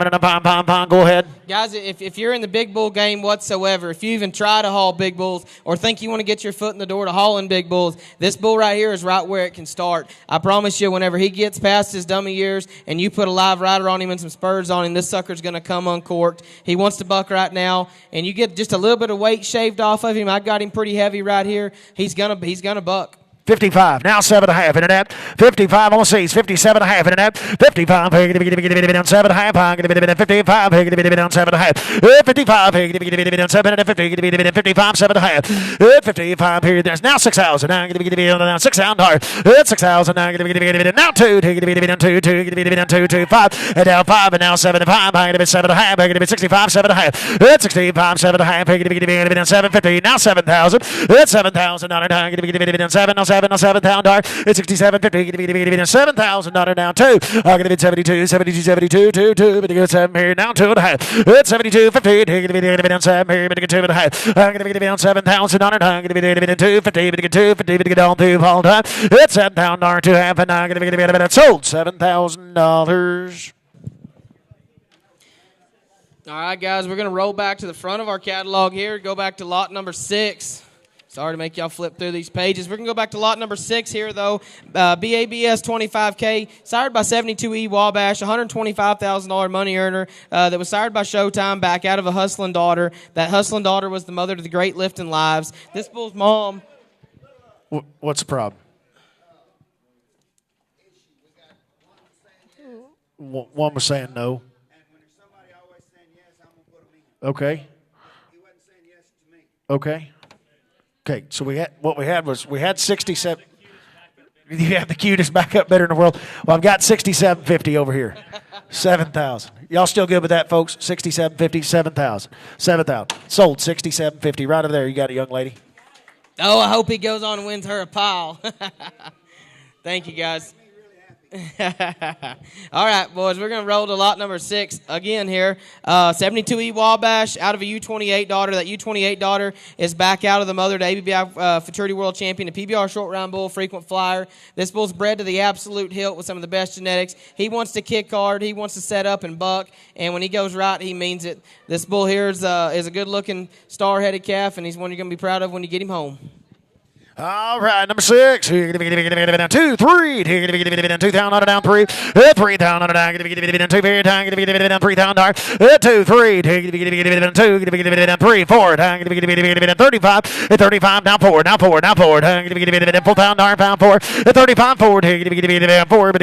$55, go ahead. Guys, if you're in the big bull game whatsoever, if you even try to haul big bulls or think you want to get your foot in the door to hauling big bulls, this bull right here is right where it can start. I promise you, whenever he gets past his dummy years and you put a live rider on him and some spurs on him, this sucker's going to come uncorked. He wants to buck right now, and you get just a little bit of weight shaved off of him. I got him pretty heavy right here. He's gonna buck. 55, now 7.5 in a net. 55 on the seats, 57.5 in a net. 55, 7.5, 55, 7.5. 55, 55, 7.5. 55 here, there's now 6,000. Now 6,000. 6,000 now 2, 2, 5, and now 5, and now 7.5, 7.5, 65, 7.5. 65, 7.5, 750, now 7,000. 7,000 now 7, now 7, now $7,000. It's 67.50. $7,000 now 2. I'm gonna be 72, 72, 72, 2, 2. But to get 7 here now 2.5. It's 72.50. Gonna be down 7 here. But to get 2.5. I'm gonna be down $7,000. I'm gonna be down 2.50. But to get 2.50. But to get down 2 all time. It's $7,000 2.5. And I'm gonna be sold $7,000. All right, guys, we're going to roll back to the front of our catalog here, go back to lot number 6. Sorry to make y'all flip through these pages. We're going to go back to lot number 6 here, though. BABS 25K, sired by 72E Wabash, $125,000 money earner that was sired by Showtime back out of a hustling daughter. That hustling daughter was the mother to the great lifting lives. This bull's mom. What's the problem? One was saying no. Okay. He wasn't saying yes to me. Okay. Okay. So we had 67. You have the cutest backup better in the world. Well, I've got 67.50 over here. 7,000. Y'all still good with that, folks? 67.50, 7,000. 7,000. Sold 67.50 right over there. You got it, young lady. Oh, I hope he goes on and wins her a pile. Thank you, guys. All right, boys, we're going to roll to lot number 6 again here. 72E Wabash out of a U28 daughter. That U28 daughter is back out of the mother to ABBI Futurity World Champion, a PBR short round bull, frequent flyer. This bull's bred to the absolute hilt with some of the best genetics. He wants to kick hard. He wants to set up and buck, and when he goes right, he means it. This bull here is a good-looking star-headed calf, and he's one you're going to be proud of when you get him home. All right, number 6. 2, 3. $2,000 down 3. $3,000 down 2. $3,000. 2, 3. 2, 3, 4. 35. 35 now 4. Now 4. Now 4. $4,000 pound 4. 35 4. 4. But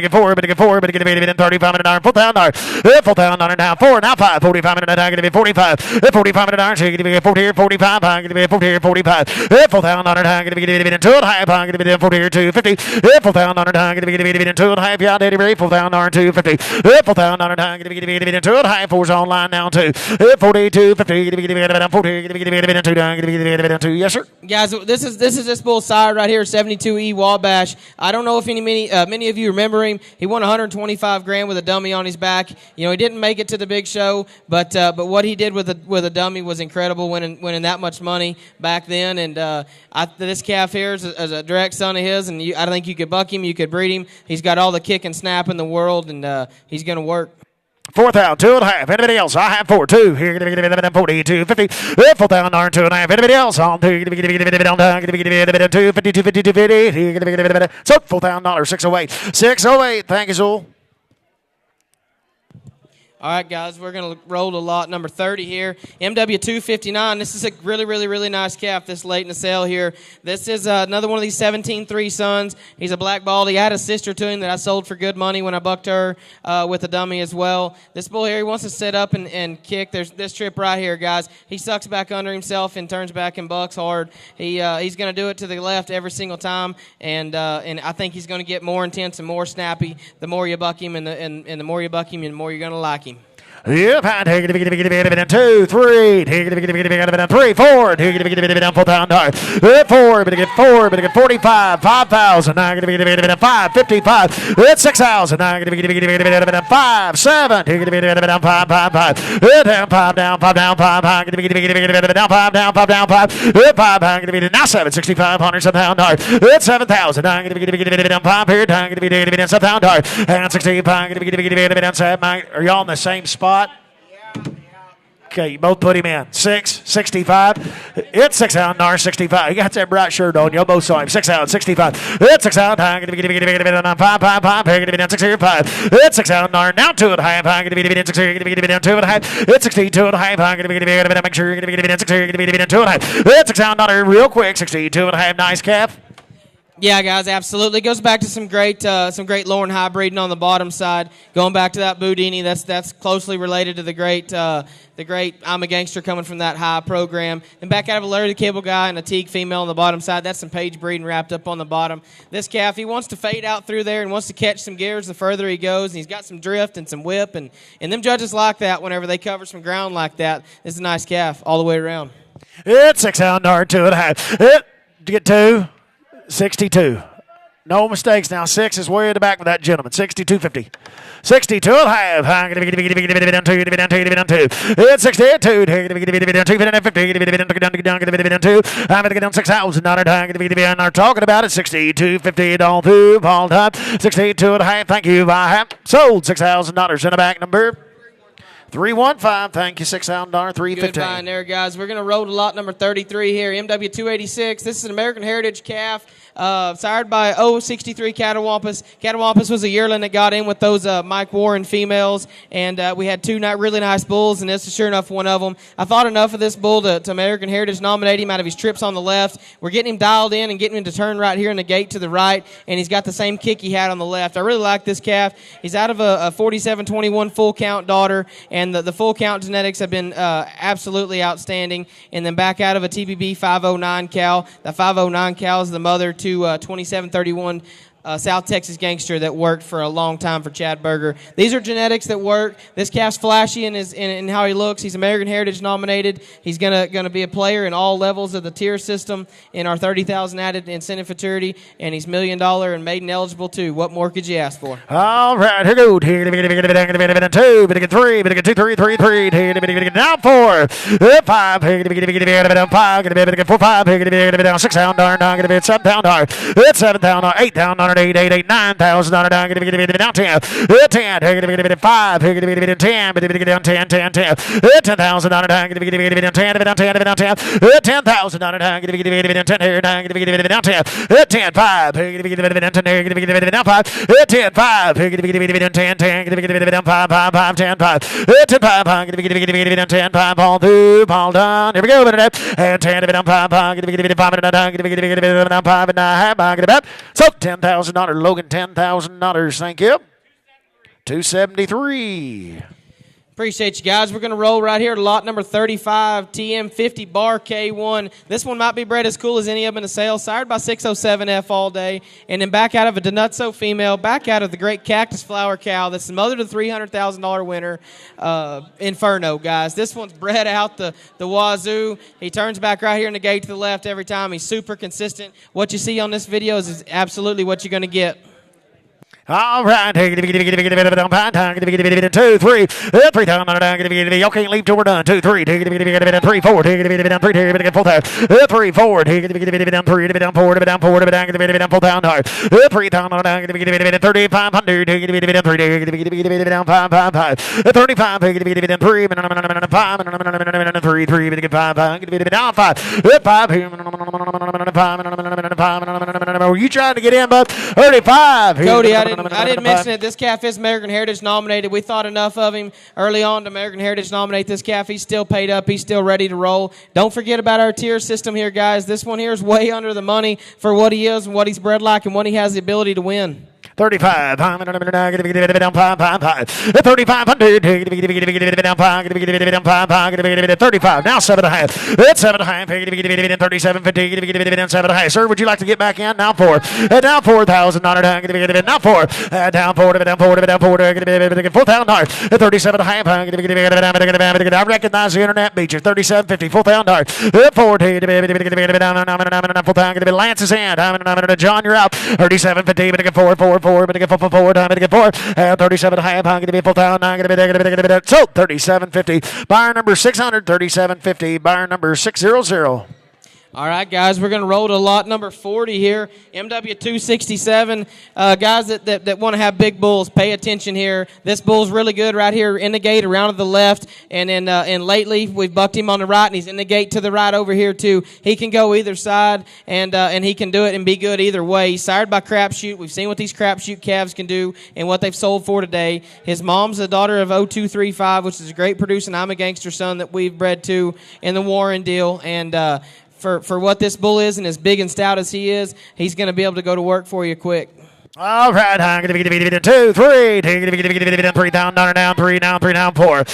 get 4. But get 4. But get $35. $4,000. $4,000 now 4. Now 5. 45. 45. $4,500. 40. 45. 45. $4,000. $2.5, I'm going to be 42, 50. $4,000, I'm going to be $2.5. Yeah, Daddy Ray, $4,000, 250. $4,000, I'm going to be $2.5. 4's online now too. 42, 50. Yes, sir. Guys, this is this bull sire right here, 72E Wabash. I don't know if many of you remember him. He won $125,000 with a dummy on his back. You know, he didn't make it to the big show, but what he did with a dummy was incredible, winning that much money back then. And this calf here is a direct son of his, and I think you could buck him, you could breed him. He's got all the kick and snap in the world, and he's going to work. 4,000, 2.5. Anybody else? I have 4, 2. Here, 42, 50. 4,000, 2.5. Anybody else? On 2, 250, 250. So $4,000, 608. 608. Thank you, Zool. All right, guys, we're going to roll to lot number 30 here. MW259. This is a really, really, really nice calf this late in the sale here. This is another one of these 17-3 sons. He's a black baldy. I had a sister to him that I sold for good money when I bucked her with a dummy as well. This bull here, he wants to sit up and kick. There's this trip right here, guys. He sucks back under himself and turns back and bucks hard. He's going to do it to the left every single time, and I think he's going to get more intense and more snappy the more you buck him, and the more you buck him, and the more you're going to like him. Yep, take it, 2, 3, take it, 3, 4, take it, down $4,000. 4, but get 4, but get 45, 5,000, 5, 55, it's 6,000, 5, 7, take it, down 5, 5, 5, down 5, down 5, down 5, down 5, down 5, down 5, down 5, 5, now 7, 6,500, $7,000, it's 7,000, down 5 here, $7,000, and 65, down 7, are y'all in the same spot? Okay, you both put him in. 65. It's 6,000, 65. He got that bright shirt on. Y'all both saw him. 6,000, 65. It's 6,000. 5, 6, 5. It's 6,000. Now 2.5. 6, down 2.5. It's 62.5. Make sure you're going to get 2.5. It's $6,000 real quick. 62.5. Nice calf. Yeah, guys, absolutely. It goes back to some great Lauren high breeding on the bottom side. Going back to that Boudini, that's closely related to the great I'm a Gangster coming from that high program. Then back out of a Larry the Cable Guy and a Teague female on the bottom side. That's some page breeding wrapped up on the bottom. This calf, he wants to fade out through there and wants to catch some gears the further he goes. And he's got some drift and some whip, and them judges like that whenever they cover some ground like that. This is a nice calf all the way around. It's 6,000, 2.5. It get 2. 62. No mistakes now. 6 is way in the back with that gentleman. 62.50. 62 and a half. Down 2. It's 62. Down 2. I'm going to get down 6,000. Not talking about it. 62.50 all through. Ball time. 62 and a half. Thank you. I have sold $6,000 in the back number 315. Thank you. $6,000. 315. Good buying there, guys. We're going to roll to lot number 33 here. MW286. This is an American Heritage calf. Sired by 063 Catawampus. Catawampus was a yearling that got in with those Mike Warren females, and we had 2 really nice bulls, and this is sure enough one of them. I thought enough of this bull to American Heritage nominate him out of his trips on the left. We're getting him dialed in and getting him to turn right here in the gate to the right, and he's got the same kick he had on the left. I really like this calf. He's out of a 47-21 full count daughter, and the full count genetics have been absolutely outstanding. And then back out of a TBB 509 cow. The 509 cow is the mother to 2731 South Texas Gangster that worked for a long time for Chad Berger. These are genetics that work. This calf's flashy in how he looks. He's American Heritage nominated. He's gonna be a player in all levels of the tier system in our 30,000 added incentive futurity, and he's $1 million and maiden eligible too. What more could you ask for? All right, here goes. 2, 3, 3, 3, now 4, 5, 5, 4, 5, 6 down, $7,000. It's $7,000, $8,000. 8, 9,000 down 10, 10, 5, down 10, 10, 10, 10,000 down 10, 10, 10,000 down 10, 10, 5, down 5, 10, 5, down 5, 5, 10, 5, 10, 5, down 10, 5, all through, all done. Here we go, and 10, down 5, 5, down 5, and I have so $10,000, Logan, $10,000. Thank you. 273. Appreciate you guys. We're going to roll right here to lot number 35, TM50 Bar K1. This one might be bred as cool as any of them in the sale. Sired by 607F all day. And then back out of a Donutso female, back out of the great Cactus Flower cow. That's the mother to the $300,000 winner, Inferno, guys. This one's bred out the wazoo. He turns back right here in the gate to the left every time. He's super consistent. What you see on this video is absolutely what you're going to get. All right, 2, 3, 3 times. Y'all can't leave till we're done. 2, 3, 3, 4, 3, 4, 3, 4, 4, 3, 4, down 4, down 4, down 4, down 4, down 4 down 3 down 3,500, down 5, 5, 5, 35, down 3, 3, 3, down 5, 5, are you trying to get in, bud? 35. Cody, I didn't mention it. This calf is American Heritage nominated. We thought enough of him early on to American Heritage nominate this calf. He's still paid up. He's still ready to roll. Don't forget about our tier system here, guys. This one here is way under the money for what he is and what he's bred like and what he has the ability to win. 35. 3500. 35. Now 7.5. It's 7.5. 37.50. 7.5. Sir, would you like to get back in? Now 4. Now $4,000. Now 4. Down 4. Down 4. Down 4. $4,000. 37.5. I recognize the internet beat you. 37.50. $4,000. 4. Lance is in. John, you're out. 37.50. 4. Time to get 4. 37 high. I'm going to be full town. I'm going to be so 37.50. Buyer number 600. 37.50. Buyer number 600. All right, guys, we're going to roll to lot number 40 here, MW267. Guys that want to have big bulls, pay attention here. This bull's really good right here in the gate, around to the left, and lately we've bucked him on the right, and he's in the gate to the right over here too. He can go either side, and he can do it and be good either way. He's sired by Crapshoot. We've seen what these Crapshoot calves can do and what they've sold for today. His mom's a daughter of 0235, which is a great producing I'm a Gangster son that we've bred to in the Warren deal, and for what this bull is and as big and stout as he is, he's going to be able to go to work for you quick. All right, I'm going to be 2, 3. Take it to 3 down, down, 3 down, 4. 4.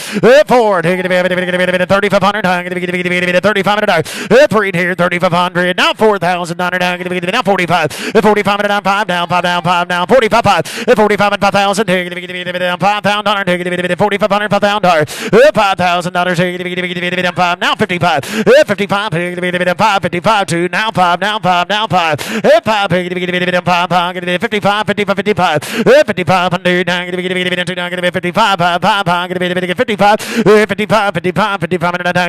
Take it to 3,500. I'm going to be 3,500. 3 here, 3,500. Now 4,000. Now 45. 4,500 down, 5 down, 5 down, 5 down. 45. 45 and 5,000. Take it to down, $5,000. Take it to 4,500, $5,000. $5,000. Take it to 5. Now 55. 55. Take it to 5. 55 2. Now 5. Now 5. Now 5. 5. Take it to 5. 55. 55, 55, 55, 100, I'm going to be 55, 55, I'm going to be 55, 55, 55, 55, I'm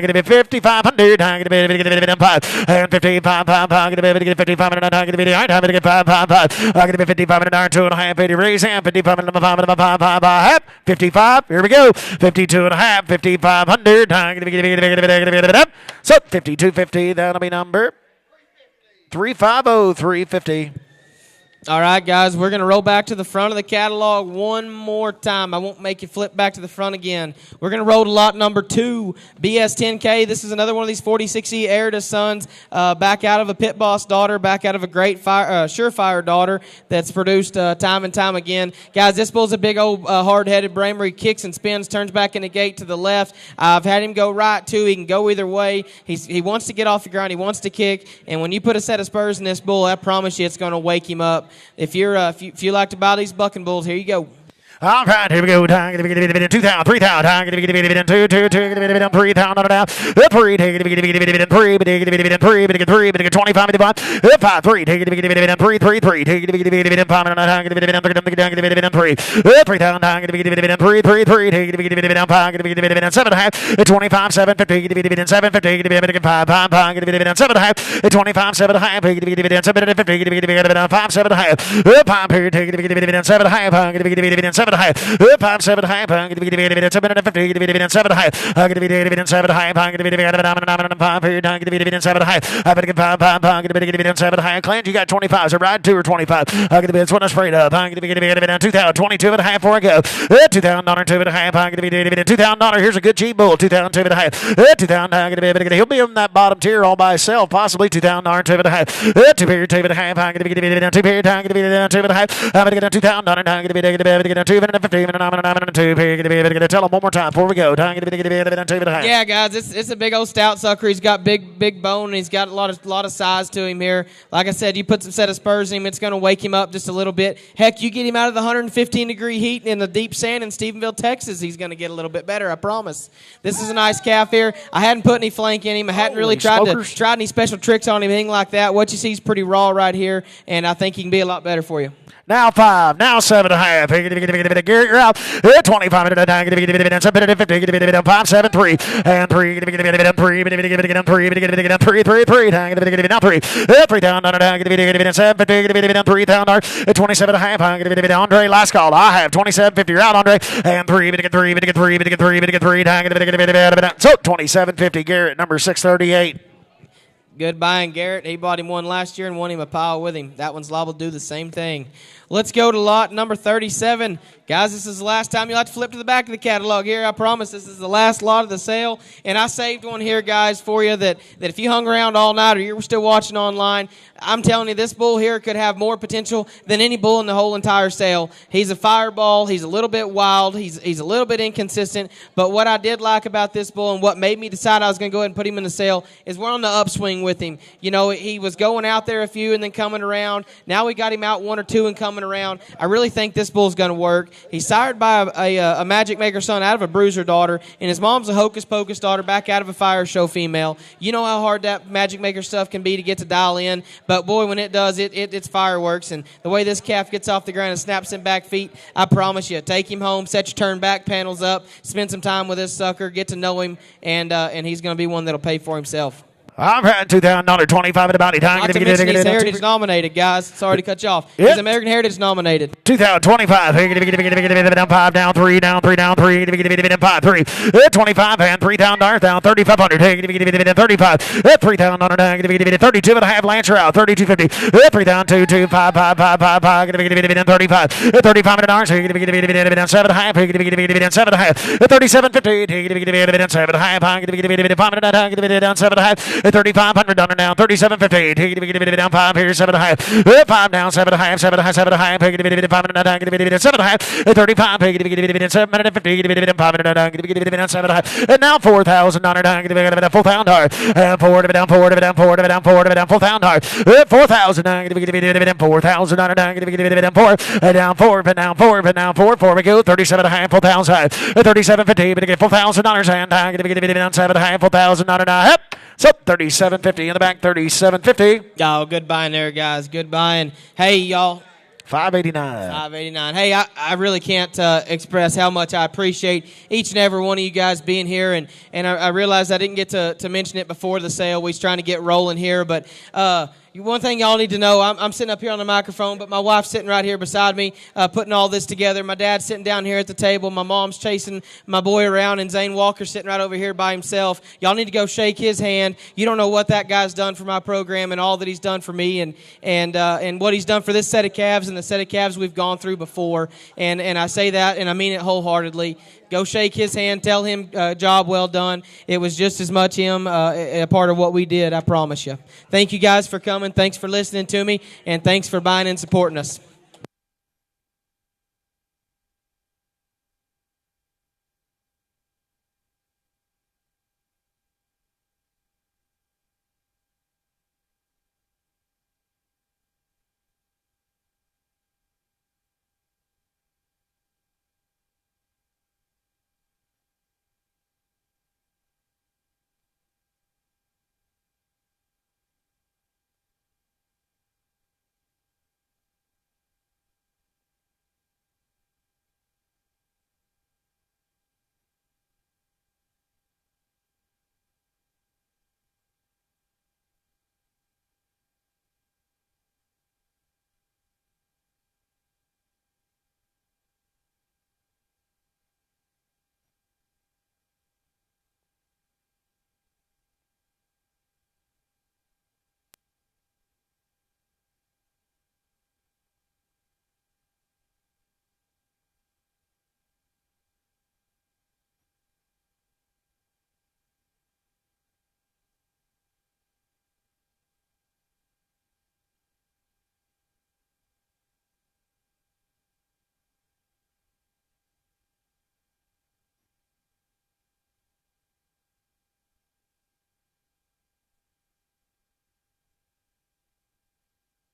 going to be 5,500, I'm going to be 55, and 55, I'm going to be 55, I'm going to be 5, I'm going to be 5, I'm going to be 55, 2.5, 50, raise hand, 55, 55, here we go, 52.5, 5,500, I'm going to be, so 52.50, that'll be number 350, 350. All right, guys, we're going to roll back to the front of the catalog one more time. I won't make you flip back to the front again. We're going to roll to lot number 2, BS10K. This is another one of these 46E heir to sons, back out of a pit boss daughter, back out of a great surefire daughter that's produced time and time again. Guys, this bull's a big old hard-headed brain where he kicks and spins, turns back in the gate to the left. I've had him go right, too. He can go either way. He wants to get off the ground. He wants to kick. And when you put a set of spurs in this bull, I promise you it's going to wake him up. If you like to buy these bucking bulls, here you go. All right, here we go. 2,000, 3,000. 3,000 down. 3, take it 3, 25, 5, 3, take it 3, 3, take it 5, 3, 3,000, 3, 3, 3, take it 7.5, 25, 750, 750, 5, 5, 7.5, 25, 7.5, 5, 7.5, 5, here, take it 7.5, 7 high, 5, 7 high, I'm going to be 750, 7 high, I'm going to be 7 high, I'm going to be 5 here, I'm going to be 7 high, I'm going to get 5, I'm going to be 7 high. Clint, you got 25, so ride 2 or 25. I'm going to be, that's what I'm afraid of. I'm going to be 2,000, 22 and a half before I go. $2,000, 2 and a half, I'm going to be $2,000. Here's a good cheap bull, 2,000, 2 and a half. 2,000, I'm going to be, he'll be in that bottom tier all by himself, possibly $2,000, 2 and a half. 2 here, 2 and a half, I'm going to be 2 here, I'm going to be 2 and a half. I'm going to get $2,000, I'm going to be 2 and a 15, and I'm going to tell him one more time before we go. Yeah, guys, it's a big old stout sucker. He's got big bone, and he's got a lot of size to him here. Like I said, you put some set of spurs in him, it's going to wake him up just a little bit. Heck, you get him out of the 115-degree heat in the deep sand in Stephenville, Texas, he's going to get a little bit better, I promise. This is a nice calf here. I hadn't put any flank in him. I hadn't really tried any special tricks on him, anything like that. What you see is pretty raw right here, and I think he can be a lot better for you. Now 5, now 7 and a half. Garrett, you're out. 25 and a half. 5, 7, 3, and 3, 3, 3, 3, now 3, 3 down, 7, 3 down, 27 and a half. Andre, last call. I have 27.50. You're out, Andre. And 3, 3, 3, so 27.50. Garrett, number 638. Good buying, Garrett. He bought him one last year and won him a pile with him. That one's liable to do the same thing. Let's go to lot number 37. Guys, this is the last time you'll have to flip to the back of the catalog here. I promise this is the last lot of the sale. And I saved one here, guys, for you that if you hung around all night or you're still watching online, I'm telling you, this bull here could have more potential than any bull in the whole entire sale. He's a fireball. He's a little bit wild. He's a little bit inconsistent. But what I did like about this bull and what made me decide I was going to go ahead and put him in the sale is we're on the upswing with him. You know, he was going out there a few and then coming around. Now we got him out one or two and coming around. I really think this bull's going to work. He's sired by a Magic Maker son out of a Bruiser daughter, and his mom's a Hocus Pocus daughter back out of a Fire Show female. You know how hard that Magic Maker stuff can be to get to dial in, but boy, when it does, it's fireworks. And the way this calf gets off the ground and snaps in back feet, I promise you, take him home, set your turn back panels up, spend some time with this sucker, get to know him, and he's going to be one that'll pay for himself. I've had $2,025 at about time. Not to mention he's Heritage nominated, guys. Sorry to cut you off. Yep. He's American Heritage nominated. 2025. Down 5, down 3, down 3, down 3. 5, 3. 25 and $3,000 down 3,500. 35. 3,000 32 and a half. Lancer out 32.50. 3,000 2 5 5 5 5 5. 35. 35 down 7 and a half. 7 and a half. 37.50. 7 and a half. 7 and a half. 3,500 down and down, 37.50. Down 5 here, 7 and a half. 5 down, 7 and a half, 7 and a half, 7 and a half. 5 and a half, 7 and a half. 35, 750, 5 and a half, 7 and a half. And now 4,000 down and down, $4,000. 4 down, 4 down, 4 down, 4 down, $4,000. 4,000 down, 4,000 down, down 4 down 4, but down 4, but down 4, 4 we go, 37 and a half, 4,000. 37.50, but again $4,000 and down 7 and a half, 4,000 down and down. So $37.50 in the back, $37.50. Oh, good buying there, guys. Good buying. Hey, y'all. $589. $589. Hey, I really can't express how much I appreciate each and every one of you guys being here. And I realized I didn't get to mention it before the sale. We was trying to get rolling here. But one thing y'all need to know, I'm sitting up here on the microphone, but my wife's sitting right here beside me putting all this together. My dad's sitting down here at the table. My mom's chasing my boy around, and Zane Walker's sitting right over here by himself. Y'all need to go shake his hand. You don't know what that guy's done for my program and all that he's done for me and what he's done for this set of calves and the set of calves we've gone through before. And I say that, and I mean it wholeheartedly. Go shake his hand. Tell him job well done. It was just as much him a part of what we did, I promise you. Thank you guys for coming. Thanks for listening to me, and thanks for buying and supporting us.